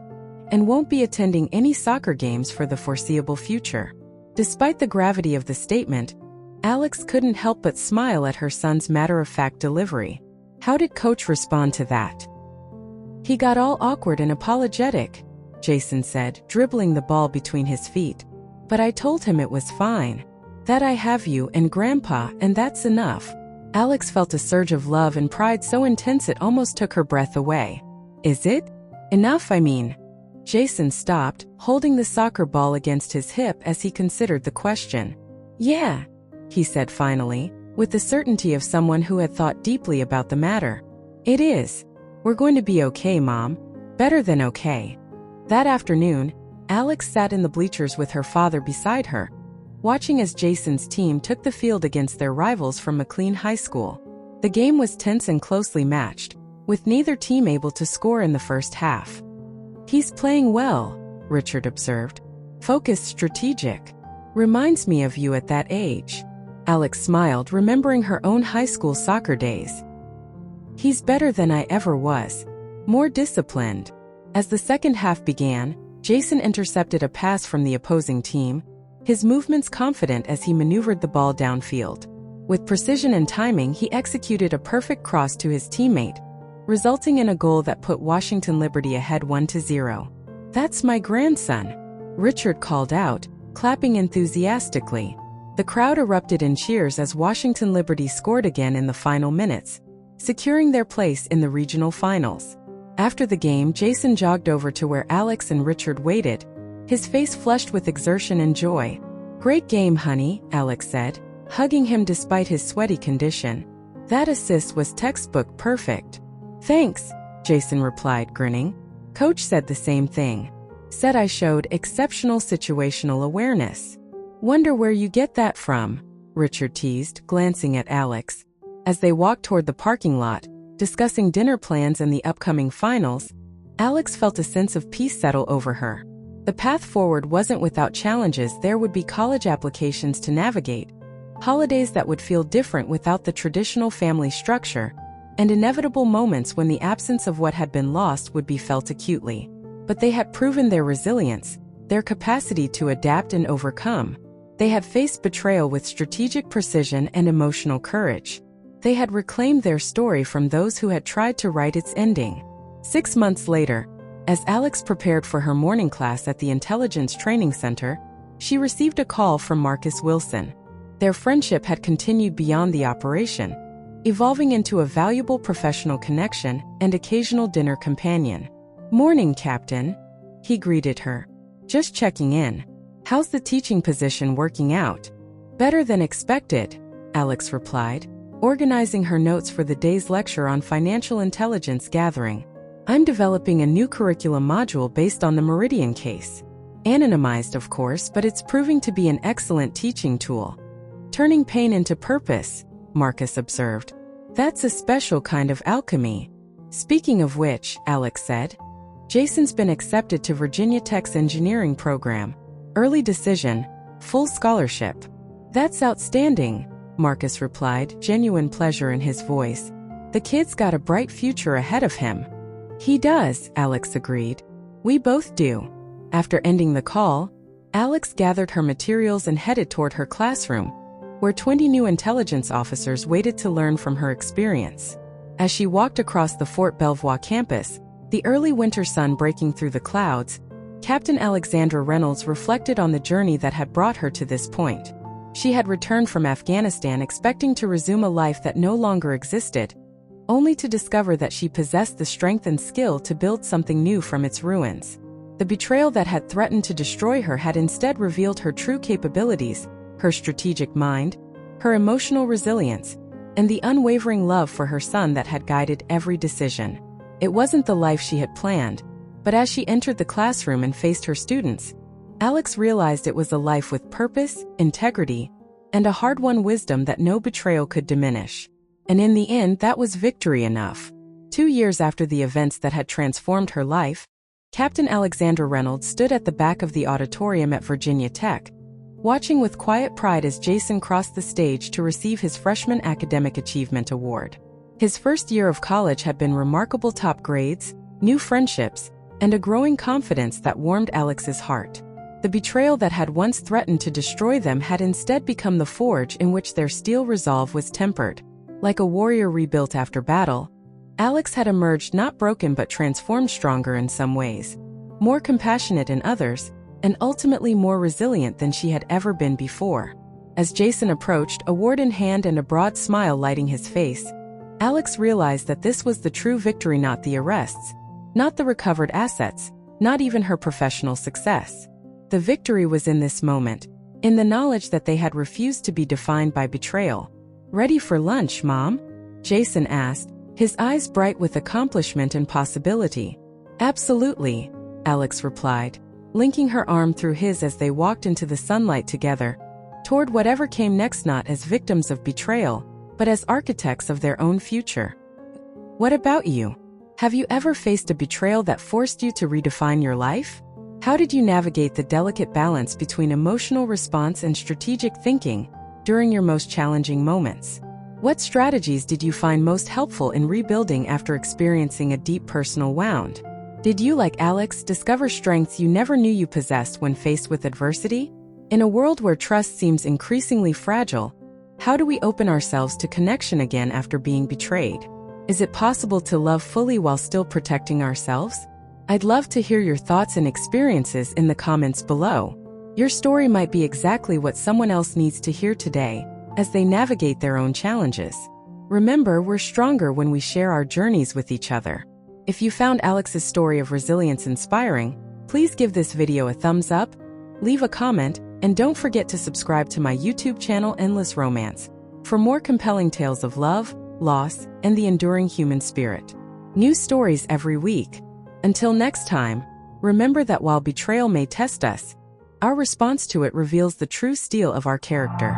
and won't be attending any soccer games for the foreseeable future. Despite the gravity of the statement, Alex couldn't help but smile at her son's matter-of-fact delivery. How did Coach respond to that? He got all awkward and apologetic, Jason said, dribbling the ball between his feet. But I told him it was fine. That I have you and Grandpa, and that's enough. Alex felt a surge of love and pride so intense it almost took her breath away. Is it? Enough, I mean. Jason stopped, holding the soccer ball against his hip as he considered the question. Yeah, he said finally, with the certainty of someone who had thought deeply about the matter. It is. We're going to be okay, Mom. Better than okay. That afternoon, Alex sat in the bleachers with her father beside her, watching as Jason's team took the field against their rivals from McLean High School. The game was tense and closely matched, with neither team able to score in the first half. He's playing well, Richard observed. Focused, strategic. Reminds me of you at that age. Alex smiled, remembering her own high school soccer days. He's better than I ever was. More disciplined. As the second half began, Jason intercepted a pass from the opposing team, his movements confident as he maneuvered the ball downfield. With precision and timing, he executed a perfect cross to his teammate, resulting in a goal that put Washington Liberty ahead 1-0. That's my grandson, Richard called out, clapping enthusiastically. The crowd erupted in cheers as Washington Liberty scored again in the final minutes, securing their place in the regional finals. After the game, Jason jogged over to where Alex and Richard waited, his face flushed with exertion and joy. Great game, honey, Alex said, hugging him despite his sweaty condition. That assist was textbook perfect. Thanks, Jason replied, grinning. Coach said the same thing. Said I showed exceptional situational awareness. Wonder where you get that from, Richard teased, glancing at Alex. As they walked toward the parking lot, discussing dinner plans and the upcoming finals, Alex felt a sense of peace settle over her. The path forward wasn't without challenges. There would be college applications to navigate, holidays that would feel different without the traditional family structure, and inevitable moments when the absence of what had been lost would be felt acutely. But they had proven their resilience, their capacity to adapt and overcome. They had faced betrayal with strategic precision and emotional courage. They had reclaimed their story from those who had tried to write its ending. 6 months later, as Alex prepared for her morning class at the Intelligence Training Center, she received a call from Marcus Wilson. Their friendship had continued beyond the operation, evolving into a valuable professional connection and occasional dinner companion. Morning, Captain, he greeted her. Just checking in. How's the teaching position working out? Better than expected, Alex replied, organizing her notes for the day's lecture on financial intelligence gathering. I'm developing a new curriculum module based on the Meridian case. Anonymized, of course, but it's proving to be an excellent teaching tool. Turning pain into purpose, Marcus observed. That's a special kind of alchemy. Speaking of which, Alex said, Jason's been accepted to Virginia Tech's engineering program. Early decision, full scholarship. That's outstanding, Marcus replied, genuine pleasure in his voice. The kid's got a bright future ahead of him. He does, Alex agreed. We both do. After ending the call, Alex gathered her materials and headed toward her classroom, where 20 new intelligence officers waited to learn from her experience. As she walked across the Fort Belvoir campus, the early winter sun breaking through the clouds, Captain Alexandra Reynolds reflected on the journey that had brought her to this point. She had returned from Afghanistan expecting to resume a life that no longer existed, only to discover that she possessed the strength and skill to build something new from its ruins. The betrayal that had threatened to destroy her had instead revealed her true capabilities, her strategic mind, her emotional resilience, and the unwavering love for her son that had guided every decision. It wasn't the life she had planned, but as she entered the classroom and faced her students, Alex realized it was a life with purpose, integrity, and a hard-won wisdom that no betrayal could diminish. And in the end, that was victory enough. 2 years after the events that had transformed her life, Captain Alexandra Reynolds stood at the back of the auditorium at Virginia Tech, watching with quiet pride as Jason crossed the stage to receive his Freshman Academic Achievement Award. His first year of college had been remarkable: top grades, new friendships, and a growing confidence that warmed Alex's heart. The betrayal that had once threatened to destroy them had instead become the forge in which their steel resolve was tempered. Like a warrior rebuilt after battle, Alex had emerged not broken but transformed, stronger in some ways, more compassionate in others, and ultimately more resilient than she had ever been before. As Jason approached, award in hand and a broad smile lighting his face, Alex realized that this was the true victory: not the arrests, not the recovered assets, not even her professional success. The victory was in this moment, in the knowledge that they had refused to be defined by betrayal. "Ready for lunch, Mom?" Jason asked, his eyes bright with accomplishment and possibility. "Absolutely," Alex replied, linking her arm through his as they walked into the sunlight together, toward whatever came next, not as victims of betrayal, but as architects of their own future. What about you? Have you ever faced a betrayal that forced you to redefine your life? How did you navigate the delicate balance between emotional response and strategic thinking during your most challenging moments? What strategies did you find most helpful in rebuilding after experiencing a deep personal wound? Did you, like Alex, discover strengths you never knew you possessed when faced with adversity? In a world where trust seems increasingly fragile, how do we open ourselves to connection again after being betrayed? Is it possible to love fully while still protecting ourselves? I'd love to hear your thoughts and experiences in the comments below. Your story might be exactly what someone else needs to hear today, as they navigate their own challenges. Remember, we're stronger when we share our journeys with each other. If you found Alex's story of resilience inspiring, please give this video a thumbs up, leave a comment, and don't forget to subscribe to my YouTube channel Endless Romance for more compelling tales of love, loss, and the enduring human spirit. New stories every week. Until next time, remember that while betrayal may test us, our response to it reveals the true steel of our character.